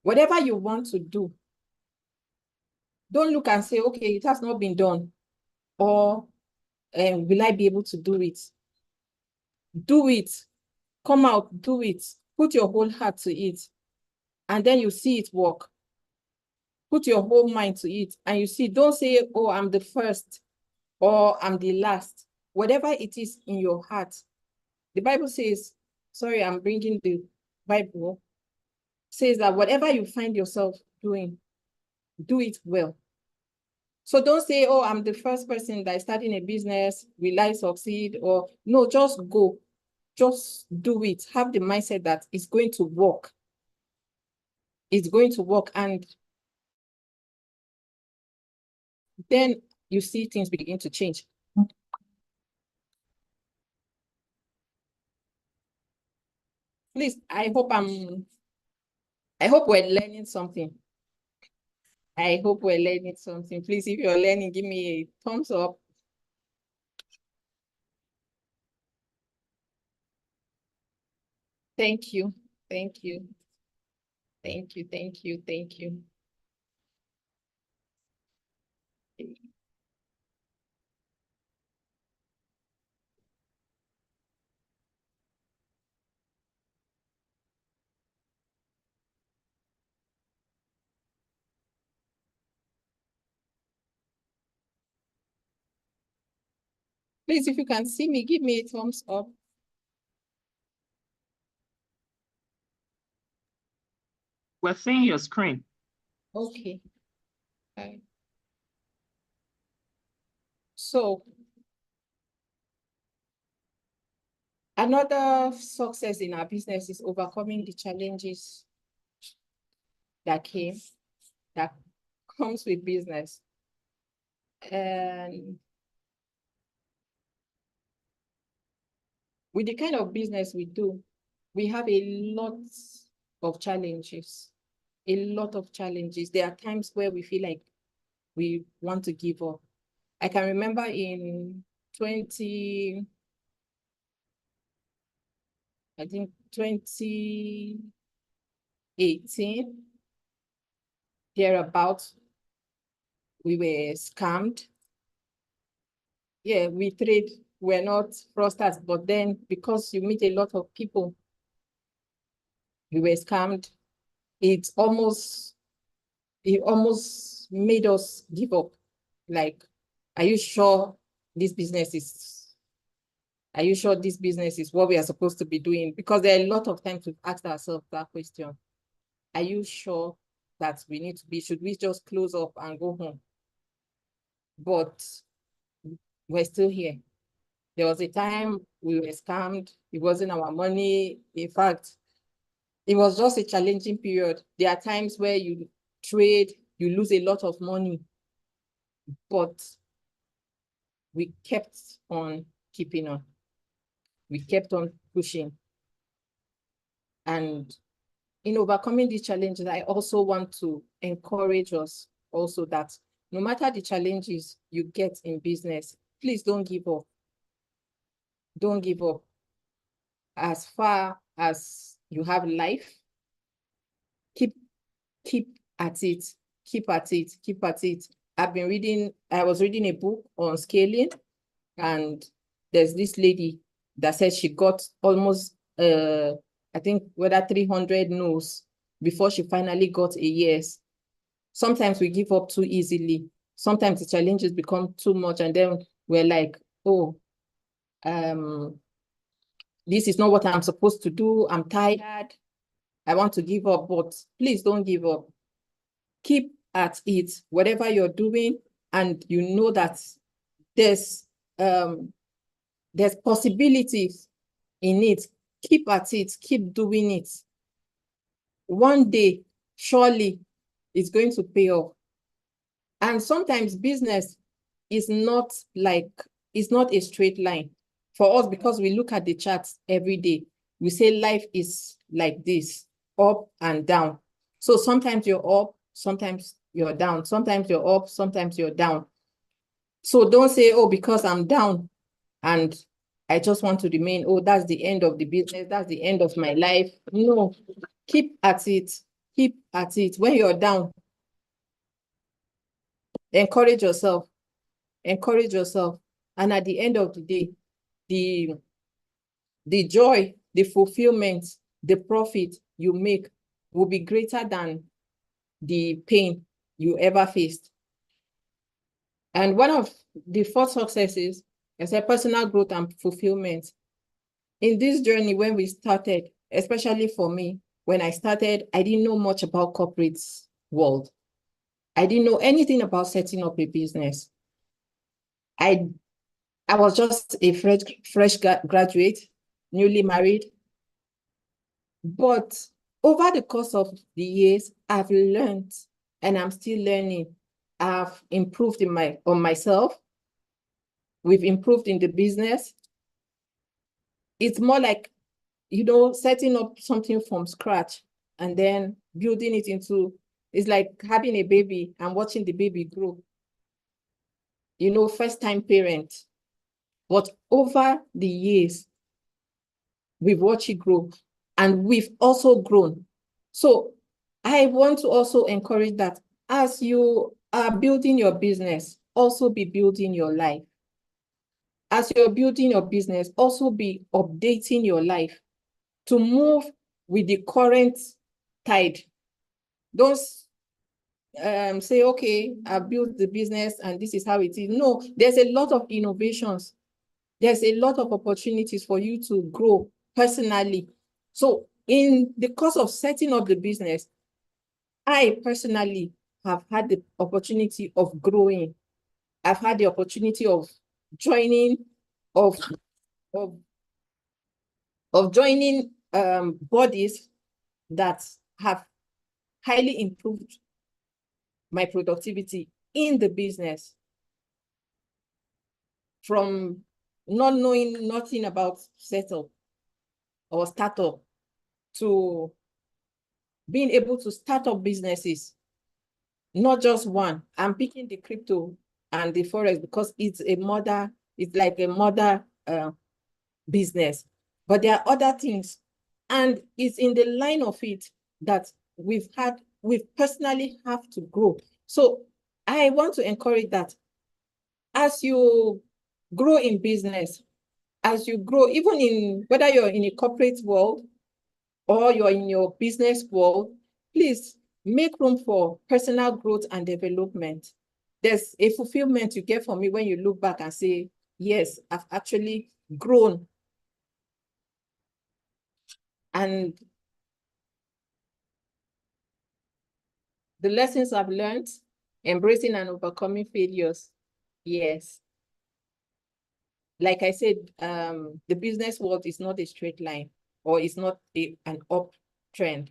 whatever you want to do, don't look and say, okay, it has not been done, or will I be able to do it? Do it come out, do it, put your whole heart to it, and then you see it work. Put your whole mind to it, and you see, don't say, oh, I'm the first, or I'm the last. Whatever it is in your heart. The Bible says, sorry, I'm bringing the Bible, says that whatever you find yourself doing, do it well. So don't say, oh, I'm the first person that is starting a business, will I succeed? Or no, just go, just do it. Have the mindset that it's going to work. It's going to work. And then you see things begin to change. Please, I hope we're learning something. I hope we're learning something. Please, if you're learning, give me a thumbs up. Thank you. Thank you. Thank you. Thank you. Thank you. Please, if you can see me, give me a thumbs up. We're seeing your screen. Okay. Okay. So another success in our business is overcoming the challenges that comes with business. And with the kind of business we do, we have a lot of challenges, a lot of challenges. There are times where we feel like we want to give up. I can remember in 2018, thereabout, we were scammed. Yeah, we're not fraudsters, but then because you meet a lot of people, we were scammed. It almost made us give up. Like, are you sure this business is what we are supposed to be doing? Because there are a lot of times we've asked ourselves that question. Are you sure that should we just close up and go home? But we're still here. There was a time we were scammed. It wasn't our money. In fact, it was just a challenging period. There are times where you trade, you lose a lot of money, but we kept on keeping on. We kept on pushing. And in overcoming these challenges, I also want to encourage us also that no matter the challenges you get in business, please don't give up. Don't give up. As far as you have life, keep at it, keep at it, keep at it. I was reading a book on scaling, and there's this lady that said she got almost, I think whether 300 no's before she finally got a yes. Sometimes we give up too easily. Sometimes the challenges become too much, and then we're like, oh, this is not what I'm supposed to do. I'm tired. I want to give up, but please don't give up. Keep at it, whatever you're doing, and you know that there's possibilities in it. Keep at it, keep doing it. One day, surely, it's going to pay off. And sometimes business is not a straight line. For us, because we look at the charts every day, we say life is like this, up and down. So sometimes you're up, sometimes you're down. Sometimes you're up, sometimes you're down. So don't say, oh, because I'm down and I just want to remain, oh, that's the end of the business, that's the end of my life. No, keep at it, keep at it. When you're down, encourage yourself, encourage yourself. And at the end of the day, the the fulfillment, the profit you make will be greater than the pain you ever faced. And one of the 4 successes is a personal growth and fulfillment. In this journey, when we started, especially for me, when I started, I didn't know much about corporate world. I didn't know anything about setting up a business. I was just a fresh graduate, newly married. But over the course of the years, I've learned, and I'm still learning. I've improved on myself. We've improved in the business. It's more like, setting up something from scratch and then building it into, it's like having a baby and watching the baby grow. First time parent. But over the years, we've watched it grow and we've also grown. So I want to also encourage that as you are building your business, also be building your life. As you're building your business, also be updating your life to move with the current tide. Don't say, okay, I built the business and this is how it is. No, there's a lot of innovations. There's a lot of opportunities for you to grow personally. So in the course of setting up the business, I personally have had the opportunity of growing. I've had the opportunity of joining, of joining bodies that have highly improved my productivity in the business. From not knowing nothing about setup or startup to being able to start up businesses, not just one. I'm picking the crypto and the forex because it's like a mother business. But there are other things, and it's in the line of it that we've personally have to grow. So I want to encourage that as you grow in business, as you grow, even in whether you're in a corporate world or you're in your business world, please make room for personal growth and development. There's a fulfillment you get from me when you look back and say, yes, I've actually grown. And the lessons I've learned, embracing and overcoming failures, yes. Like I said, the business world is not a straight line, or it's not an uptrend.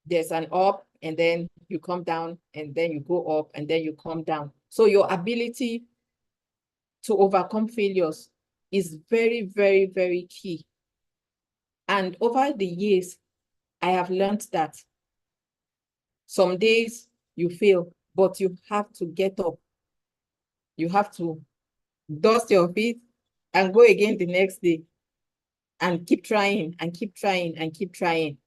There's an up, and then you come down, and then you go up, and then you come down. So your ability to overcome failures is very, very, very key. And over the years, I have learned that some days you fail, but you have to get up. You have to dust your feet and go again the next day and keep trying and keep trying and keep trying.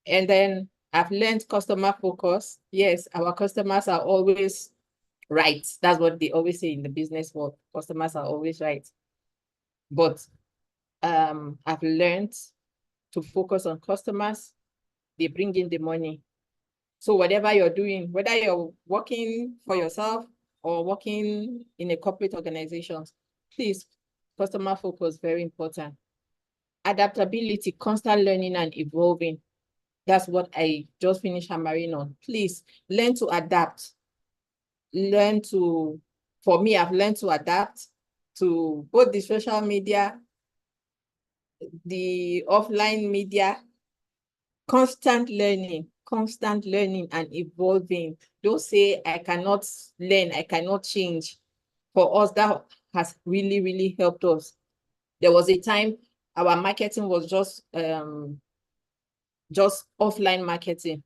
And then I've learned customer focus. Yes, our customers are always right. That's what they always say in the business world. Customers are always right. But I've learned to focus on customers. They bring in the money. So whatever you're doing, whether you're working for yourself or working in a corporate organization, please, customer focus, very important. Adaptability, constant learning and evolving. That's what I just finished hammering on. Please learn to adapt. For me, I've learned to adapt to both the social media, the offline media, constant learning and evolving. Don't say, I cannot learn, I cannot change. For us, that has really, really helped us. There was a time our marketing was just offline marketing.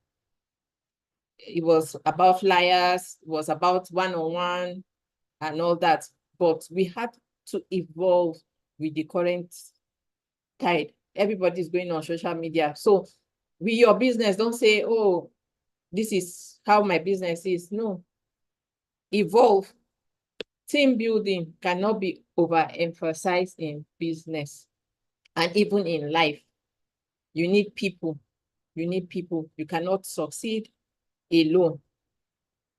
It was about flyers, it was about one-on-one and all that. But we had to evolve with the current tide. Everybody's going on social media. So with your business, don't say, oh, this is how my business is. No. Evolve. Team building cannot be overemphasized in business. And even in life, you need people. You need people. You cannot succeed alone.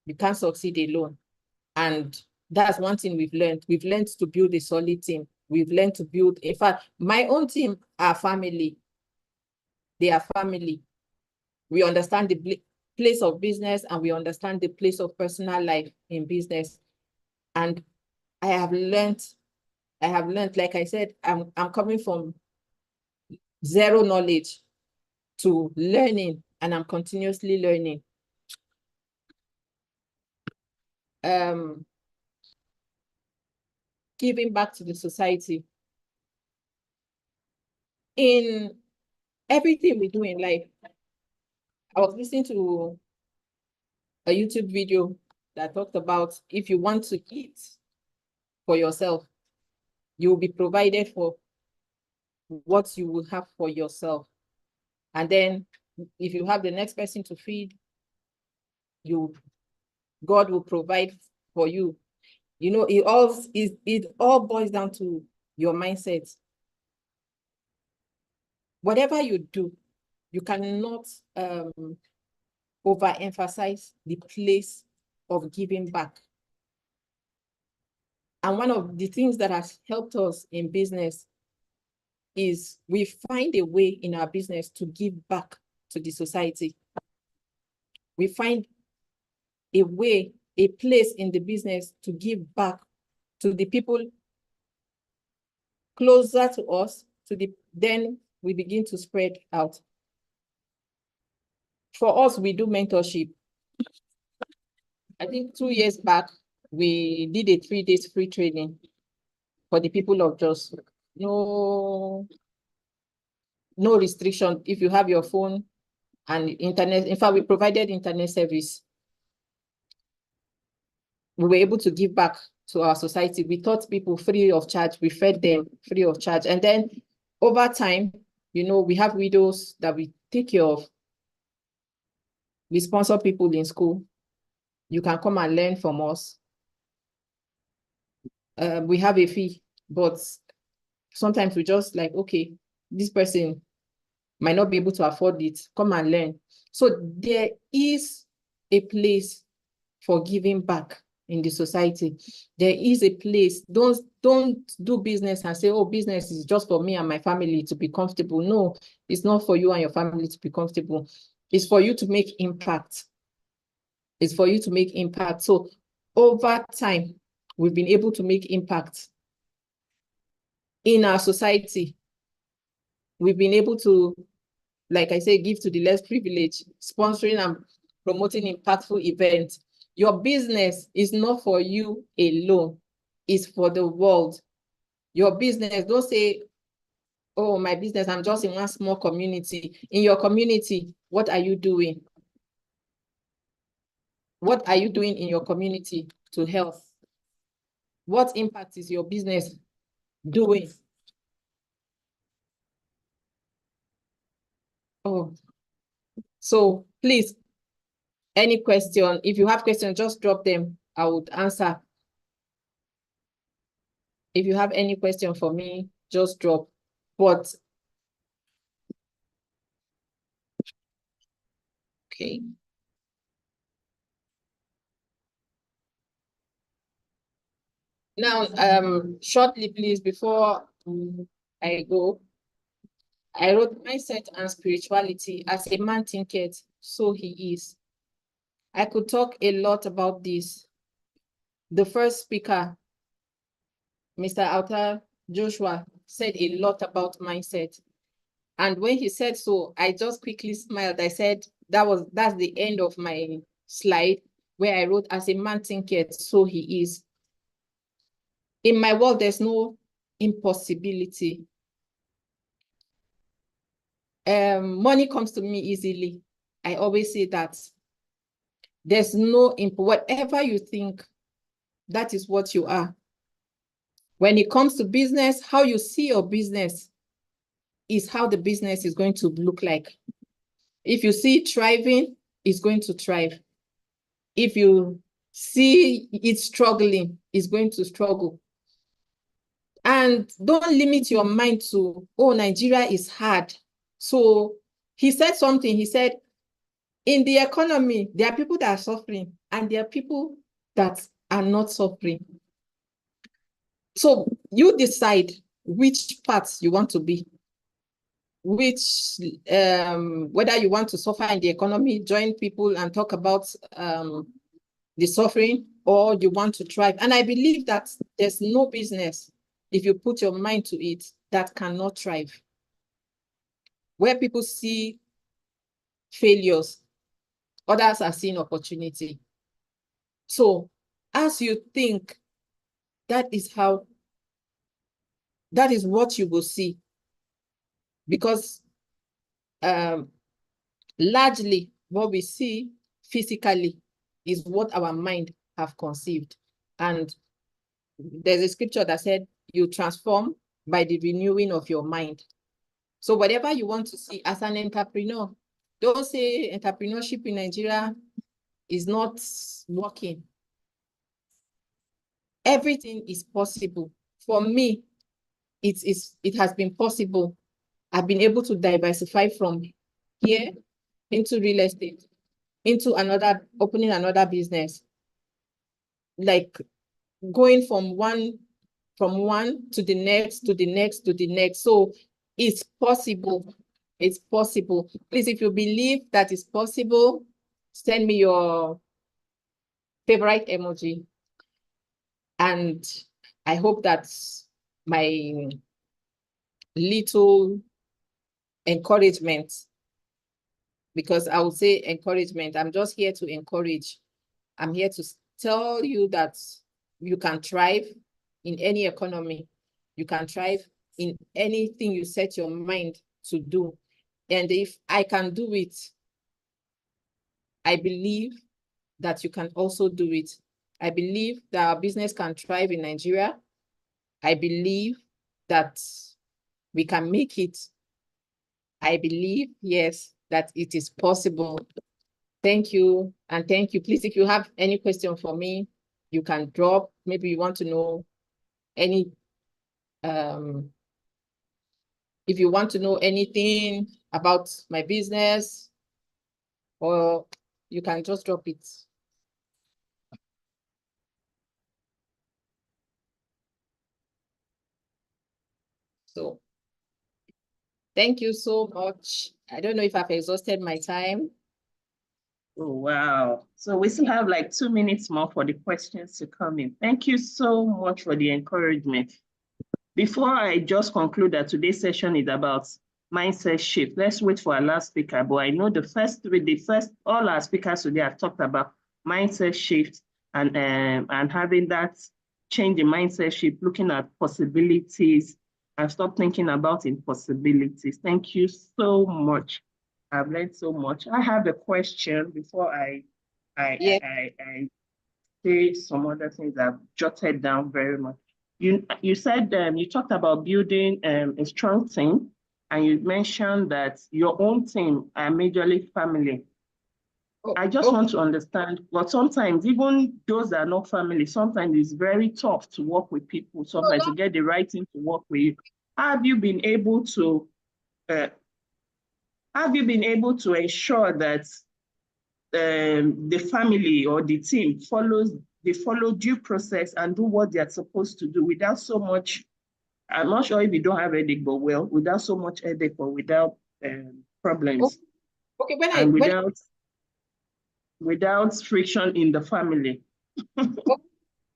You can't succeed alone. And that's one thing we've learned. We've learned to build a solid team. We've learned to build, in fact, my own team are family. They are family. We understand the place of business and we understand the place of personal life in business. And I have learned, like I said, I'm coming from zero knowledge to learning, and I'm continuously learning. Giving back to the society. In everything we do in life, I was listening to a YouTube video that talked about if you want to eat for yourself, you will be provided for what you will have for yourself. And then if you have the next person to feed, God will provide for you. You know, it all boils down to your mindset. Whatever you do, you cannot overemphasize the place of giving back. And one of the things that has helped us in business is we find a way in our business to give back to the society. We find a way, a place in the business to give back to the people closer to us, then we begin to spread out. For us, we do mentorship. I think 2 years back, we did a 3 days free training for the people of Jos. No restriction. If you have your phone and internet, in fact, we provided internet service. We were able to give back to our society. We taught people free of charge. We fed them free of charge. And then over time, you know, we have widows that we take care of. We sponsor people in school. You can come and learn from us. We have a fee, but sometimes we just like, okay, this person might not be able to afford it. Come and learn. So there is a place for giving back in the society. There is a place. Don't do business and say, oh, business is just for me and my family to be comfortable. No, it's not for you and your family to be comfortable. It's for you to make impact. It's for you to make impact. So over time, we've been able to make impact in our society. We've been able to, like I say, give to the less privileged, sponsoring and promoting impactful events. Your business is not for you alone. It's for the world. Your business, don't say, oh, my business, I'm just in one small community. In your community, what are you doing? What are you doing in your community to help? What impact is your business doing? Oh, so please, any question, if you have questions, just drop them. I would answer. If you have any question for me, just drop. But okay. Now, shortly, please, before I go, I wrote mindset and spirituality. As a man thinketh, so he is. I could talk a lot about this. The first speaker, Mr. Alta Joshua, said a lot about mindset. And when he said so, I just quickly smiled. I said, that's the end of my slide where I wrote, as a man thinketh, so he is. In my world, there's no impossibility. Money comes to me easily. I always say that. There's no, whatever you think, that is what you are. When it comes to business, how you see your business is how the business is going to look like. If you see it thriving, it's going to thrive. If you see it struggling, it's going to struggle. And don't limit your mind to, oh, Nigeria is hard. So he said something, he said, in the economy, there are people that are suffering and there are people that are not suffering. So you decide which parts you want to be, whether you want to suffer in the economy, join people and talk about the suffering, or you want to thrive. And I believe that there's no business, if you put your mind to it, that cannot thrive. Where people see failures, others are seeing opportunity. So as you think, that is what you will see. Because largely what we see physically is what our mind have conceived. And there's a scripture that said, you transform by the renewing of your mind. So whatever you want to see as an entrepreneur, don't say entrepreneurship in Nigeria is not working. Everything is possible. For me, it has been possible. I've been able to diversify from here into real estate, into opening another business, like going from one to the next, to the next, to the next. So it's possible. It's possible. Please, if you believe that it's possible, send me your favorite emoji. And I hope that my little encouragement, because I would say encouragement, I'm just here to encourage. I'm here to tell you that you can thrive in any economy. You can thrive in anything you set your mind to do. And if I can do it, I believe that you can also do it. I believe that our business can thrive in Nigeria. I believe that we can make it. I believe, yes, that it is possible. Thank you. And thank you. Please, if you have any question for me, you can drop. Maybe you want to know any, if you want to know anything about my business, or you can just drop it. So thank you so much. I don't know if I've exhausted my time. Oh, wow. So we still have like 2 minutes more for the questions to come in. Thank you so much for the encouragement. Before I just conclude that today's session is about mindset shift, let's wait for our last speaker. But I know all our speakers today have talked about mindset shift and having that change in mindset shift, looking at possibilities and stop thinking about impossibilities. Thank you so much. I've learned so much. I have a question before I say some other things I've jotted down very much. You said you talked about building a strong team, and you mentioned that your own team are majorly family. I just want to understand, but sometimes even those that are not family, sometimes it's very tough to work with people, sometimes to get the right team to work with you. Have you been able to ensure that the family or the team follow due process and do what they're supposed to do without so much, I'm not sure if you don't have headache, but without so much headache or without problems? Okay, without friction in the family. When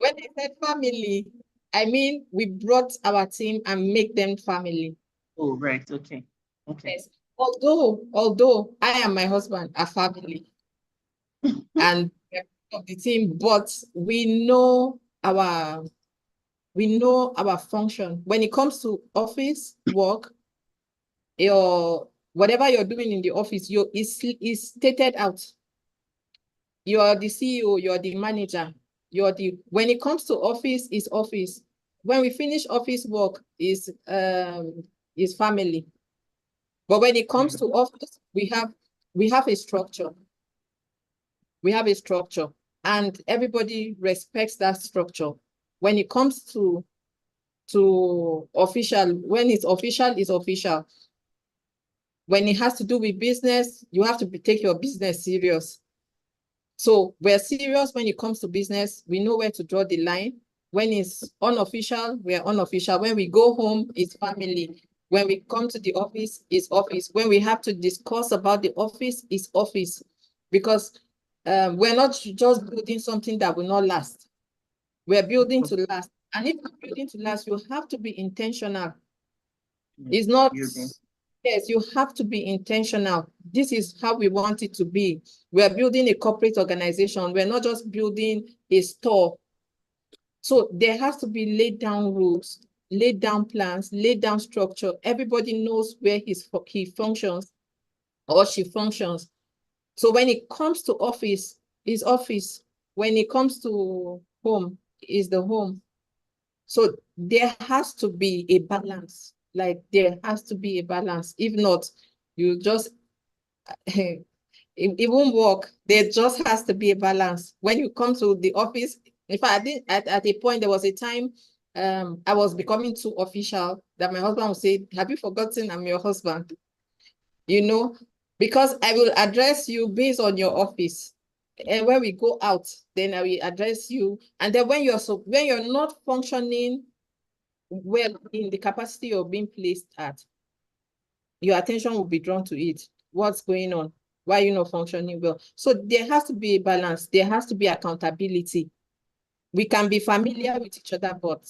I said family, I mean we brought our team and make them family. Oh, right. Okay. Yes. Although I and my husband are family and of the team, but we know our function. When it comes to office work, whatever you're doing in the office, is stated out. You're the CEO, you're the manager, when it comes to office, is office. When we finish office work, is family. But when it comes to office, we have a structure. We have a structure, and everybody respects that structure. When it comes to to official. When it's official, it's official. When it has to do with business, you have to take your business serious. So we're serious when it comes to business. We know where to draw the line. When it's unofficial, we're unofficial. When we go home, it's family. When we come to the office, it's office. When we have to discuss about the office, it's office. Because we're not just building something that will not last. We're building to last. And if you're building to last, you have to be intentional. It's not, yes, you have to be intentional. This is how we want it to be. We're building a corporate organization. We're not just building a store. So there has to be laid down rules, laid down plans, laid down structure. Everybody knows where he functions or she functions. So when it comes to office, is office. When it comes to home, is the home. So there has to be a balance. Like there has to be a balance. If not, you just, it won't work. There just has to be a balance. When you come to the office, in fact, I think at a point, there was a time I was becoming too official that my husband would say, have you forgotten I'm your husband? You know, because I will address you based on your office. And when we go out, then I will address you. And then when you're not functioning well in the capacity of being placed at, your attention will be drawn to it. What's going on? Why are you not functioning well? So there has to be a balance. There has to be accountability. We can be familiar with each other, but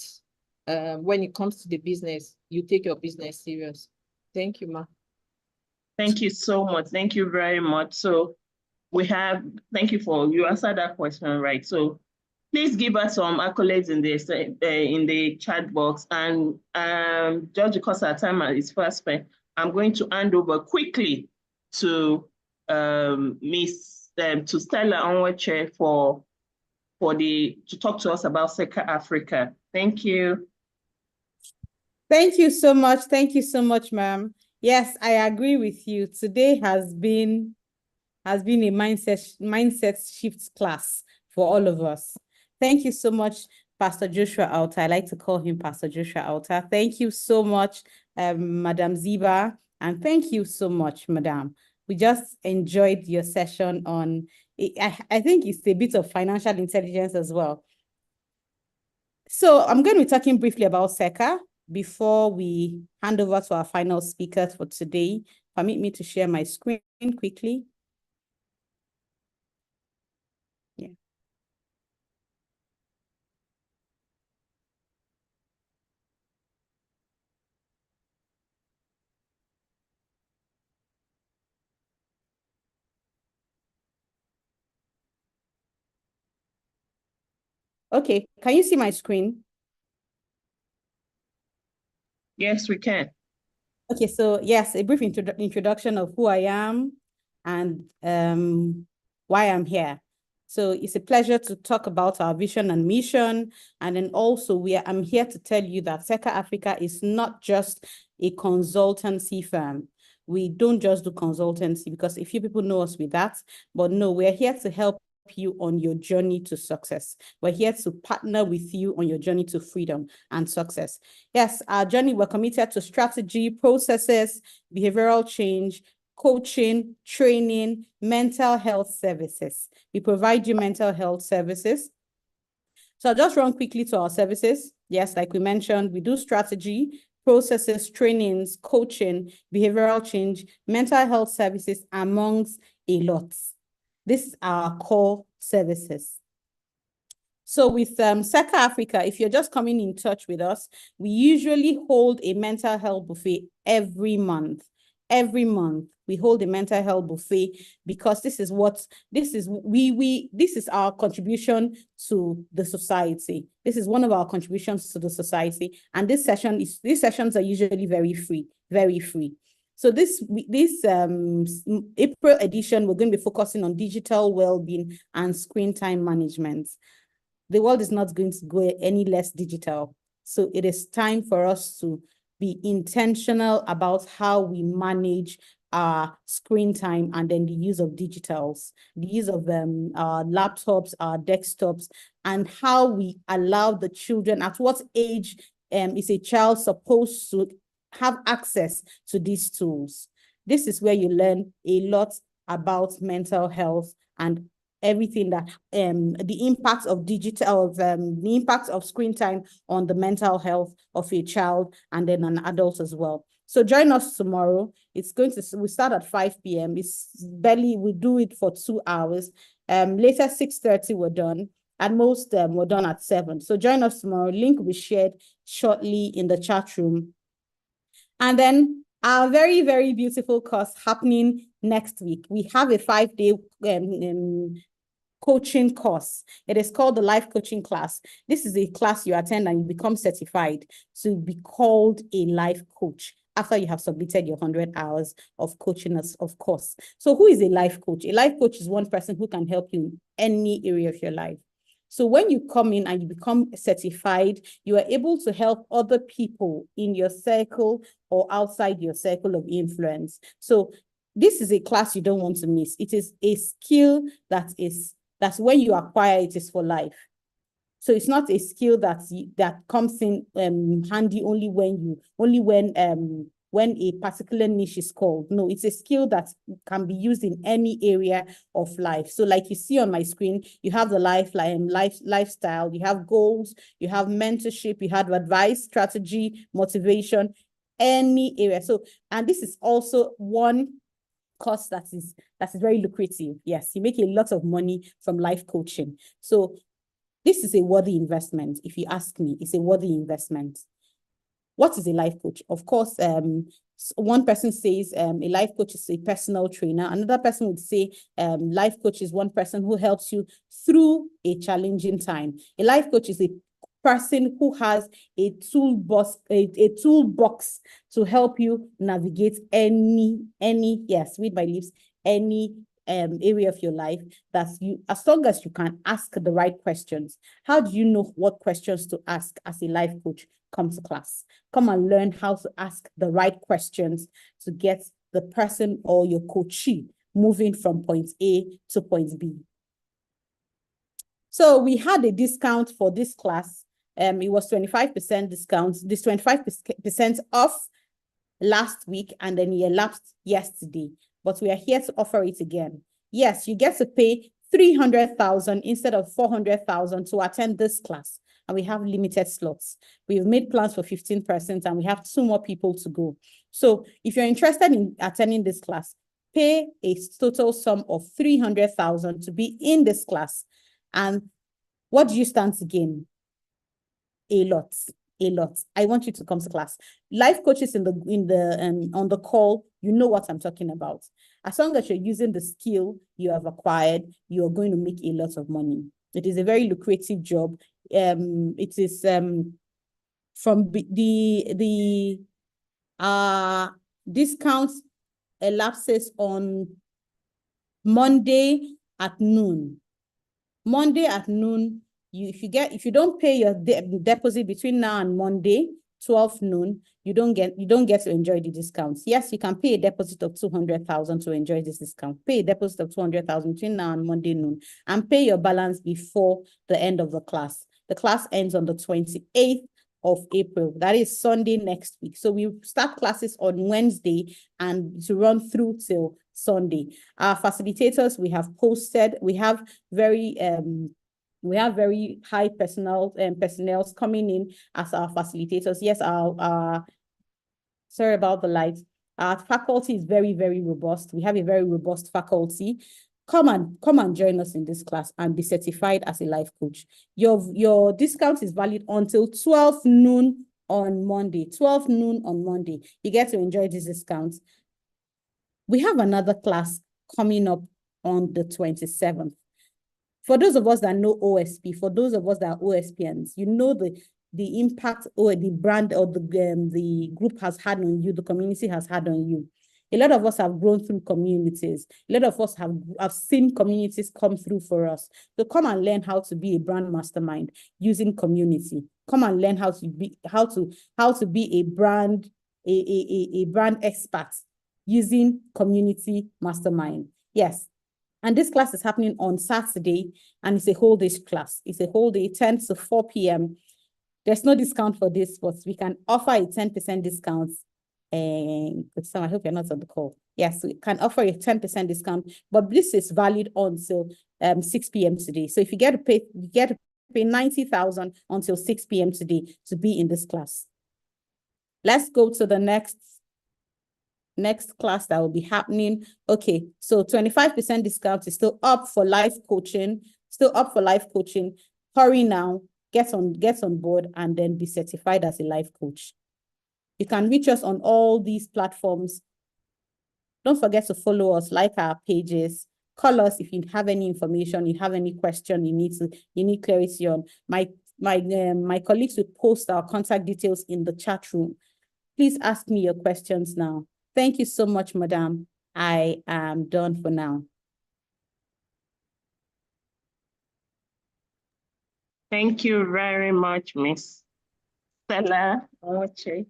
when it comes to the business, you take your business serious. Thank you, Ma. Thank you so much. Thank you very much. So thank you you answered that question, right? So please give us some accolades in the chat box. And just because our time is fast spent, I'm going to hand over quickly to to Stella Onweche to talk to us about SECA Africa. Thank you. Thank you so much. Thank you so much, ma'am. Yes, I agree with you. Today has been a mindset shift class for all of us. Thank you so much, Pastor Joshua Alta. I like to call him Pastor Joshua Alta. Thank you so much, Madam Ziba. And thank you so much, Madam. We just enjoyed your session on, I think it's a bit of financial intelligence as well. So I'm going to be talking briefly about SECA before we hand over to our final speakers for today. Permit me to share my screen quickly. Yeah. Okay, can you see my screen? Yes, we can. Okay, so yes, a brief introduction of who I am and why I'm here. So it's a pleasure to talk about our vision and mission. And then also I'm here to tell you that SECA Africa is not just a consultancy firm. We don't just do consultancy, because a few people know us with that, but no, we're here to help you on your journey to success. We're here to partner with you on your journey to freedom and success. Yes, our journey, we're committed to strategy, processes, behavioral change, coaching, training, mental health services. We provide you mental health services. So I'll just run quickly to our services. Yes, like we mentioned, we do strategy, processes, trainings, coaching, behavioral change, mental health services, amongst a lot. This is our core services. So with SECA Africa, if you're just coming in touch with us, we usually hold a mental health buffet every month. Every month we hold a mental health buffet, because this is our contribution to the society. This is one of our contributions to the society. And these sessions are usually very free, very free. So this April edition, we're going to be focusing on digital well-being and screen time management. The world is not going to go any less digital. So it is time for us to be intentional about how we manage our screen time, and then the use of digitals, the use of our laptops, our desktops, and how we allow the children, at what age is a child supposed to have access to these tools? This is where you learn a lot about mental health and everything that the impact of the impact of screen time on the mental health of a child and then an adult as well. So join us tomorrow. We start at 5 p.m. We do it for 2 hours. Later 6:30 we're done. At most we're done at 7. So join us tomorrow. Link will be shared shortly in the chat room. And then our very, very beautiful course happening next week. We have a 5-day coaching course. It is called the Life Coaching Class. This is a class you attend and you become certified to be called a life coach after you have submitted your 100 hours of coaching, of course. So who is a life coach? A life coach is one person who can help you in any area of your life. So when you come in and you become certified, you are able to help other people in your circle or outside your circle of influence. So this is a class you don't want to miss. It is a skill that's when you acquire it is for life. So it's not a skill that comes in handy only when a particular niche is called. No, it's a skill that can be used in any area of life. So like you see on my screen, you have the lifestyle, you have goals, you have mentorship, you have advice, strategy, motivation, any area. So, and this is also one course that is very lucrative. Yes, you make a lot of money from life coaching. So this is a worthy investment. If you ask me, it's a worthy investment. What is a life coach? Of course, one person says a life coach is a personal trainer. Another person would say life coach is one person who helps you through a challenging time. A life coach is a person who has a toolbox to help you navigate any area of your life as long as you can ask the right questions. How do you know what questions to ask as a life coach? Come to class. Come and learn how to ask the right questions to get the person or your coachee moving from point A to point B. So we had a discount for this class. It was 25% discount. This 25% off last week, and then it elapsed yesterday. But we are here to offer it again. Yes, you get to pay 300,000 instead of 400,000 to attend this class. And we have limited slots. We've made plans for 15% and we have 2 more people to go. So if you're interested in attending this class, pay a total sum of 300,000 to be in this class. And what do you stand to gain? A lot. I want you to come to class. Life coaches on the call, you know what I'm talking about. As long as you're using the skill you have acquired, you are going to make a lot of money. It is a very lucrative job. It is from the discount elapses on Monday at noon. Monday at noon. If you don't pay your deposit between now and Monday 12 noon, you don't get to enjoy the discounts. Yes, you can pay a deposit of 200,000 to enjoy this discount. Pay a deposit of 200,000 between now and Monday noon, and pay your balance before the end of the class. The class ends on the 28th of April. That is Sunday next week. So we start classes on Wednesday and to run through till Sunday. Our facilitators, we have posted. We have very high personnel coming in as our facilitators. Yes, sorry about the lights. Our faculty is very, very robust. We have a very robust faculty. Come and join us in this class and be certified as a life coach. Your discount is valid until 12 noon on Monday. 12 noon on Monday. You get to enjoy this discount. We have another class coming up on the 27th. For those of us that know OSP, for those of us that are OSPNs, you know the impact or the brand or the group has had on you, the community has had on you. A lot of us have grown through communities. A lot of us have seen communities come through for us. So come and learn how to be a brand mastermind using community. Come and learn how to be a brand expert using community mastermind. Yes. And this class is happening on Saturday, and it's a whole day class. It's a whole day, 10 to 4 p.m. there's no discount for this, but we can offer a 10% discount. And I hope you're not on the call. Yes, we can offer a 10% discount, but this is valid until 6 p.m. today. So if you get to pay, 90,000 until 6 p.m. today to be in this class. Let's go to the next class that will be happening. Okay, so 25% discount is still up for life coaching. Hurry now, get on board, and then be certified as a life coach. You can reach us on all these platforms. Don't forget to follow us, like our pages, call us if you have any information, you have any question you need clarity on. My colleagues will post our contact details in the chat room. Please ask me your questions now. Thank you so much, madam. I am done for now. Thank you very much, Miss Stella Oche.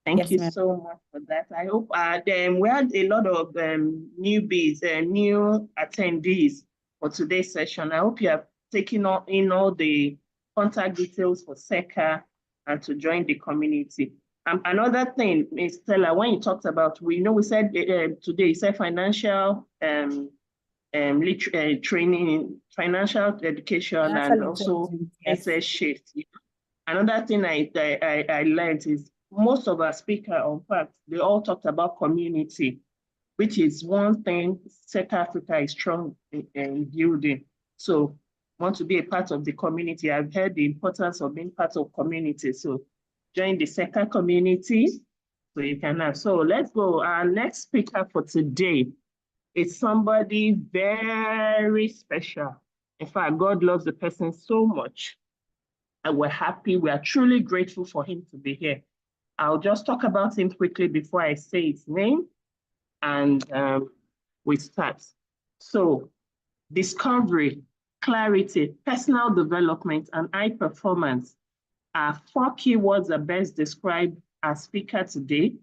Thank you so much for that. I hope we had a lot of newbies and new attendees for today's session. I hope you have taken in all the contact details for SECA and to join the community. Another thing, Ms. Stella, when you talked about, we said today, you said financial training, financial education, and also SS shift. Another thing I learned is most of our speakers, in fact, they all talked about community, which is one thing SECA Africa is strong in building. So want to be a part of the community. I've heard the importance of being part of community. So join the SECA community so you can have. So let's go. Our next speaker for today is somebody very special. In fact, God loves the person so much. And we're happy, we are truly grateful for him to be here. I'll just talk about him quickly before I say his name, and we start. So, discovery, clarity, personal development, and high performance are 4 keywords that best describe our speaker today.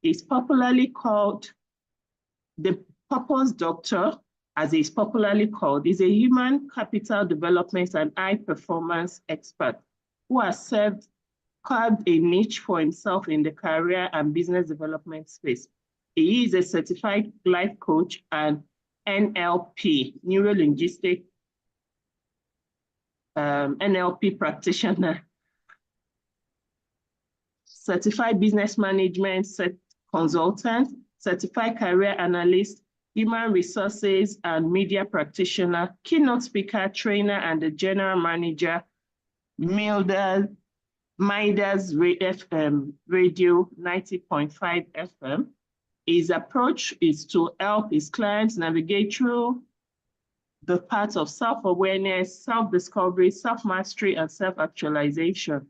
He's popularly called the Purpose Doctor, as he's popularly called. He's a human capital development and high performance expert who has carved a niche for himself in the career and business development space. He is a certified life coach and NLP, neuro-linguistic NLP practitioner, certified business management consultant, certified career analyst, human resources and media practitioner, keynote speaker, trainer, and the general manager, Midas Radio 90.5 FM. His approach is to help his clients navigate through the path of self-awareness, self-discovery, self-mastery, and self-actualization.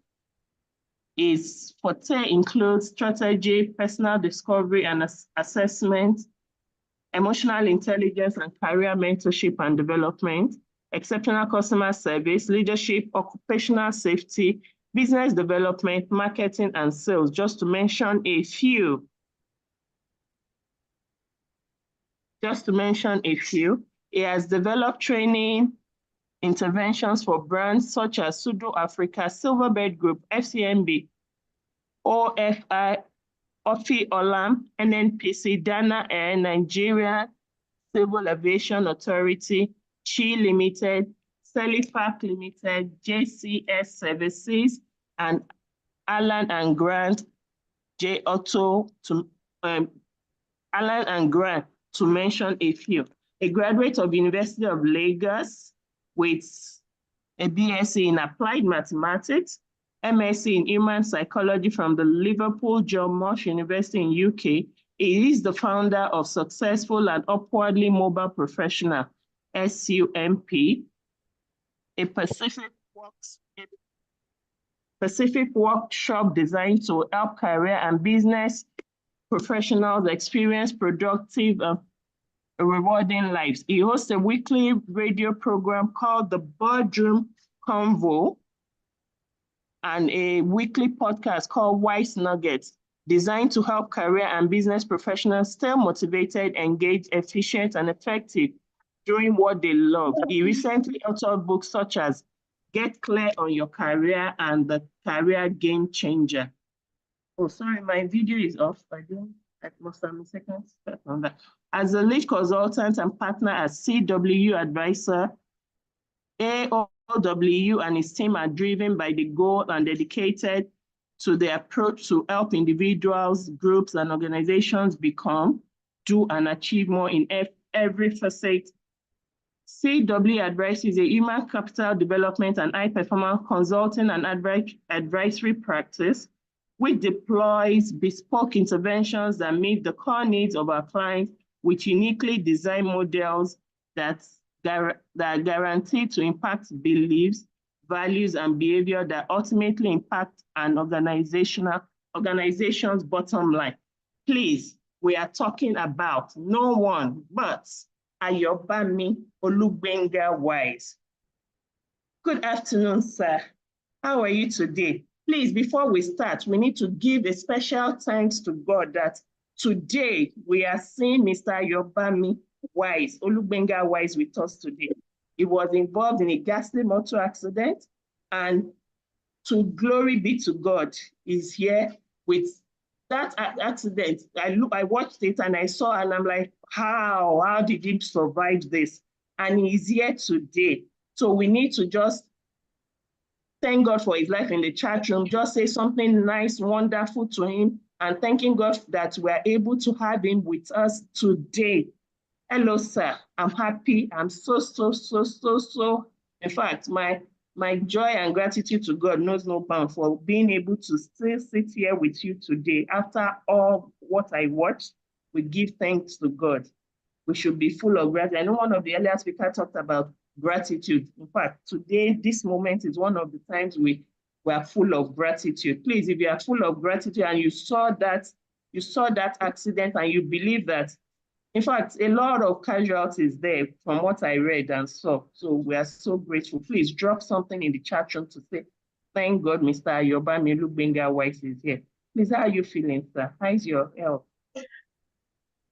His forte includes strategy, personal discovery and assessment, emotional intelligence and career mentorship and development, exceptional customer service, leadership, occupational safety, business development, marketing, and sales, just to mention a few. He has developed training interventions for brands such as Sudo Africa, Silverbird Group, FCMB, OFI, Ofi Olam, NNPC, Dana Air, Nigeria Civil Aviation Authority, Chi Limited, Celifac Limited, JCS Services, and Allen and Grant, J Auto, Allen and Grant, to mention a few. A graduate of University of Lagos with a BSc in Applied Mathematics, MSc in Human Psychology from the Liverpool John Moores University in UK. He is the founder of Successful and Upwardly Mobile Professional, SUMP, a Pacific workshop designed to help career and business professionals experience productive and rewarding lives. He hosts a weekly radio program called The Boardroom Convo and a weekly podcast called Wise Nuggets, designed to help career and business professionals stay motivated, engaged, efficient, and effective doing what they love. He recently authored books such as Get clear on your career and the career game changer. Oh, sorry, my video is off. I must have a second step on that. As a lead consultant and partner at CW Advisor, AOW and his team are driven by the goal and dedicated to the approach to help individuals, groups, and organizations become, do, and achieve more in every facet. CW Advice is a human capital development and high-performance consulting and advisory practice which deploys bespoke interventions that meet the core needs of our clients with uniquely designed models that are guaranteed to impact beliefs, values, and behavior that ultimately impact an organization's bottom line. Please, we are talking about no one but Ayobami Olugbenga Wise. Good afternoon, sir. How are you today? Please, before we start, we need to give a special thanks to God that today we are seeing Mr. Ayobami Wise, Olugbenga Wise with us today. He was involved in a ghastly motor accident, and to glory be to God, he's here with that accident. I watched it and I saw, and I'm like, how did he survive this? And he's here today. So we need to just thank God for his life in the chat room. Just say something nice, wonderful to him, and thanking God that we're able to have him with us today. Hello, sir. I'm happy. I'm so. In fact, my joy and gratitude to God knows no bound for being able to still sit here with you today. After all what I watched, we give thanks to God. We should be full of gratitude. I know one of the earlier speakers talked about gratitude. In fact, today, this moment is one of the times we are full of gratitude. Please, if you are full of gratitude and you saw that accident and you believe that, in fact, a lot of casualties there from what I read and saw. So we are so grateful. Please drop something in the chat room to say, thank God, Mr. Ayobami Olugbenga Wise is here. Please, how are you feeling, sir? How's your health?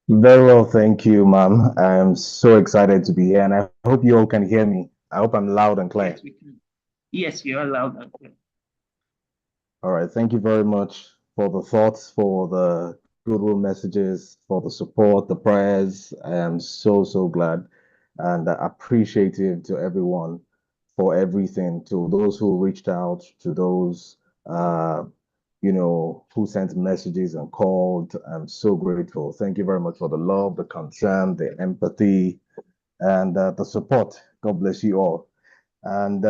Very well, thank you, ma'am. I'm so excited to be here, and I hope you all can hear me. I hope I'm loud and clear. Yes, we can. Yes, you're loud and clear. All right, thank you very much for the thoughts, for the goodwill messages, for the support, the prayers. I am so glad and appreciative to everyone for everything, to those who reached out, to those who sent messages and called. I'm so grateful. Thank you very much for the love, the concern, the empathy, and the support. God bless you all. And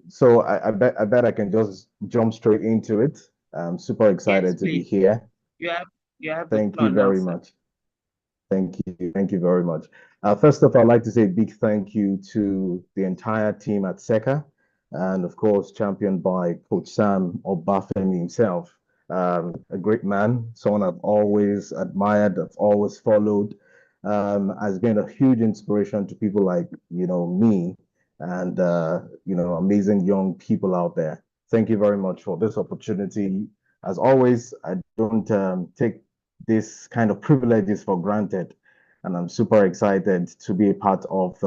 so I bet I can just jump straight into it. I'm super excited to be here. You have Thank you very much. Thank you very much. First off, I'd like to say a big thank you to the entire team at SECA, and of course, championed by Coach Sam Obafemi himself. A great man, someone I've always admired, I've always followed, has been a huge inspiration to people like, me and, amazing young people out there. Thank you very much for this opportunity. As always, I don't take this kind of privileges for granted, and I'm super excited to be a part of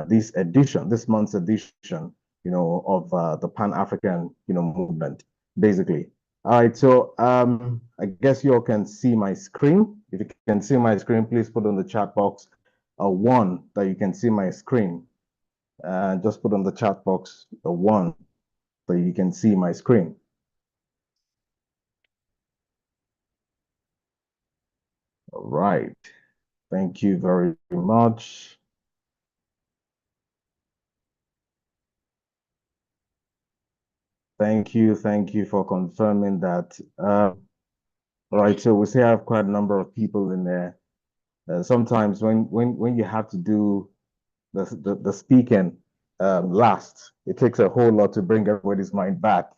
this month's edition, of the Pan-African, movement, basically. All right, so I guess you all can see my screen. If you can see my screen, please put on the chat box a 1 that you can see my screen. Just put on the chat box a 1 that you can see my screen. All right, thank you very much. Thank you for confirming that. All right, so we say I have quite a number of people in there. Sometimes when you have to do the speaking last, it takes a whole lot to bring everybody's mind back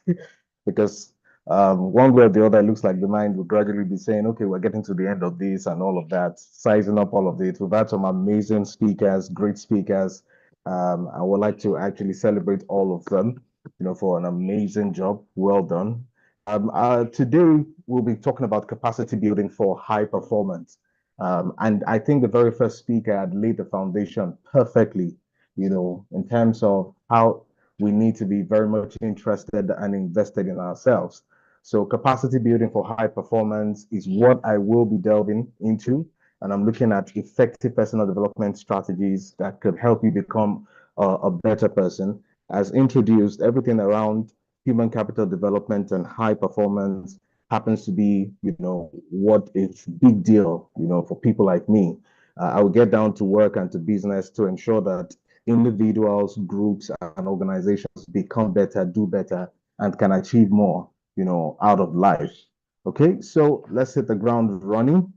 because one way or the other, it looks like the mind will gradually be saying, okay, we're getting to the end of this and all of that, sizing up all of it. We've had some amazing speakers, great speakers. I would like to actually celebrate all of them, for an amazing job. Well done. Today, we'll be talking about capacity building for high performance. And I think the very first speaker had laid the foundation perfectly, in terms of how we need to be very much interested and invested in ourselves. So capacity building for high performance is what I will be delving into. And I'm looking at effective personal development strategies that could help you become a better person. As introduced, everything around human capital development and high performance happens to be, what is big deal, for people like me. I will get down to work and to business to ensure that individuals, groups, and organizations become better, do better, and can achieve more, out of life. Okay, so let's hit the ground running.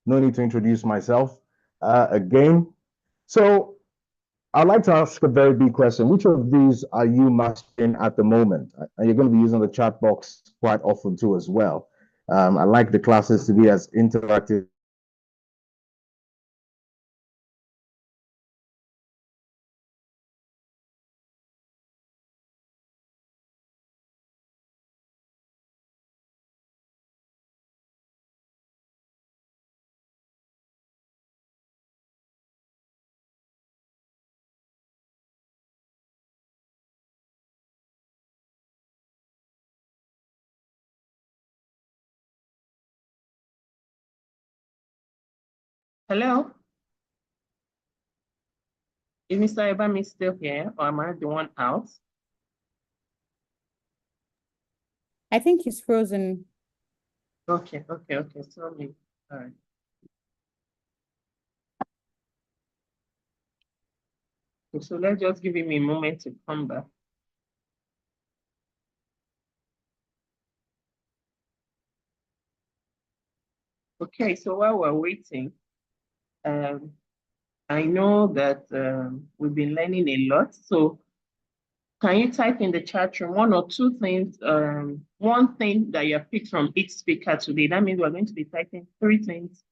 No need to introduce myself again. So I'd like to ask a very big question. Which of these are you mastering at the moment? And you're going to be using the chat box quite often too as well. I like the classes to be as interactive. Hello? Is Mr. Ebami still here, or am I the one out? I think he's frozen. Okay. Sorry. All right. So let's just give him a moment to come back. Okay, so while we're waiting, I know that we've been learning a lot. So can you type in the chat room one or two things, one thing that you have picked from each speaker today? That means we're going to be typing 3 things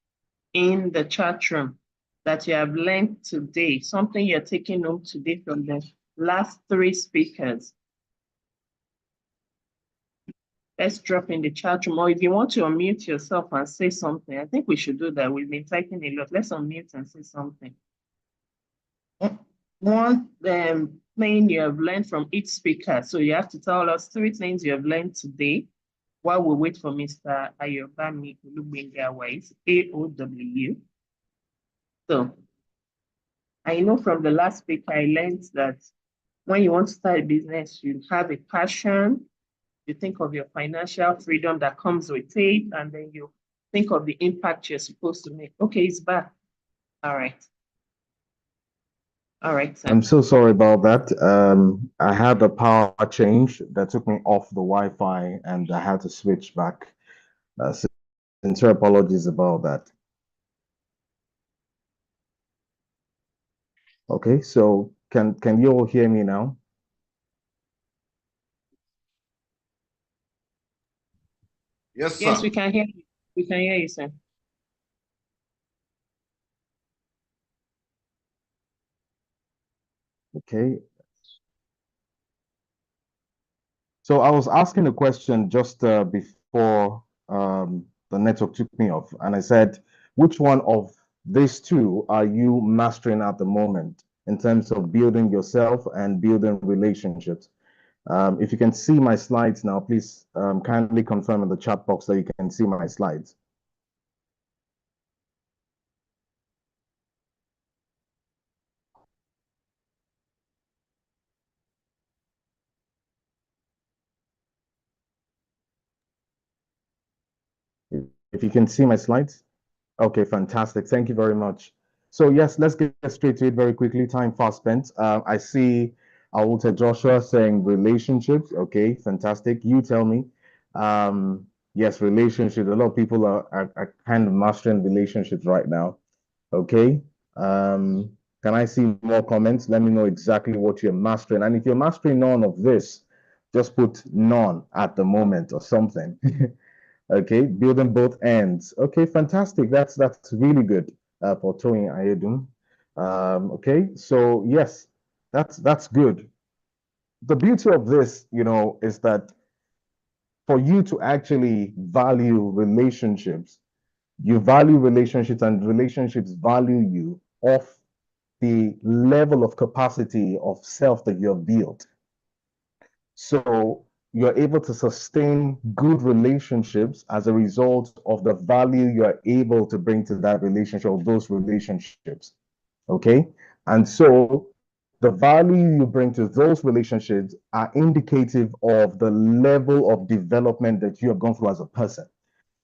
in the chat room that you have learned today, something you're taking home today from the last 3 speakers. Let's drop in the chat room, or if you want to unmute yourself and say something, I think we should do that. We've been typing a lot. Let's unmute and say something. One thing you have learned from each speaker. So you have to tell us 3 things you have learned today while we wait for Mr. Ayobami Olugbenga, AOW. So I know from the last speaker, I learned that when you want to start a business, you have a passion, you think of your financial freedom that comes with it, and then you think of the impact you're supposed to make. Okay, it's back. All right. All right, sir. I'm so sorry about that. I had a power change that took me off the Wi-Fi and I had to switch back. Sincere apologies about that. Okay, so can you all hear me now? Yes, sir. Yes, we can hear you. We can hear you, sir. Okay. So I was asking a question just before the network took me off, and I said, which one of these 2 are you mastering at the moment in terms of building yourself and building relationships? If you can see my slides now, please kindly confirm in the chat box that you can see my slides. If you can see my slides. Okay, fantastic. Thank you very much. So yes, let's get straight to it very quickly. Time fast spent. I see Walter Joshua saying relationships. Okay, fantastic. You tell me. Yes, relationships. A lot of people are kind of mastering relationships right now. Okay. Can I see more comments? Let me know exactly what you're mastering. And if you're mastering none of this, just put none at the moment or something. Okay, building both ends. Okay, fantastic. That's really good for Toyin Ayedun. Okay, so yes, that's good. The beauty of this, is that for you to actually value relationships, you value relationships and relationships value you off the level of capacity of self that you have built. So you're able to sustain good relationships as a result of the value you're able to bring to that relationship, or those relationships. Okay. And so the value you bring to those relationships are indicative of the level of development that you have gone through as a person.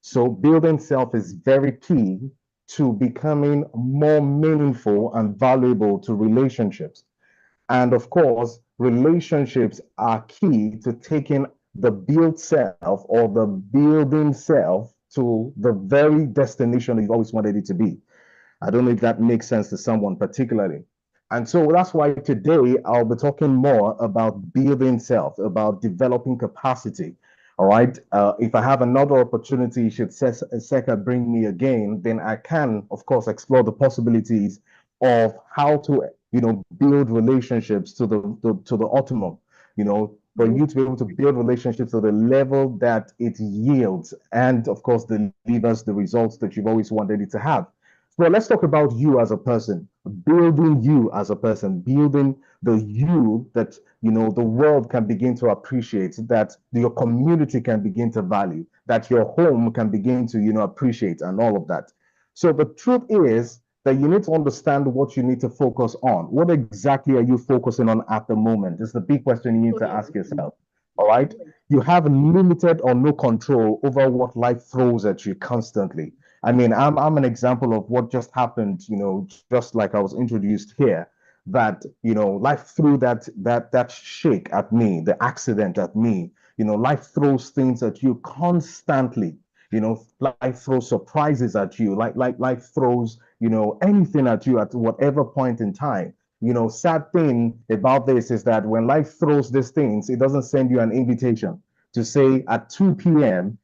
So building self is very key to becoming more meaningful and valuable to relationships. And of course, relationships are key to taking the built self or the building self to the very destination you've always wanted it to be. I don't know if that makes sense to someone particularly. And so that's why today I'll be talking more about building self, about developing capacity. All right. If I have another opportunity, should Seka bring me again, then I can, of course, explore the possibilities of how to, build relationships to the optimum, for you to be able to build relationships to the level that it yields and, of course, delivers the results that you've always wanted it to have. So let's talk about you as a person, building you as a person, building the you that, the world can begin to appreciate, that your community can begin to value, that your home can begin to, appreciate, and all of that. So the truth is that you need to understand what you need to focus on. What exactly are you focusing on at the moment? It's the big question you need to ask yourself. All right. You have limited or no control over what life throws at you constantly. I mean, I'm an example of what just happened, just like I was introduced here, that, life threw that shake at me, the accident at me. Life throws things at you constantly. Life throws surprises at you, like life throws, anything at you at whatever point in time. Sad thing about this is that when life throws these things, it doesn't send you an invitation to say at 2 p.m.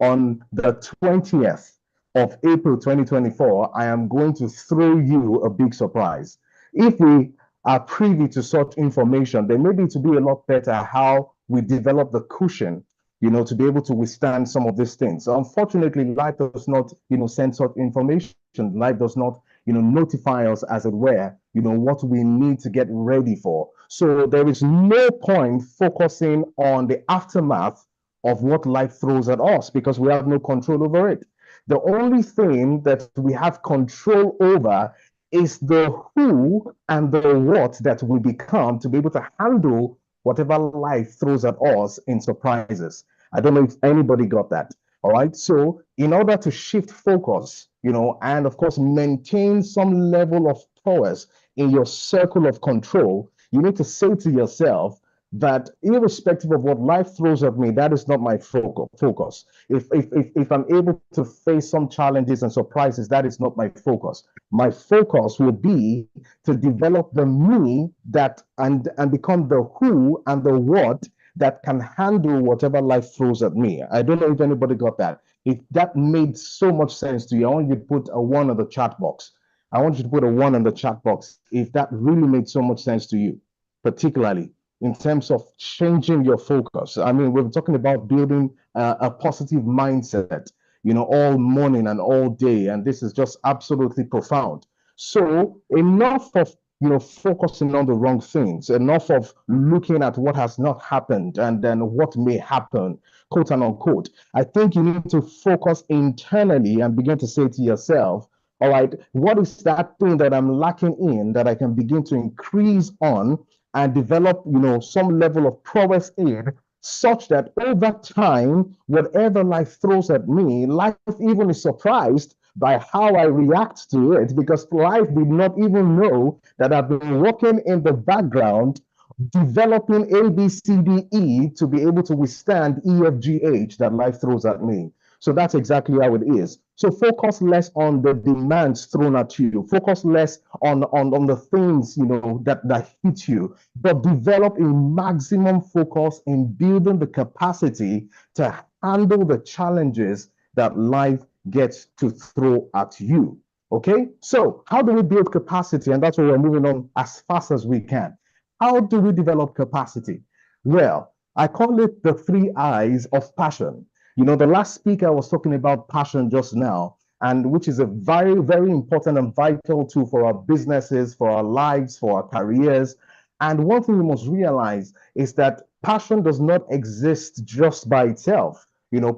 on the 20th of April 2024, I am going to throw you a big surprise. If we are privy to such information, then maybe it would be a lot better how we develop the cushion, to be able to withstand some of these things. So unfortunately, life does not, send such information. Life does not, notify us, as it were, what we need to get ready for. So there is no point focusing on the aftermath of what life throws at us because we have no control over it. The only thing that we have control over is the who and the what that we become to be able to handle whatever life throws at us in surprises. I don't know if anybody got that. All right. So in order to shift focus, and of course, maintain some level of poise in your circle of control, you need to say to yourself that irrespective of what life throws at me, that is not my focus. If I'm able to face some challenges and surprises, that is not my focus. My focus will be to develop the me that and become the who and the what that can handle whatever life throws at me. I don't know if anybody got that. If that made so much sense to you, I want you to put a 1 on the chat box. I want you to put a 1 on the chat box if that really made so much sense to you, particularly in terms of changing your focus. I mean, we're talking about building a positive mindset, all morning and all day. And this is just absolutely profound. So enough of, focusing on the wrong things, enough of looking at what has not happened and then what may happen, quote and unquote. I think you need to focus internally and begin to say to yourself, all right, what is that thing that I'm lacking in that I can begin to increase on and develop, some level of prowess in, such that over time, whatever life throws at me, life even is surprised by how I react to it, because life did not even know that I've been working in the background, developing A, B, C, D, E to be able to withstand E, F, G, H that life throws at me. So that's exactly how it is. So focus less on the demands thrown at you. Focus less on the things, that hit you, but develop a maximum focus in building the capacity to handle the challenges that life gets to throw at you. Okay, so how do we build capacity? And that's why we're moving on as fast as we can. How do we develop capacity? Well, I call it the 3 I's of passion. The last speaker was talking about passion just now, and which is a very, very important and vital tool for our businesses, for our lives, for our careers. And one thing we must realize is that passion does not exist just by itself.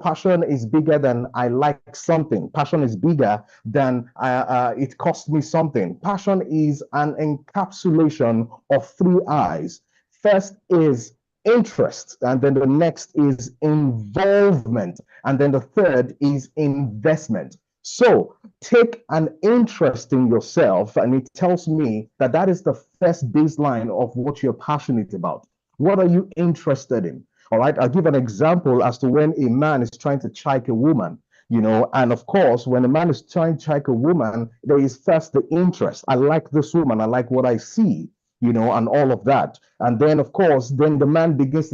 Passion is bigger than I like something. Passion is bigger than it cost me something. Passion is an encapsulation of 3 I's. First is interest, and then the next is involvement, and then the third is investment. So take an interest in yourself, and it tells me that that is the first baseline of what you're passionate about. What are you interested in? All right, I'll give an example as to when a man is trying to chike a woman, and of course, when a man is trying to chike a woman, there is first the interest. I like this woman, I like what I see, and all of that. And then, of course, then the man begins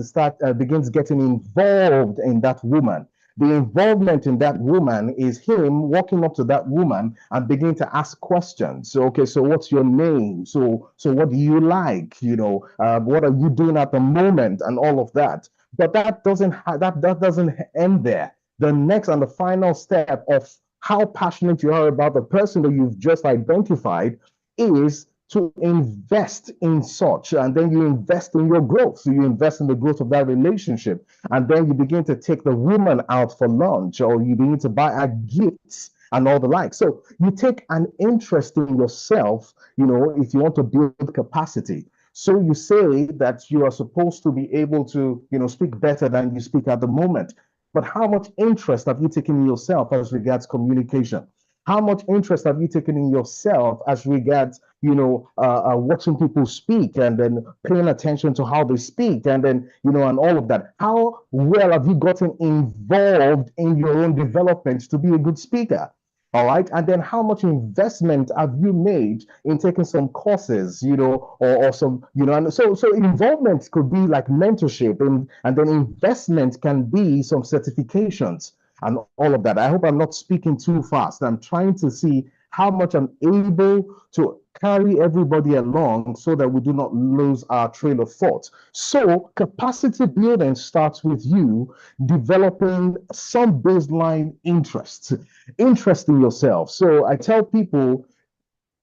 getting involved in that woman. The involvement in that woman is him walking up to that woman and beginning to ask questions. So, okay, so what's your name? So what do you like? What are you doing at the moment? And all of that. But that doesn't end there. The next and the final step of how passionate you are about the person that you've just identified is to invest in such, and then you invest in your growth. So you invest in the growth of that relationship, and then you begin to take the woman out for lunch, or you begin to buy her gifts and all the like. So you take an interest in yourself, if you want to build capacity. So you say that you are supposed to be able to, speak better than you speak at the moment. But how much interest have you taken in yourself as regards communication? How much interest have you taken in yourself as regards, watching people speak and then paying attention to how they speak and then, and all of that? How well have you gotten involved in your own development to be a good speaker? All right. And then how much investment have you made in taking some courses, or some, and so involvement could be like mentorship, and then investment can be some certifications and all of that. I hope I'm not speaking too fast. I'm trying to see how much I'm able to carry everybody along so that we do not lose our trail of thought. So capacity building starts with you developing some baseline interest in yourself. So I tell people,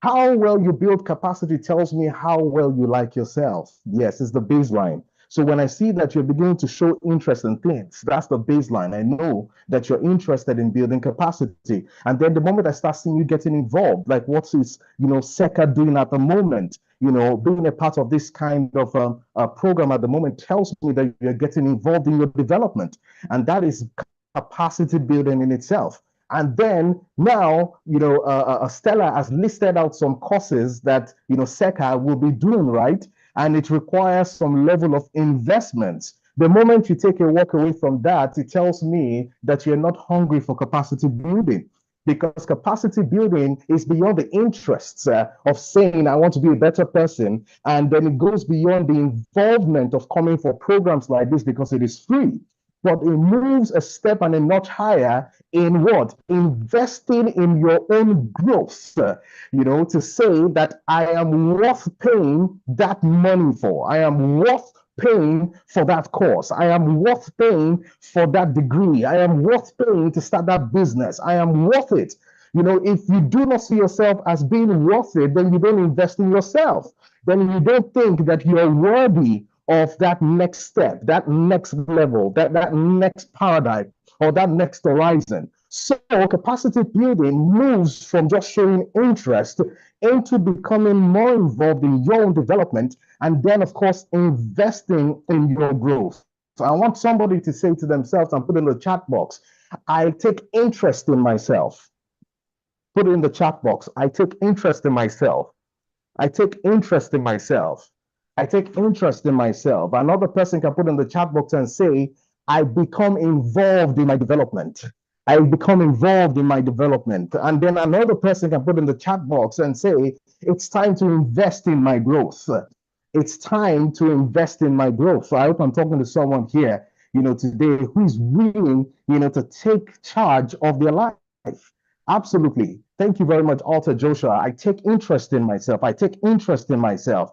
how well you build capacity tells me how well you like yourself. Yes, it's the baseline. So when I see that you're beginning to show interest in things, that's the baseline. I know that you're interested in building capacity. And then the moment I start seeing you getting involved, like what is, SECA doing at the moment, being a part of this kind of program at the moment tells me that you're getting involved in your development. And that is capacity building in itself. And then now, Stella has listed out some courses that, SECA will be doing, right? And it requires some level of investment. The moment you take a walk away from that, it tells me that you're not hungry for capacity building, because capacity building is beyond the interests of saying, I want to be a better person. And then it goes beyond the involvement of coming for programs like this because it is free. But it moves a step and a notch higher in what? Investing in your own growth, to say that I am worth paying that money for. I am worth paying for that course. I am worth paying for that degree. I am worth paying to start that business. I am worth it. If you do not see yourself as being worth it, then you don't invest in yourself. Then you don't think that you're worthy of that next step, that next level, that next paradigm, or that next horizon. So capacity building moves from just showing interest into becoming more involved in your own development, and then, of course, investing in your growth. So I want somebody to say to themselves and put in the chat box, I take interest in myself. Put it in the chat box. I take interest in myself. I take interest in myself. I take interest in myself. Another person can put in the chat box and say, I become involved in my development. I become involved in my development. And then another person can put in the chat box and say, it's time to invest in my growth. It's time to invest in my growth. So I hope I'm talking to someone here, today who is willing, to take charge of their life. Absolutely. Thank you very much, Alta Joshua. I take interest in myself. I take interest in myself.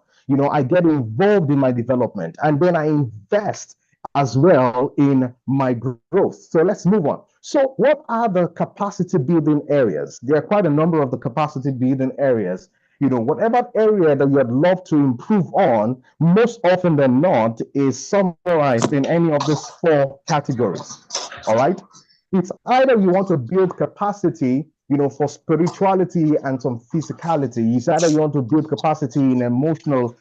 I get involved in my development, and then I invest as well in my growth. So let's move on. So what are the capacity building areas? There are quite a number of the capacity building areas. Whatever area that you'd love to improve on, most often than not, is summarized in any of these 4 categories. All right. It's either you want to build capacity, for spirituality and some physicality. It's either you want to build capacity in emotional,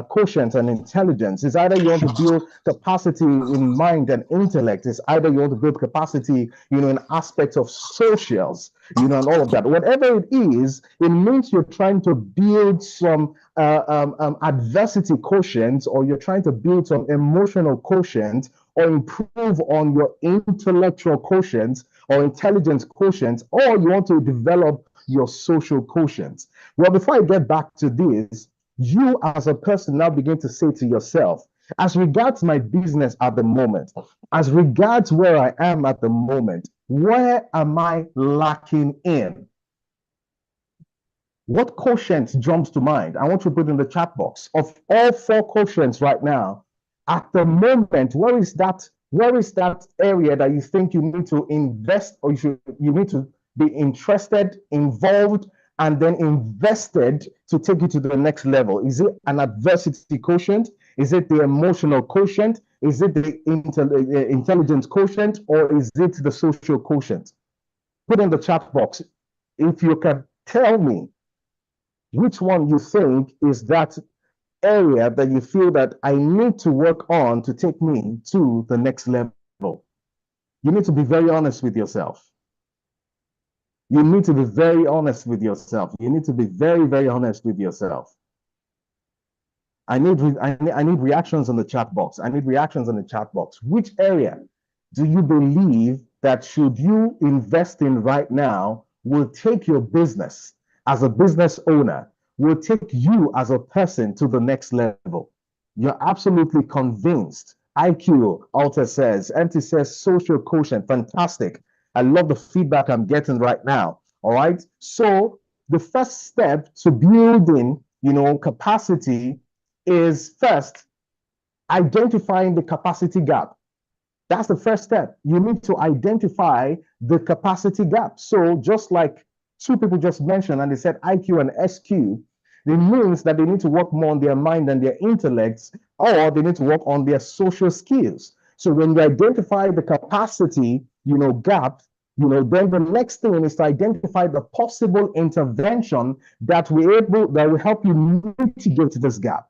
quotient and intelligence. It's either you want to build capacity in mind and intellect. It's either you want to build capacity, in aspects of socials, and all of that. Whatever it is, it means you're trying to build some adversity quotient, or you're trying to build some emotional quotient, or improve on your intellectual quotient or intelligence quotient, or you want to develop your social quotient. Well, before I get back to this, you as a person now begin to say to yourself, as regards my business at the moment, as regards where I am at the moment, where am I lacking in? What quotient jumps to mind? I want you to put in the chat box. Of all 4 quotients right now, at the moment, where is that area that you think you need to invest, or you need to be interested, involved, and then invested to take you to the next level? Is it an adversity quotient? Is it the emotional quotient? Is it the intelligence quotient? Or is it the social quotient? Put in the chat box if you can tell me which one you think is that area that you feel that I need to work on to take me to the next level. You need to be very honest with yourself. You need to be very honest with yourself. You need to be very, very honest with yourself. I need reactions on the chat box. I need reactions on the chat box. Which area do you believe that should you invest in right now will take your business as a business owner, will take you as a person to the next level? You're absolutely convinced. IQ, Alta says. MT says social quotient. Fantastic. I love the feedback I'm getting right now. All right. So the first step to building, capacity is first identifying the capacity gap. That's the first step. You need to identify the capacity gap. So just like 2 people just mentioned, and they said IQ and SQ, it means that they need to work more on their mind and their intellects, or they need to work on their social skills. So when you identify the capacity, gap, then the next thing is to identify the possible intervention that will help you mitigate this gap.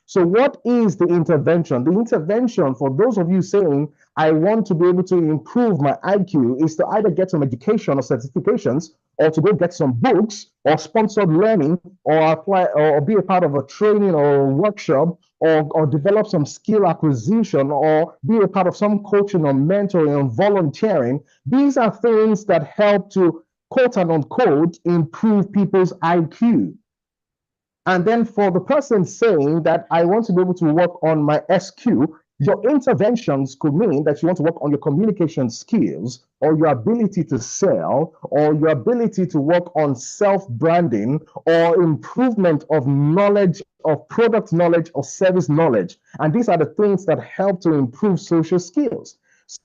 So what is the intervention? The intervention, for those of you saying, I want to be able to improve my IQ, is to either get some education or certifications, or to go get some books or sponsored learning, or apply or be a part of a training or a workshop, or develop some skill acquisition, or be a part of some coaching or mentoring or volunteering. These are things that help to, quote and unquote, improve people's IQ. And then for the person saying that I want to be able to work on my SQ, your interventions could mean that you want to work on your communication skills, or your ability to sell, or your ability to work on self-branding, or improvement of knowledge, of product knowledge, or service knowledge. And these are the things that help to improve social skills.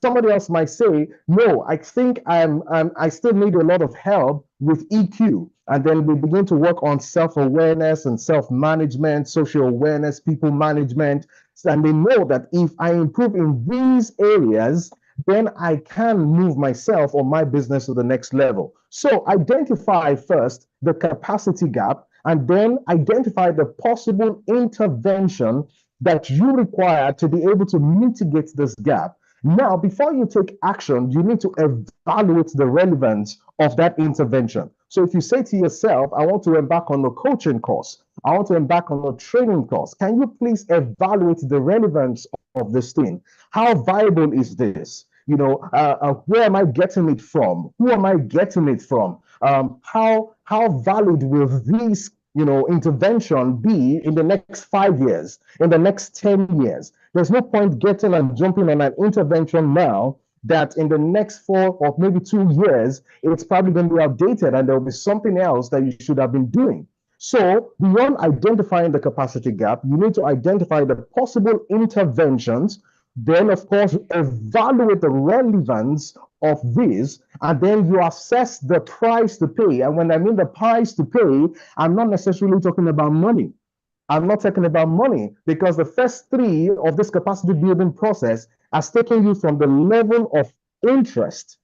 Somebody else might say, no, I think I still need a lot of help with EQ. And then we begin to work on self-awareness and self-management, social awareness, people management. And they know that if I improve in these areas, then I can move myself or my business to the next level. So identify first the capacity gap, and then identify the possible intervention that you require to be able to mitigate this gap. Now, before you take action, you need to evaluate the relevance of that intervention. So if you say to yourself, I want to embark on a coaching course, I want to embark on a training course, can you please evaluate the relevance of this thing? How viable is this? Where am I getting it from? Who am I getting it from? How valid will these intervention be in the next 5 years, in the next 10 years? There's no point getting and jumping on an intervention now that in the next 4 or maybe 2 years, it's probably going to be outdated and there will be something else that you should have been doing. So beyond identifying the capacity gap, you need to identify the possible interventions then of course evaluate the relevance of this, and then you assess the price to pay. And when I mean the price to pay, I'm not necessarily talking about money. I'm not talking about money, because the first three of this capacity building process has taken you from the level of interest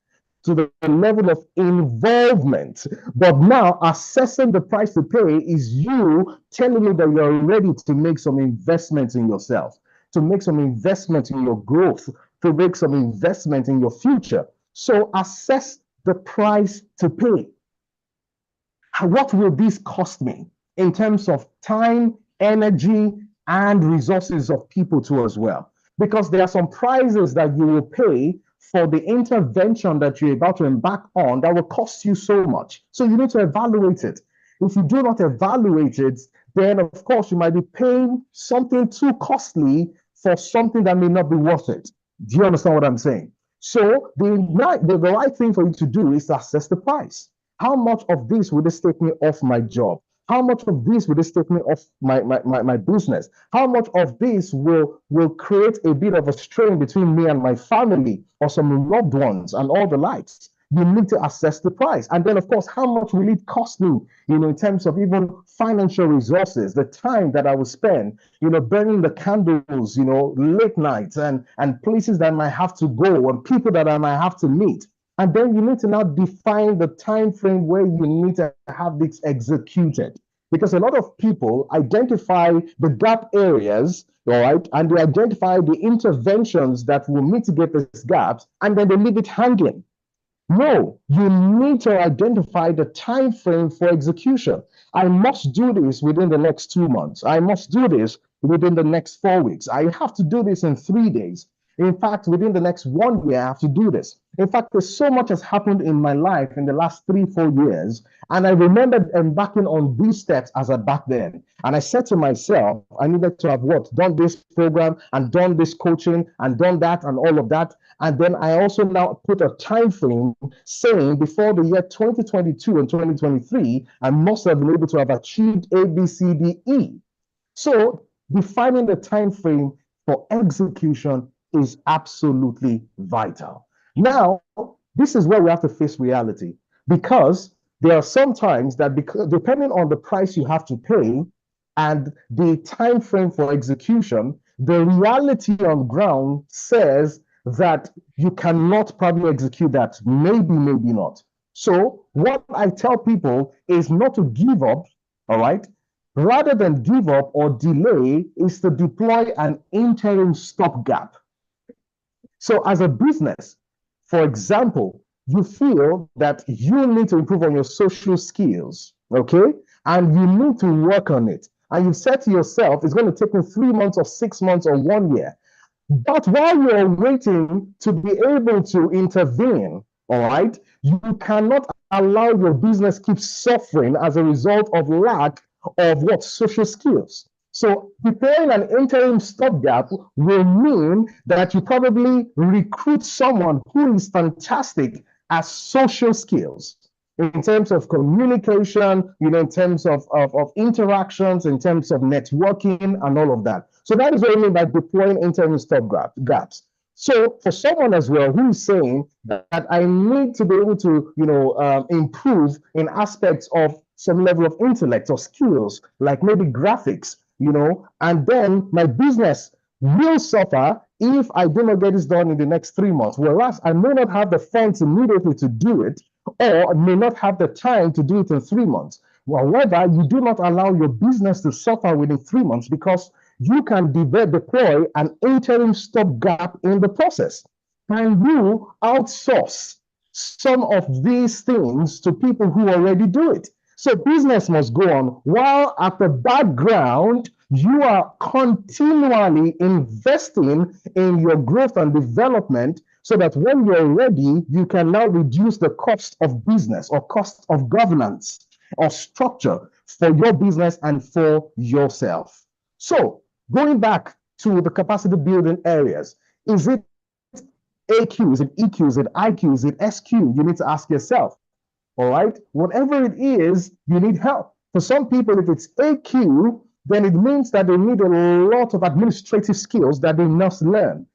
to the level of involvement. But now assessing the price to pay is you telling me that you're ready to make some investments in yourself, to make some investment in your growth, to make some investment in your future. So assess the price to pay. What will this cost me in terms of time, energy, and resources of people too as well? Because there are some prices that you will pay for the intervention that you're about to embark on that will cost you so much. So you need to evaluate it. If you do not evaluate it, then of course you might be paying something too costly for something that may not be worth it. Do you understand what I'm saying? So the right thing for you to do is to assess the price. How much of this will this take me off my job? How much of this will this take me off my business? How much of this will create a bit of a strain between me and my family or some loved ones and all the likes? You need to assess the price. And then, of course, how much will it cost me, in terms of even financial resources, the time that I will spend, burning the candles, late nights and places that I might have to go and people that I might have to meet. And then you need to now define the time frame where you need to have this executed. Because a lot of people identify the gap areas, all right, and they identify the interventions that will mitigate these gaps, and then they leave it hanging. No, you need to identify the time frame for execution. I must do this within the next 2 months. I must do this within the next 4 weeks. I have to do this in 3 days. In fact, within the next 1 year, I have to do this. In fact, there's so much has happened in my life in the last 3-4 years. And I remember embarking on these steps as a back then. And I said to myself, I needed to have done this program and done this coaching and done that and all of that. And then I also now put a time frame saying before the year 2022 and 2023, I must have been able to have achieved A, B, C, D, E. So defining the time frame for execution is absolutely vital. Now, this is where we have to face reality, because there are some times that, depending on the price you have to pay and the time frame for execution, the reality on ground says that you cannot probably execute that. Maybe not. So what I tell people is not to give up, all right? Rather than give up or delay is to deploy an interim stopgap. So as a business, for example, you feel that you need to improve on your social skills, okay? And you need to work on it. And you said to yourself, it's going to take me 3 months or 6 months or 1 year. But while you're waiting to be able to intervene, all right, you cannot allow your business keep suffering as a result of lack of social skills. So preparing an interim stopgap will mean that you probably recruit someone who is fantastic at social skills in terms of communication, in terms of interactions, in terms of networking and all of that. So that is what I mean by deploying interim stopgaps. So for someone as well who is saying that I need to be able to, improve in aspects of some level of intellect or skills, like maybe graphics, and then my business will suffer if I do not get this done in the next 3 months, whereas I may not have the funds immediately to do it, or may not have the time to do it in 3 months. However, you do not allow your business to suffer within 3 months, because you can deploy an interim stopgap in the process. Can you outsource some of these things to people who already do it? So business must go on, while at the background, you are continually investing in your growth and development, so that when you're ready, you can now reduce the cost of business or cost of governance or structure for your business and for yourself. So going back to the capacity building areas, is it AQ, is it EQ, is it IQ, is it SQ? You need to ask yourself. All right, whatever it is, you need help. For some people, if it's AQ, then it means that they need a lot of administrative skills that they must learn.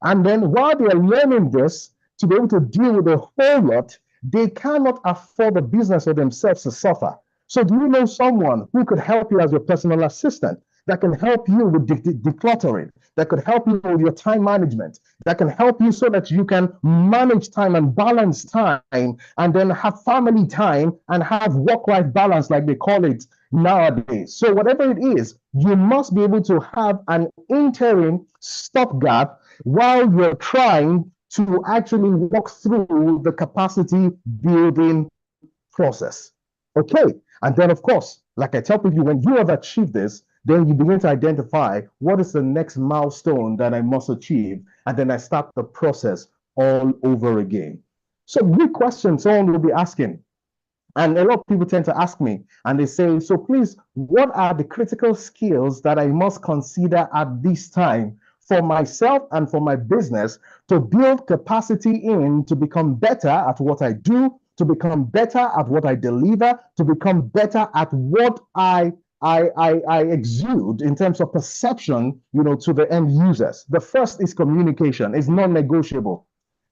And then while they are learning this, to be able to deal with a whole lot, they cannot afford the business or themselves to suffer. So do you know someone who could help you as your personal assistant, that can help you with decluttering, that could help you with your time management, that can help you so that you can manage time and balance time, and then have family time and have work-life balance, like they call it nowadays? So whatever it is, you must be able to have an interim stopgap while you're trying to actually walk through the capacity building process. Okay. And then, of course, like I tell people, when you have achieved this, then you begin to identify what is the next milestone that I must achieve. And then I start the process all over again. So big questions someone will be asking. And a lot of people tend to ask me, and they say, so please, what are the critical skills that I must consider at this time for myself and for my business to build capacity in, to become better at what I do, to become better at what I deliver, to become better at what I exude in terms of perception, to the end users? The first is communication. It's non-negotiable.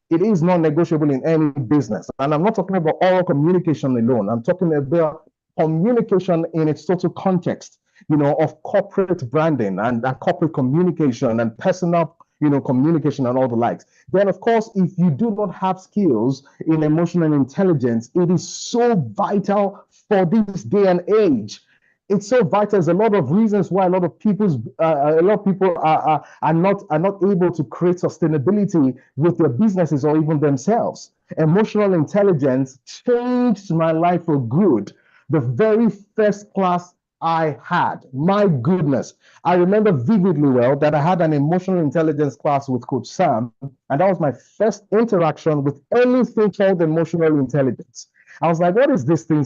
It is non-negotiable in any business. And I'm not talking about oral communication alone. I'm talking about communication in its total context, of corporate branding and corporate communication and personal, communication and all the likes. Then, of course, if you do not have skills in emotional intelligence, it is so vital for this day and age. It's so vital. There's a lot of reasons why a lot of people are not able to create sustainability with their businesses or even themselves. Emotional intelligence changed my life for good. The very first class I had, my goodness, I remember vividly well that I had an emotional intelligence class with Coach Sam, and that was my first interaction with anything called emotional intelligence. I was like, what is this thing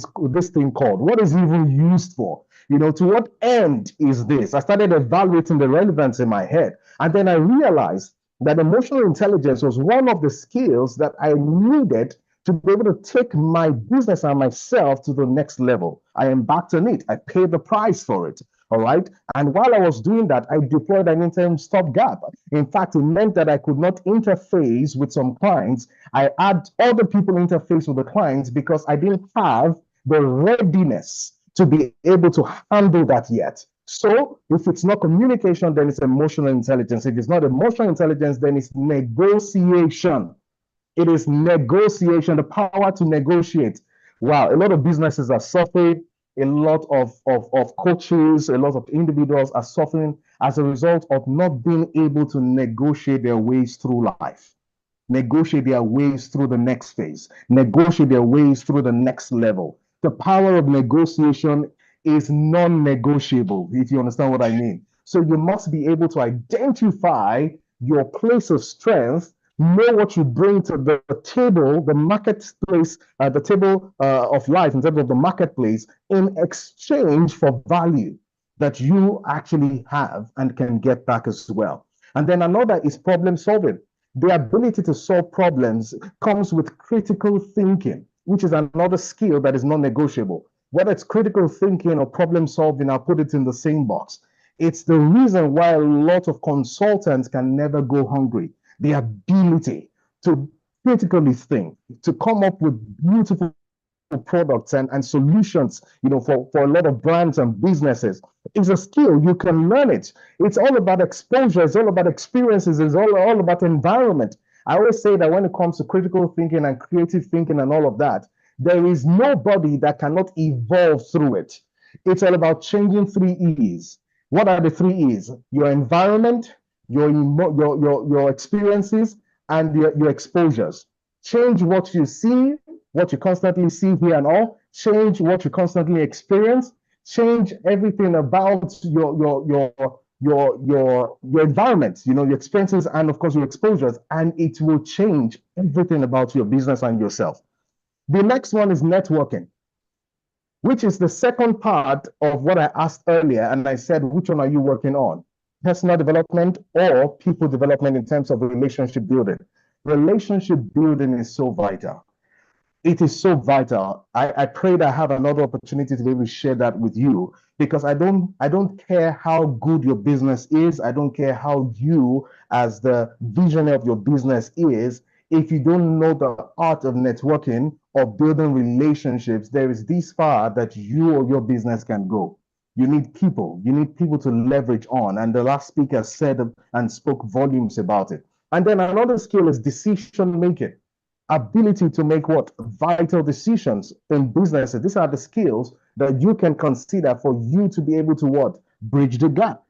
called? What is it even used for? To what end is this? I started evaluating the relevance in my head. And then I realized that emotional intelligence was one of the skills that I needed to be able to take my business and myself to the next level. I embarked on it. I paid the price for it. All right. And while I was doing that, I deployed an interim stopgap. In fact, it meant that I could not interface with some clients. I had other people interface with the clients because I didn't have the readiness to be able to handle that yet. So if it's not communication, then it's emotional intelligence. If it's not emotional intelligence, then it's negotiation. It is negotiation, the power to negotiate. Wow, a lot of businesses are suffering. A lot of coaches, a lot of individuals are suffering as a result of not being able to negotiate their ways through life, negotiate their ways through the next phase, negotiate their ways through the next level. The power of negotiation is non-negotiable, if you understand what I mean. So you must be able to identify your place of strength, know what you bring to the table, the marketplace, the table of life in terms of the marketplace, in exchange for value that you actually have and can get back as well. And then another is problem solving. The ability to solve problems comes with critical thinking, which is another skill that is non-negotiable. Whether it's critical thinking or problem solving, I'll put it in the same box. It's the reason why a lot of consultants can never go hungry. The ability to critically think, to come up with beautiful products and solutions, for a lot of brands and businesses. It's a skill. You can learn it. It's all about exposure. It's all about experiences. It's all about environment. I always say that when it comes to critical thinking and creative thinking and all of that, there is nobody that cannot evolve through it. It's all about changing 3 E's. What are the 3 E's? Your environment, your experiences, and your exposures. Change what you see, what you constantly see here and all. Change what you constantly experience. Change everything about your environment, your experiences, and of course your exposures, and it will change everything about your business and yourself. The next one is networking, which is the second part of what I asked earlier. And I said, which one are you working on? Personal development or people development in terms of relationship building? Relationship building is so vital. It is so vital. I pray that I have another opportunity to be able to share that with you, because I don't care how good your business is. I don't care how you, as the visionary of your business, is. If you don't know the art of networking or building relationships, there is this far that you or your business can go. You need people. You need people to leverage on. And the last speaker said and spoke volumes about it. And then another skill is decision making. Ability to make what? Vital decisions in businesses. These are the skills that you can consider for you to be able to what? Bridge the gap.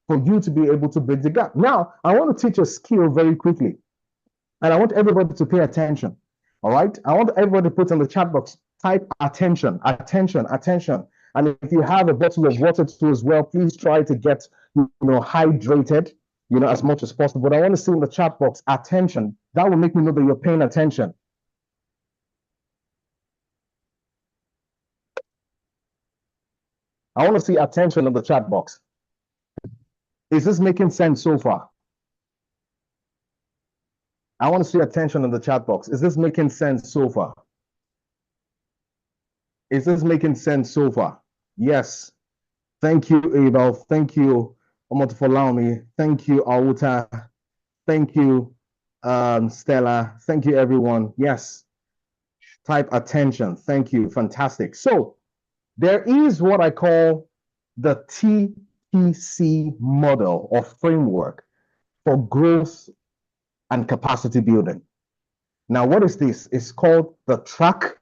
For you to be able to bridge the gap. Now, I want to teach a skill very quickly. And I want everybody to pay attention. All right? I want everybody to put in the chat box, type attention, attention, attention. And if you have a bottle of water too as well, please try to get, hydrated, as much as possible. But I want to see in the chat box, attention. That will make me know that you're paying attention. I want to see attention in the chat box. Is this making sense so far? I want to see attention in the chat box. Is this making sense so far? Is this making sense so far? Yes. Thank you, Abel. Thank you, Omotofolaomi. Thank you, Awuta. Thank you, Stella. Thank you, everyone. Yes. Type attention. Thank you. Fantastic. So there is what I call the TPC model or framework for growth and capacity building. Now, what is this? It's called the track,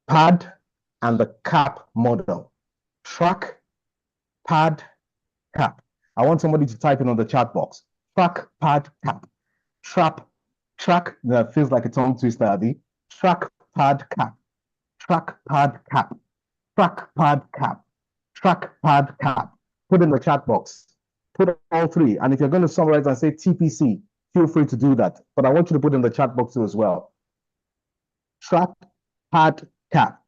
pad, and the cap model. Track, pad, cap. I want somebody to type in on the chat box. Track, pad, cap. Track, that feels like a tongue twister, Abby. Track, pad, cap. Track, pad, cap. Track, pad, cap. Track, pad, cap. Put in the chat box. Put all three. And if you're going to summarize and say TPC, feel free to do that. But I want you to put in the chat box too as well. Track, pad, cap.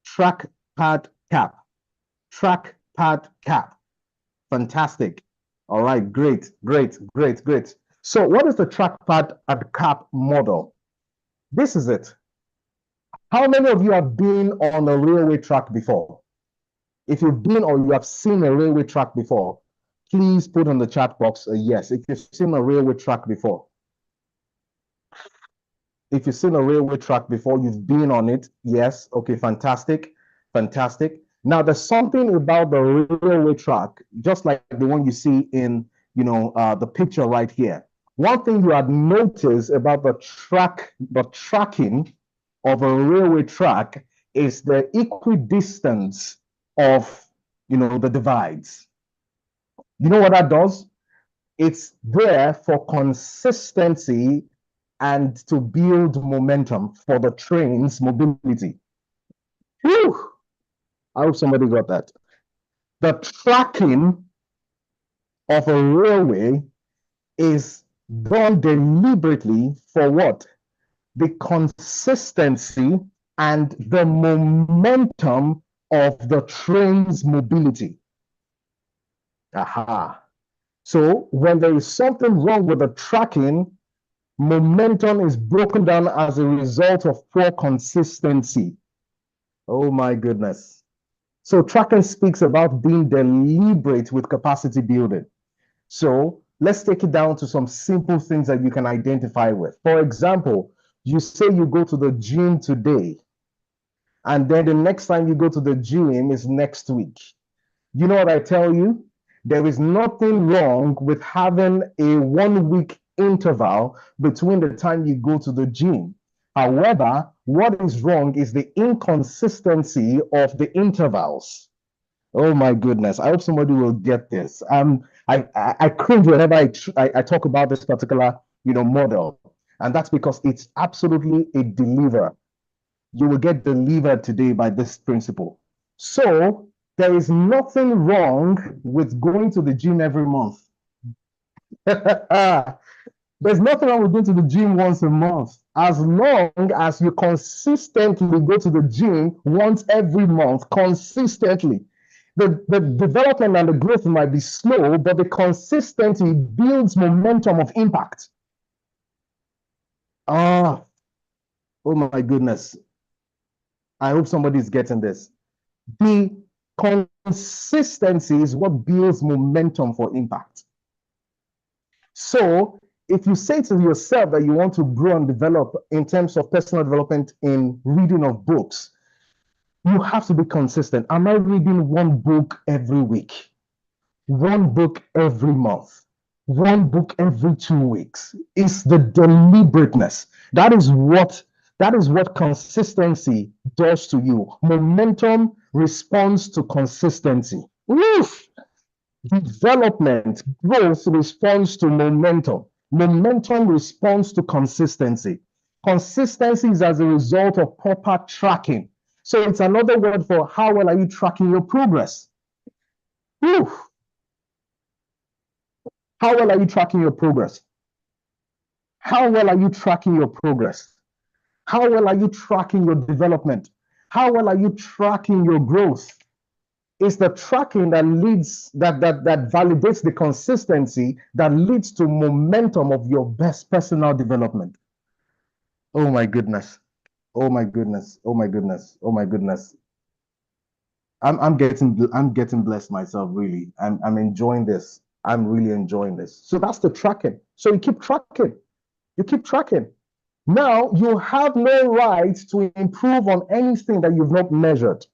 Track, pad, cap. Track, pad, cap. Fantastic. All right, great. So what is the track, pad, and cap model? This is it. How many of you have been on a railway track before? If you've been or you have seen a railway track before, please put in the chat box a yes. If you've seen a railway track before. If you've seen a railway track before, you've been on it, yes. Okay, fantastic. Now, there's something about the railway track, just like the one you see in, the picture right here. One thing you have noticed about the tracking of a railway track is the equidistance of, the divides. You know what that does? It's there for consistency and to build momentum for the train's mobility. Whew! I hope somebody got that. The tracking of a railway is done deliberately for what? The consistency and the momentum of the train's mobility. Aha. So when there is something wrong with the tracking, momentum is broken down as a result of poor consistency. Oh my goodness. So tracking speaks about being deliberate with capacity building. So let's take it down to some simple things that you can identify with. For example, you say you go to the gym today, and then the next time you go to the gym is next week. You know what I tell you? There is nothing wrong with having a 1 week interval between the time you go to the gym. However, what is wrong is the inconsistency of the intervals. Oh my goodness, I hope somebody will get this. I cringe whenever I talk about this particular model, and that's because it's absolutely a deliver. You will get delivered today by this principle. So there is nothing wrong with going to the gym every month. There's nothing wrong with going to the gym once a month, as long as you consistently go to the gym once every month, consistently. The development and the growth might be slow, but the consistency builds momentum of impact. Oh my goodness. I hope somebody's getting this. The consistency is what builds momentum for impact. So if you say to yourself that you want to grow and develop in terms of personal development in reading of books, you have to be consistent. Am I reading one book every week? One book every month? One book every 2 weeks? It's the deliberateness. That is what consistency does to you. Momentum responds to consistency. Oof! Development, growth responds to momentum. Momentum responds to consistency. Consistency is as a result of proper tracking. So it's another word for how well are you tracking your progress? Oof! How well are you tracking your progress? How well are you tracking your progress? How well are you tracking your development? How well are you tracking your growth? It's the tracking that leads, that validates the consistency that leads to momentum of your best personal development. Oh my goodness. Oh my goodness. Oh my goodness. Oh my goodness. I'm getting blessed myself, really. I'm enjoying this. I'm really enjoying this. So that's the tracking. So you keep tracking. You keep tracking. Now you have no right to improve on anything that you've not measured.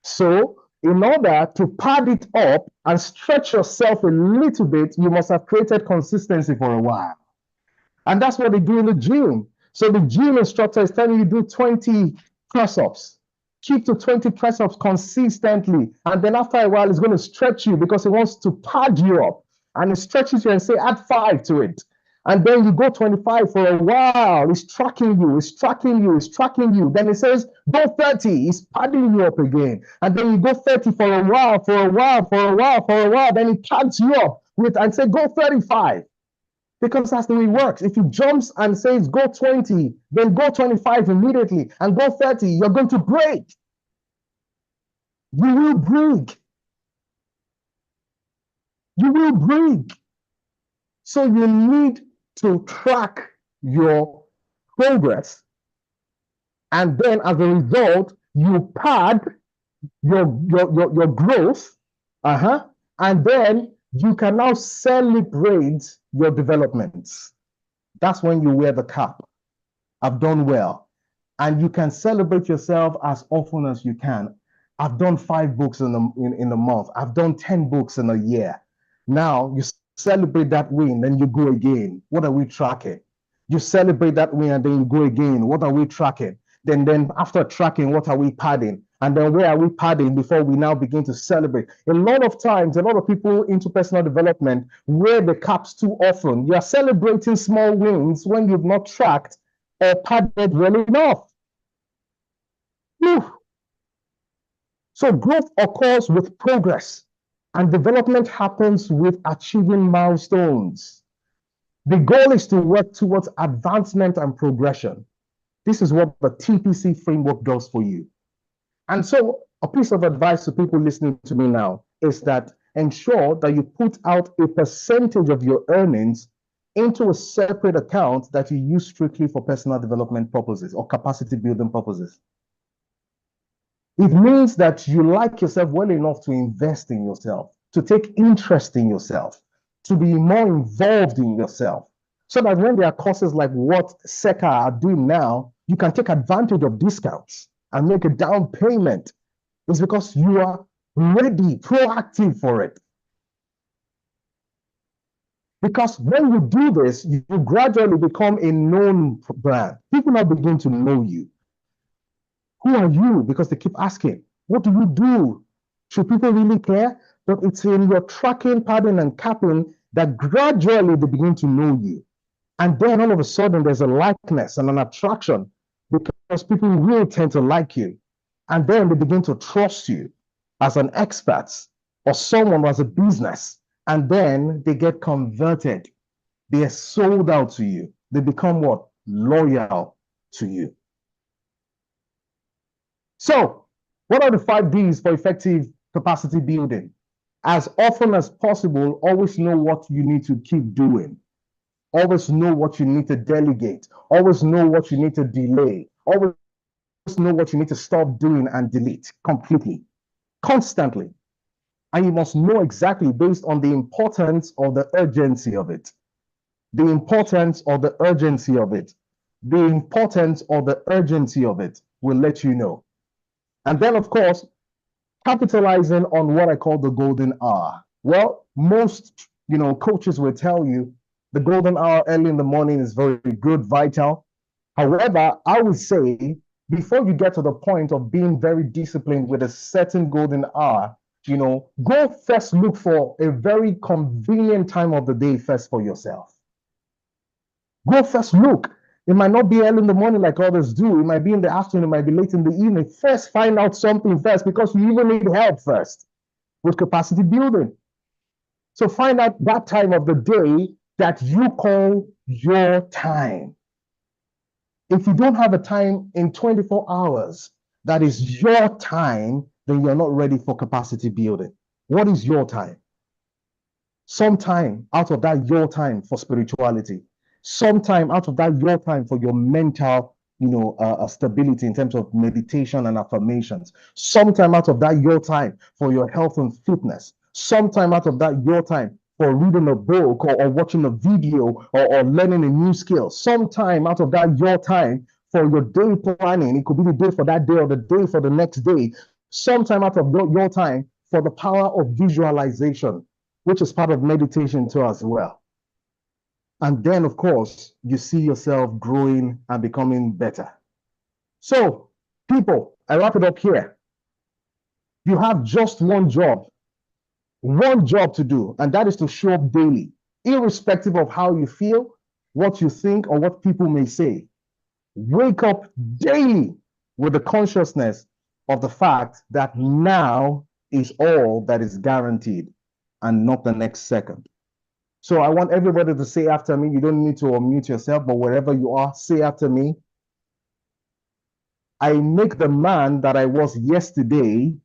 So in order to pad it up and stretch yourself a little bit, you must have created consistency for a while. And that's what they do in the gym. So the gym instructor is telling you do 20 press-ups. Keep to 20 press-ups consistently. And then after a while, it's going to stretch you because it wants to pad you up. And it stretches you and say, add 5 to it. And then you go 25 for a while. It's tracking you, it's tracking you, it's tracking you. Then it says, go 30, it's padding you up again. And then you go 30 for a while, for a while, for a while, for a while. Then it pads you up with and say, go 35. Because that's the way it works. If it jumps and says, go 20, then go 25 immediately and go 30, you're going to break. You will break. You will break. So you need to track your progress, and then as a result, you pad your growth, and then you can now celebrate your developments. That's when you wear the cap. I've done well, and you can celebrate yourself as often as you can. I've done 5 books in a month. I've done 10 books in a year. Now you celebrate that win, then you go again. What are we tracking? You celebrate that win and then you go again. What are we tracking? Then after tracking, what are we padding? And then where are we padding before we now begin to celebrate? A lot of times, a lot of people into personal development wear the caps too often. You are celebrating small wins when you've not tracked or padded well enough. Whew. So growth occurs with progress. And development happens with achieving milestones. The goal is to work towards advancement and progression. This is what the TPC framework does for you. And so a piece of advice to people listening to me now is that ensure that you put out a percentage of your earnings into a separate account that you use strictly for personal development purposes or capacity building purposes. It means that you like yourself well enough to invest in yourself, to take interest in yourself, to be more involved in yourself, so that when there are courses like what SECA are doing now, you can take advantage of discounts and make a down payment. It's because you are ready, proactive for it. Because when you do this, you gradually become a known brand. People now begin to know you. Who are you? Because they keep asking, what do you do? Should people really care? But it's in your tracking, padding, and capping that gradually they begin to know you. And then all of a sudden there's a likeness and an attraction because people will tend to like you. And then they begin to trust you as an expert or someone who has a business. And then they get converted. They are sold out to you. They become what? Loyal to you. So, what are the 5 Ds for effective capacity building? As often as possible, always know what you need to keep doing. Always know what you need to delegate. Always know what you need to delay. Always know what you need to stop doing and delete completely, constantly. And you must know exactly based on the importance or the urgency of it. The importance or the urgency of it. The importance or the urgency of it will let you know. And then, of course, capitalizing on what I call the golden hour. Well, most coaches will tell you the golden hour early in the morning is very good, vital. However, I would say before you get to the point of being very disciplined with a certain golden hour, go first look for a very convenient time of the day first for yourself. Go first look. It might not be early in the morning like others do. It might be in the afternoon. It might be late in the evening. First, find out something first because you even need help first with capacity building. So find out that time of the day that you call your time. If you don't have a time in 24 hours that is your time, then you're not ready for capacity building. What is your time? Some time out of that your time for spirituality. Sometime out of that your time for your mental stability in terms of meditation and affirmations. Sometime out of that your time for your health and fitness. Sometime out of that your time for reading a book or watching a video or learning a new skill. Sometime out of that your time for your day planning. It could be the day for that day or the day for the next day. Sometime out of your time for the power of visualization, which is part of meditation too as well. And then, of course, you see yourself growing and becoming better. So, people, I wrap it up here. You have just one job to do, and that is to show up daily, irrespective of how you feel, what you think, or what people may say. Wake up daily with the consciousness of the fact that now is all that is guaranteed and not the next second. So I want everybody to say after me. You don't need to unmute yourself, but wherever you are, say after me. I make the man that I was yesterday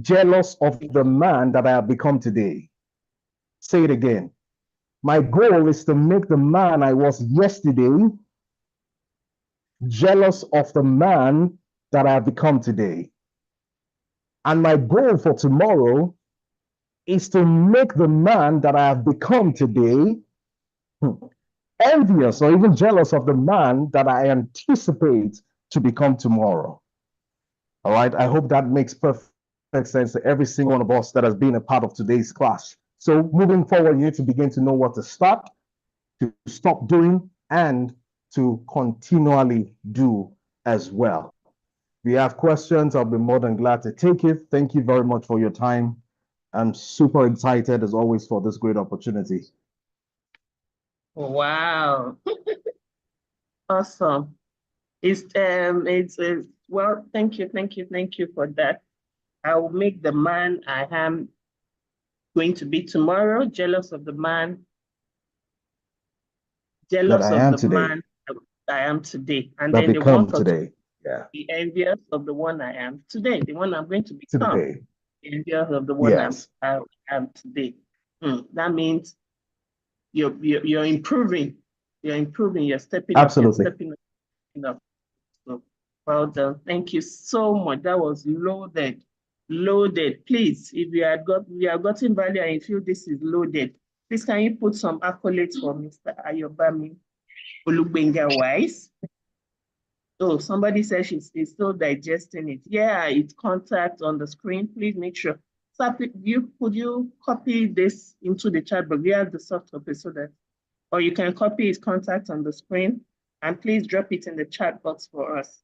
jealous of the man that I have become today. Say it again. My goal is to make the man I was yesterday jealous of the man that I have become today. And my goal for tomorrow is to make the man that I have become today envious or even jealous of the man that I anticipate to become tomorrow. All right. I hope that makes perfect sense to every single one of us that has been a part of today's class. So moving forward, you need to begin to know what to start, to stop doing, and to continually do as well. If you have questions, I'll be more than glad to take it. Thank you very much for your time. I'm super excited as always for this great opportunity. Wow. Awesome. Well, thank you for that. I will make the man I am going to be tomorrow jealous of the man, jealous of the man I am today. And then the one today. Yeah. Be envious of the one I am today, the one I'm going to become. Today. Envious of the one I am today. That means you're improving. You're improving. You're stepping up. Absolutely. You're stepping up. So, well done. Thank you so much. That was loaded. Loaded. Please, if you have gotten value and you feel this is loaded, please can you put some accolades for Mr. Ayobami Olugbenga Wise? Oh, somebody says she's still digesting it. Yeah, it's contact on the screen. Please make sure. So could you copy this into the chat, but we have the soft copy so that, or you can copy his contact on the screen and please drop it in the chat box for us.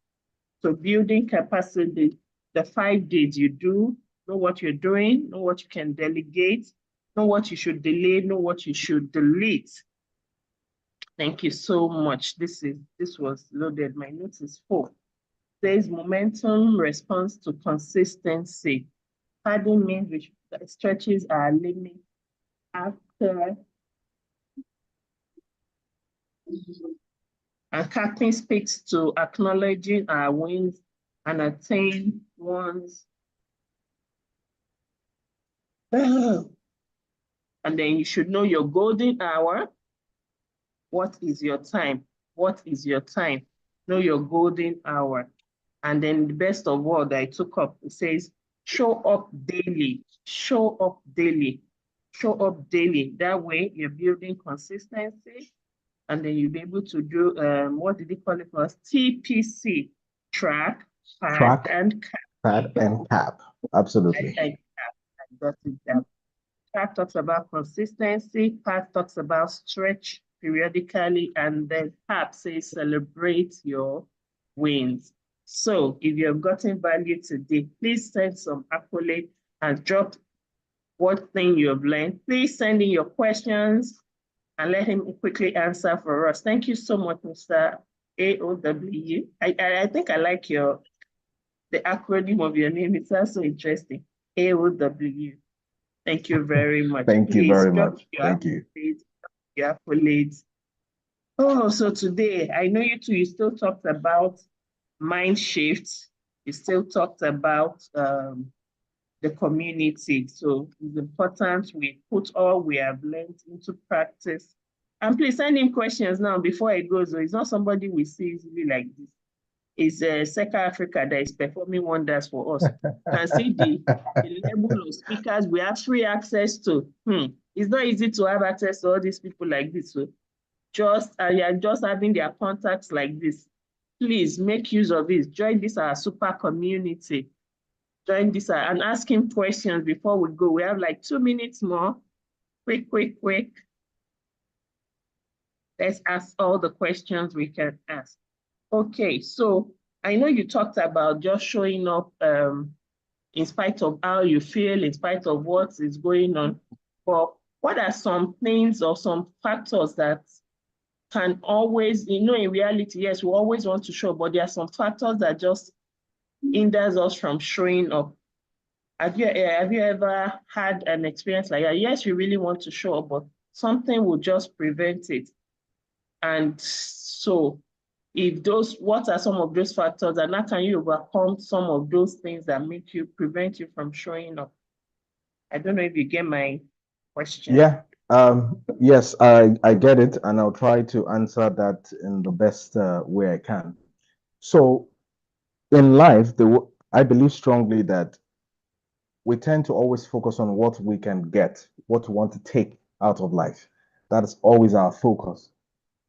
So building capacity, the 5 Ds you do, know what you're doing, know what you can delegate, know what you should delay, know what you should delete. Thank you so much. This was loaded. My notes is full. Says momentum response to consistency. Padding means which stretches our limit after. And capping speaks to acknowledging our wins and attain one's And then you should know your golden hour. What is your time? What is your time? Know your golden hour. And then the best of all that I took up, it says, show up daily, show up daily, show up daily. That way you're building consistency, and then you'll be able to do, what did he call it for us? TPC, track, pad, and cap. Pad and cap, absolutely. I got it down. Track talks about consistency, pad talks about stretch periodically, and then cap says celebrate your wins. So if you have gotten value today, please send some accolade and drop what thing you have learned. Please send in your questions and let him quickly answer for us. Thank you so much, Mr. AOW. I think I like the acronym of your name. It's also interesting. AOW. Thank you very much. Thank you very much. Thank you. Your accolades. Oh, so today, I know you two, you still talked about mind shifts. You still talked about the community. So it's important we put all we have learned into practice. And please send him questions now before it goes. So it's not somebody we see easily like this. It's Seka Africa that is performing wonders for us. You can see the level of speakers we have free access to. It's not easy to have access to all these people like this. So you're just having their contacts like this. Please make use of this. Join this our super community. Join this and ask him questions before we go. We have like 2 minutes more. Quick. Let's ask all the questions we can ask. Okay, so I know you talked about just showing up in spite of how you feel, in spite of what is going on. But what are some things or some factors that can always, in reality, yes, we always want to show, but there are some factors that just hinders us from showing up. Have you ever had an experience like that? Yes, you really want to show up, but something will just prevent it. And so what are some of those factors, and how can you overcome some of those things that prevent you from showing up? I don't know if you get my question. Yeah. Yes, I get it, and I'll try to answer that in the best way I can. So in life, I believe strongly that we tend to always focus on what we can get, what we want to take out of life. That is always our focus.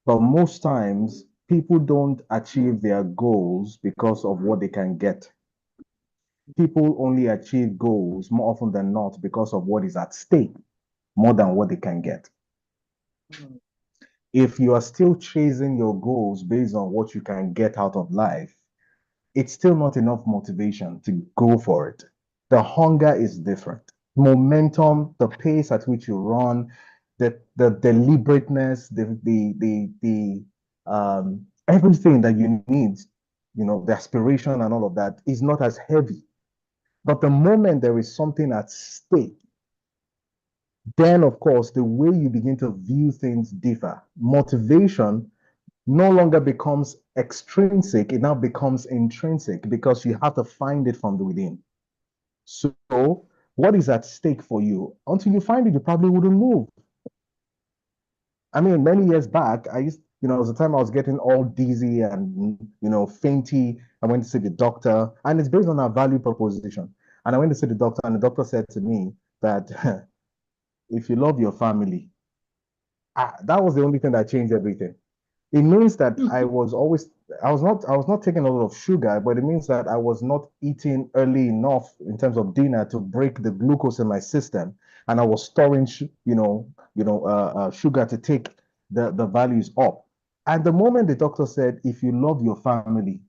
But most times, people don't achieve their goals because of what they can get. People only achieve goals more often than not because of what is at stake, more than what they can get. If you are still chasing your goals based on what you can get out of life, it's still not enough motivation to go for it. The hunger is different. Momentum, the pace at which you run, the deliberateness, everything that you need, the aspiration and all of that is not as heavy. But the moment there is something at stake, then of course, the way you begin to view things differ. Motivation no longer becomes extrinsic, it now becomes intrinsic because you have to find it from the within. So what is at stake for you? Until you find it, you probably wouldn't move. I mean, many years back, there was a time I was getting all dizzy and, fainty. I went to see the doctor, and it's based on our value proposition. And I went to see the doctor, and the doctor said to me that if you love your family, that was the only thing that changed everything. It means that I was not taking a lot of sugar, but it means that I was not eating early enough in terms of dinner to break the glucose in my system, and I was storing, sugar to take the values up. And the moment the doctor said, "If you love your family,"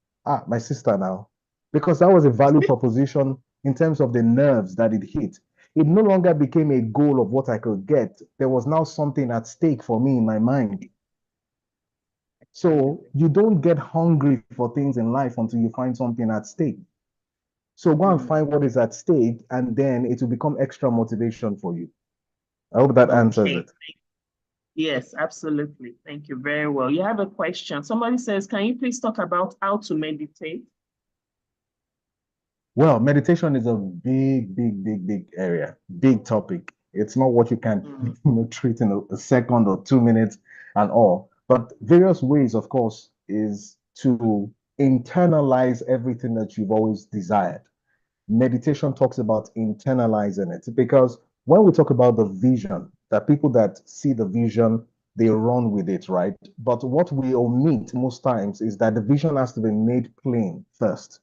my sister now, because that was a value proposition in terms of the nerves that it hit. It no longer became a goal of what I could get. There was now something at stake for me in my mind. So you don't get hungry for things in life until you find something at stake. So go and find what is at stake, and then it will become extra motivation for you. I hope that answers it. Yes, absolutely. Thank you very well. You have a question. Somebody says, can you please talk about how to meditate? Well, meditation is a big area, big topic. It's not what you can treat in a second or 2 minutes and all. But various ways, of course, is to internalize everything that you've always desired. Meditation talks about internalizing it, because when we talk about the vision, that people that see the vision, they run with it, right? But what we omit most times is that the vision has to be made plain first.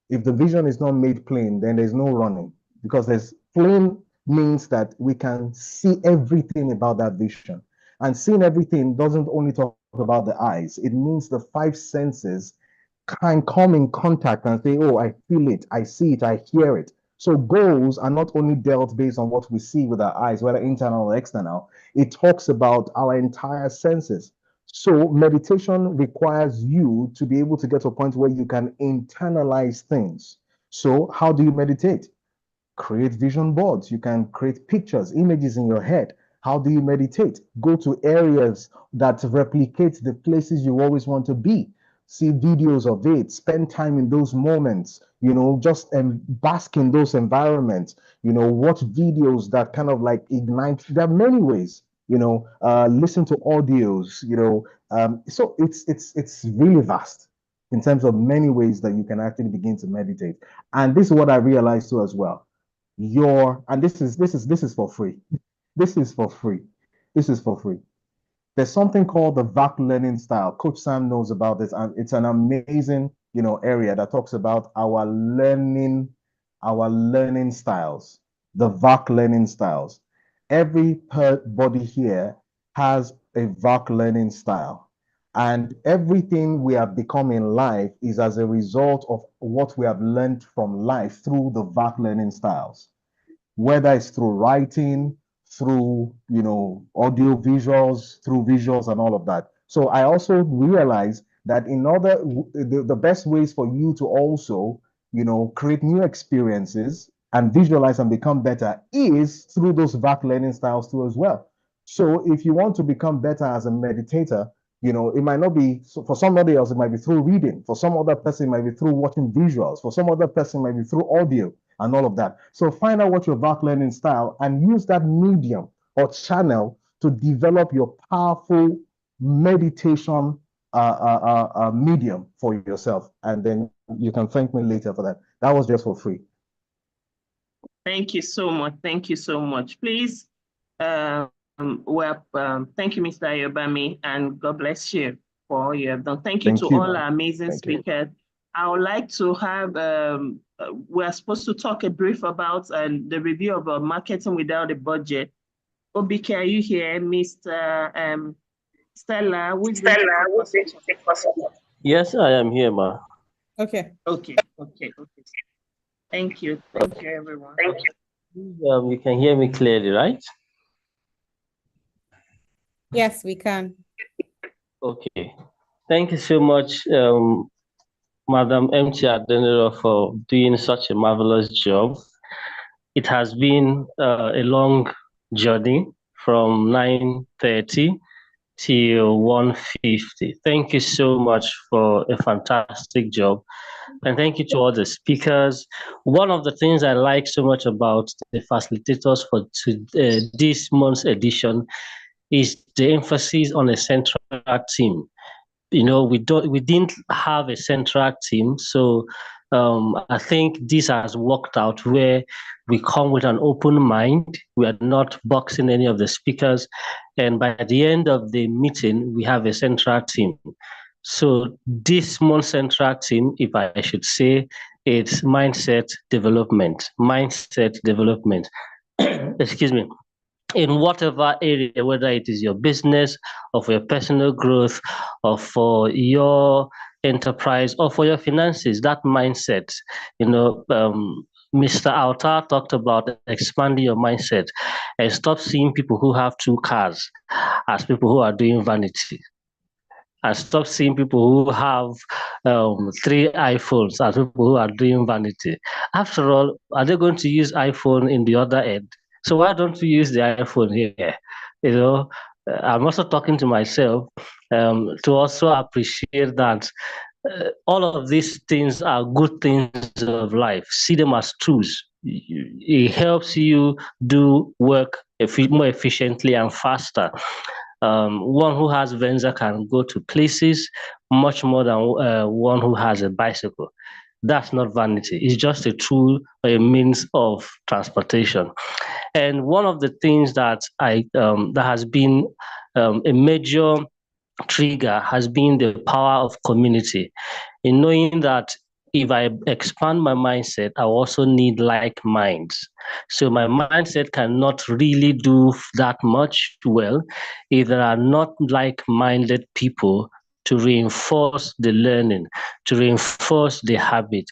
If the vision is not made plain, then there's no running, because there's plain means that we can see everything about that vision. And seeing everything doesn't only talk about the eyes, it means the five senses can come in contact and say, oh, I feel it, I see it, I hear it. So goals are not only dealt based on what we see with our eyes, whether internal or external, it talks about our entire senses. So meditation requires you to be able to get to a point where you can internalize things. So how do you meditate? Create vision boards. You can create pictures, images in your head. How do you meditate? Go to areas that replicate the places you always want to be. See videos of it, spend time in those moments, just bask in those environments, watch videos that kind of like ignite. There are many ways, listen to audios, so it's really vast in terms of many ways that you can actually begin to meditate. And this is what I realized too as well. And this is for free. This is for free. This is for free. There's something called the VAC learning style. Coach Sam knows about this, and it's an amazing, area that talks about our learning styles, the VAC learning styles. Everybody here has a VAC learning style, and everything we have become in life is as a result of what we have learned from life through the VAC learning styles, whether it's through writing, through audio visuals, through visuals and all of that. So I also realized that the best ways for you to also create new experiences and visualize and become better is through those VAC learning styles too as well. So if you want to become better as a meditator, it might not be, for somebody else, it might be through reading. For some other person, it might be through watching visuals. For some other person, it might be through audio and all of that. So find out what your VAC learning style and use that medium or channel to develop your powerful meditation medium for yourself. And then you can thank me later for that. That was just for free. Thank you so much. Thank you so much. Please, thank you, Mr. Ayobami, and God bless you for all you have done. Thank you to all our amazing speakers. I would like to have, we're supposed to talk a brief about the review of marketing without a budget. Obike, are you here? Mr. Stella, Yes, I am here, ma. Okay. Thank you. Thank you, everyone. Thank you. You can hear me clearly, right? Yes, we can. Okay. Thank you so much, Madam MT Adeniro, for doing such a marvelous job. It has been a long journey from 9:30 till 1:50. Thank you so much for a fantastic job. And thank you to all the speakers. One of the things I like so much about the facilitators for this month's edition is the emphasis on a central team. We didn't have a central team, so I think this has worked out where we come with an open mind. We are not boxing any of the speakers, and by the end of the meeting, we have a central team. So this month's central team, if I should say, it's mindset development. Excuse me. In whatever area, whether it is your business or for your personal growth or for your enterprise or for your finances, that mindset, Mr. Altar talked about expanding your mindset and stop seeing people who have 2 cars as people who are doing vanity. And stop seeing people who have 3 iPhones as people who are doing vanity. After all, are they going to use iPhone in the other end? So why don't we use the iPhone here? I'm also talking to myself to also appreciate that all of these things are good things of life. See them as tools. it helps you do work more efficiently and faster. One who has Venza can go to places much more than one who has a bicycle. That's not vanity. It's just a tool or a means of transportation. And one of the things that that has been a major trigger has been the power of community, in knowing that if I expand my mindset, I also need like minds. So my mindset cannot really do that much well if there are not like-minded people to reinforce the learning, to reinforce the habit,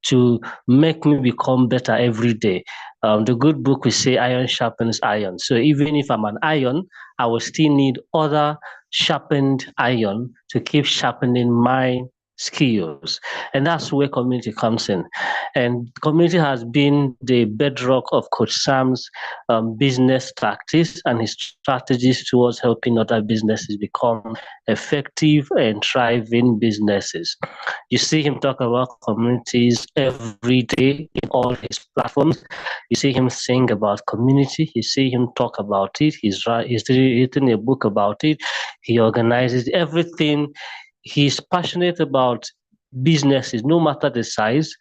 to make me become better every day. The good book will say iron sharpens iron. So even if I'm an iron, I will still need other sharpened iron to keep sharpening my skills. And that's where community comes in. And community has been the bedrock of Coach Sam's business practice and his strategies towards helping other businesses become effective and thriving businesses. You see him talk about communities every day in all his platforms. You see him sing about community. You see him talk about it. He's written a book about it. He organizes everything. He's passionate about businesses, no matter the size,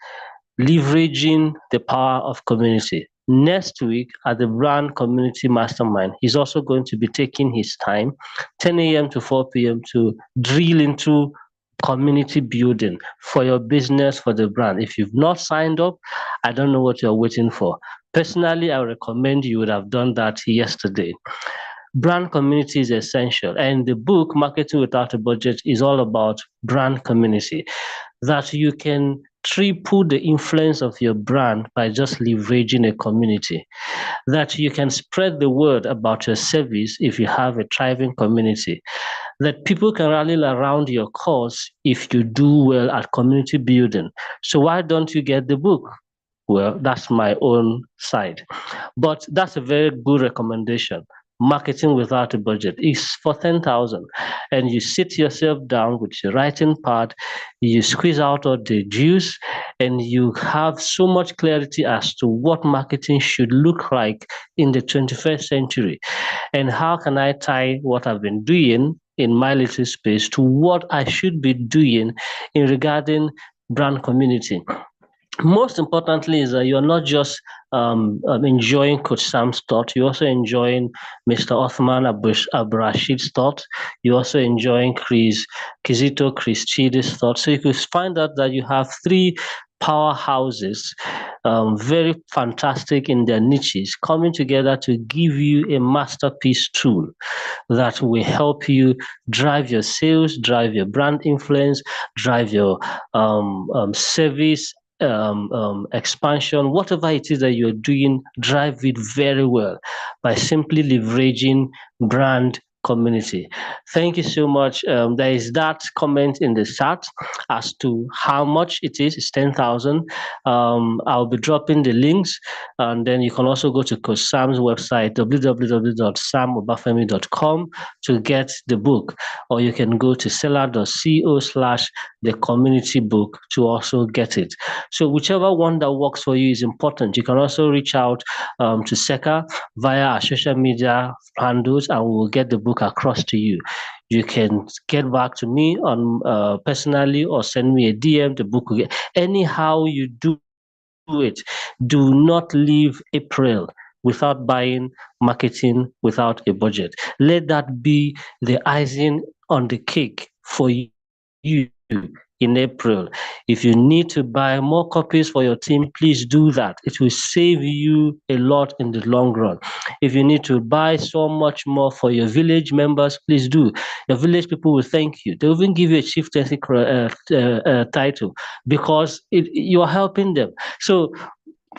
leveraging the power of community. Next week at the Brand Community Mastermind, he's also going to be taking his time, 10 a.m. to 4 p.m. to drill into community building for your business, for the brand. If you've not signed up, I don't know what you're waiting for. Personally, I recommend you would have done that yesterday. Brand community is essential. And the book, Marketing Without a Budget, is all about brand community, that you can triple the influence of your brand by just leveraging a community, that you can spread the word about your service if you have a thriving community, that people can rally around your cause if you do well at community building. So why don't you get the book? Well, that's my own side. But that's a very good recommendation. Marketing Without a Budget is for 10,000, and you sit yourself down with your writing pad, you squeeze out all the juice, and you have so much clarity as to what marketing should look like in the 21st century, and how can I tie what I've been doing in my little space to what I should be doing in regarding brand community. Most importantly is that you're not just enjoying Coach Sam's thought, you're also enjoying Mr. Othman Abrashid's thought, you're also enjoying Chris Chidi's thought. So you could find out that you have three powerhouses, very fantastic in their niches, coming together to give you a masterpiece tool that will help you drive your sales, drive your brand influence, drive your service expansion, whatever it is that you're doing, drive it very well by simply leveraging brand community. Thank you so much. There is that comment in the chat as to how much it is. It's 10,000. I'll be dropping the links, and then you can also go to Coach Sam's website, www.samobafemi.com, to get the book, or you can go to seller.co/the community book to also get it. So whichever one that works for you is important. You can also reach out to Seka via our social media handles, and we'll get the book across to you. You can get back to me on personally, or send me a DM. The book will get. Anyhow you do it, do not leave April without buying Marketing Without a Budget. Let that be the icing on the cake for you in April. If you need to buy more copies for your team, please do that. It will save you a lot in the long run. If you need to buy so much more for your village members, please do. Your village people will thank you. They'll even give you a chieftaincy title because you are helping them. So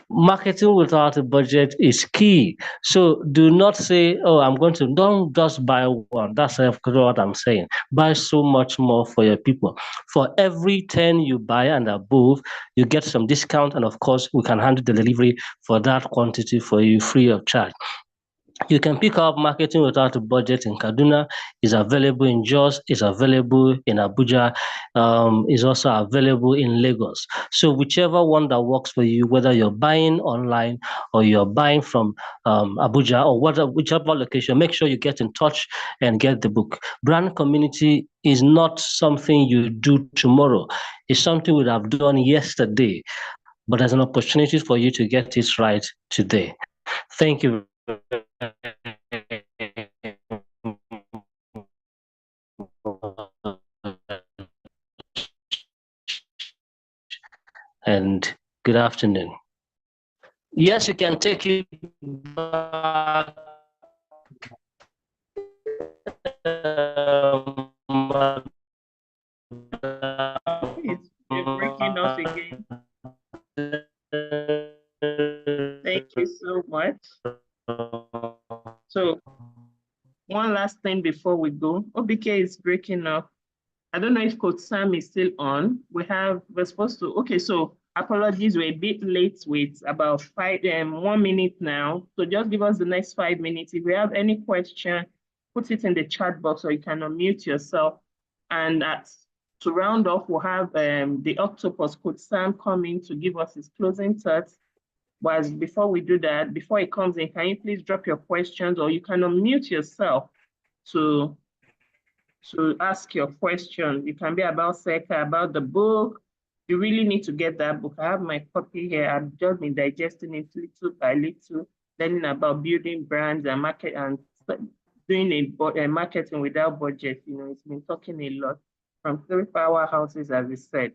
Marketing Without a Budget is key. So do not say, oh, don't just buy one. That's what I'm saying. Buy so much more for your people. For every 10 you buy and above, you get some discount. And of course, we can handle the delivery for that quantity for you free of charge. You can pick up Marketing Without a Budget in Kaduna. It's available in Jos. It's available in Abuja. It's also available in Lagos. So whichever one that works for you, whether you're buying online or you're buying from Abuja or whichever location, make sure you get in touch and get the book. Brand community is not something you do tomorrow. It's something we have done yesterday, but there's an opportunity for you to get it right today. Thank you. And good afternoon. Yes, you can take it back. You're breaking us again. Thank you so much. So one last thing before we go. OBK is breaking up. I don't know if Coach Sam is still on. We're supposed to, okay, so apologies, we're a bit late with about 1 minute now. So just give us the next 5 minutes. If you have any question, put it in the chat box or you can unmute yourself. And to round off, we'll have the Octopus Coach Sam coming to give us his closing thoughts. But before we do that, before he comes in, can you please drop your questions or you can unmute yourself to ask your question. It can be about SECA, about the book. You really need to get that book. I have my copy here. I've just been digesting it little by little, learning about building brands and market and doing a marketing without budget. You know, it's been talking a lot from 3 powerhouses, as we said.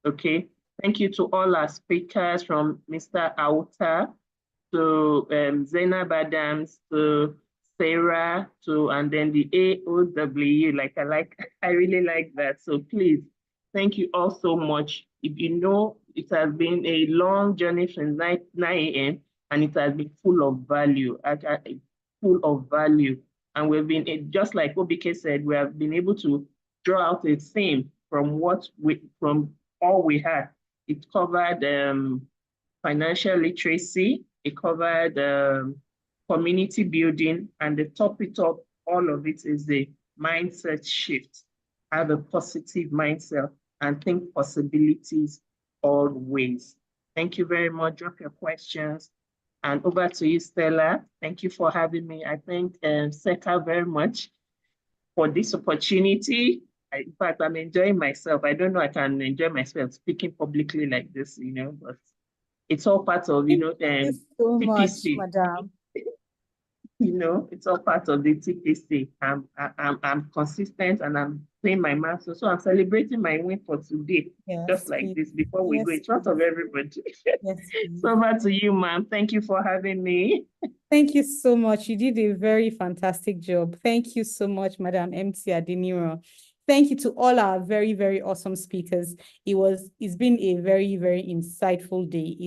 Okay. Thank you to all our speakers, from Mr. Auta to Zainab Adams to Sarah and then the AOW, I really like that. So please, thank you all so much. If you know, it has been a long journey since 9 a.m. and it has been full of value, And we've been, just like OBK said, we have been able to draw out a theme from all we had. It covered financial literacy, it covered community building, and the top of all of it is the mindset shift. Have a positive mindset and think possibilities always. Thank you very much. Drop your questions. And over to you, Stella. Thank you for having me. I thank SECA very much for this opportunity. In fact, I'm enjoying myself. I don't know I can enjoy myself speaking publicly like this, you know, but it's all part of, you know, Thank you so TPC. much, Madam. You know, it's all part of the TPC. I'm consistent and I'm playing my master. So I'm celebrating my win for today, Yes, just like please. this, before we Yes, go in front of everybody. Yes, please. So over to you, ma'am. Thank you for having me. Thank you so much. You did a very fantastic job. Thank you so much, Madam MC Adeniro. Thank you to all our very, very awesome speakers. It's been a very, very insightful day.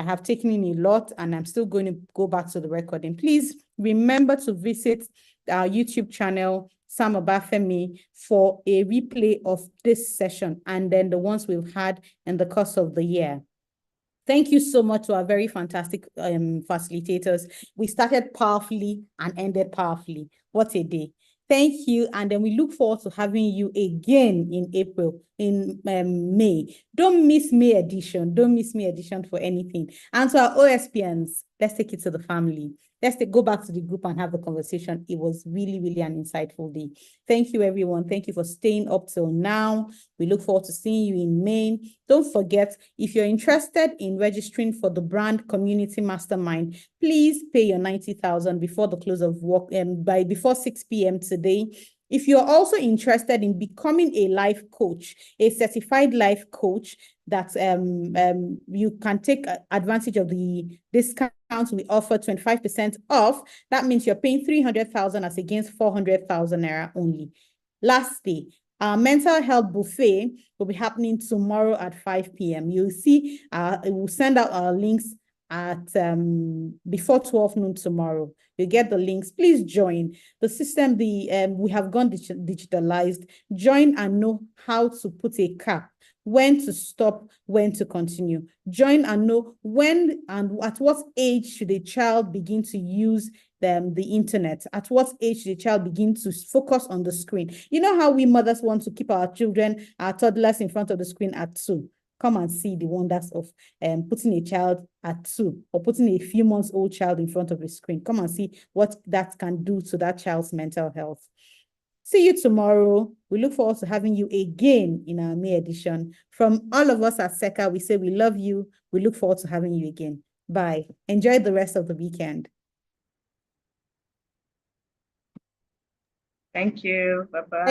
I have taken in a lot and I'm still going to go back to the recording. Please remember to visit our YouTube channel, Sam Obafemi, for a replay of this session and then the ones we've had in the course of the year. Thank you so much to our very fantastic facilitators. We started powerfully and ended powerfully. What a day. Thank you. And then we look forward to having you again in April, in May. Don't miss May edition. Don't miss May edition for anything. And to our OSPNs, let's take it to the family. Let's go back to the group and have the conversation. It was really, really an insightful day. Thank you, everyone. Thank you for staying up till now. We look forward to seeing you in May. Don't forget, if you're interested in registering for the Brand Community Mastermind, please pay your 90,000 before the close of work, before 6 p.m. today. If you're also interested in becoming a life coach, a certified life coach, that you can take advantage of the discount we offer, 25% off. That means you're paying 300,000 as against 400,000 naira only. Lastly, our mental health buffet will be happening tomorrow at 5 p.m. You'll see, we'll send out our links at before 12 noon tomorrow. You get the links. Please join the system. We have gone digitalized. Join and know how to put a cap, when to stop, when to continue. Join and know when and at what age should a child begin to use the internet? At what age did the child begin to focus on the screen? You know how we mothers want to keep our children, our toddlers in front of the screen at 2. Come and see the wonders of putting a child at 2 or putting a few months old child in front of a screen. Come and see what that can do to that child's mental health. See you tomorrow. We look forward to having you again in our May edition. From all of us at SECA, we say we love you. We look forward to having you again. Bye. Enjoy the rest of the weekend. Thank you. Bye-bye.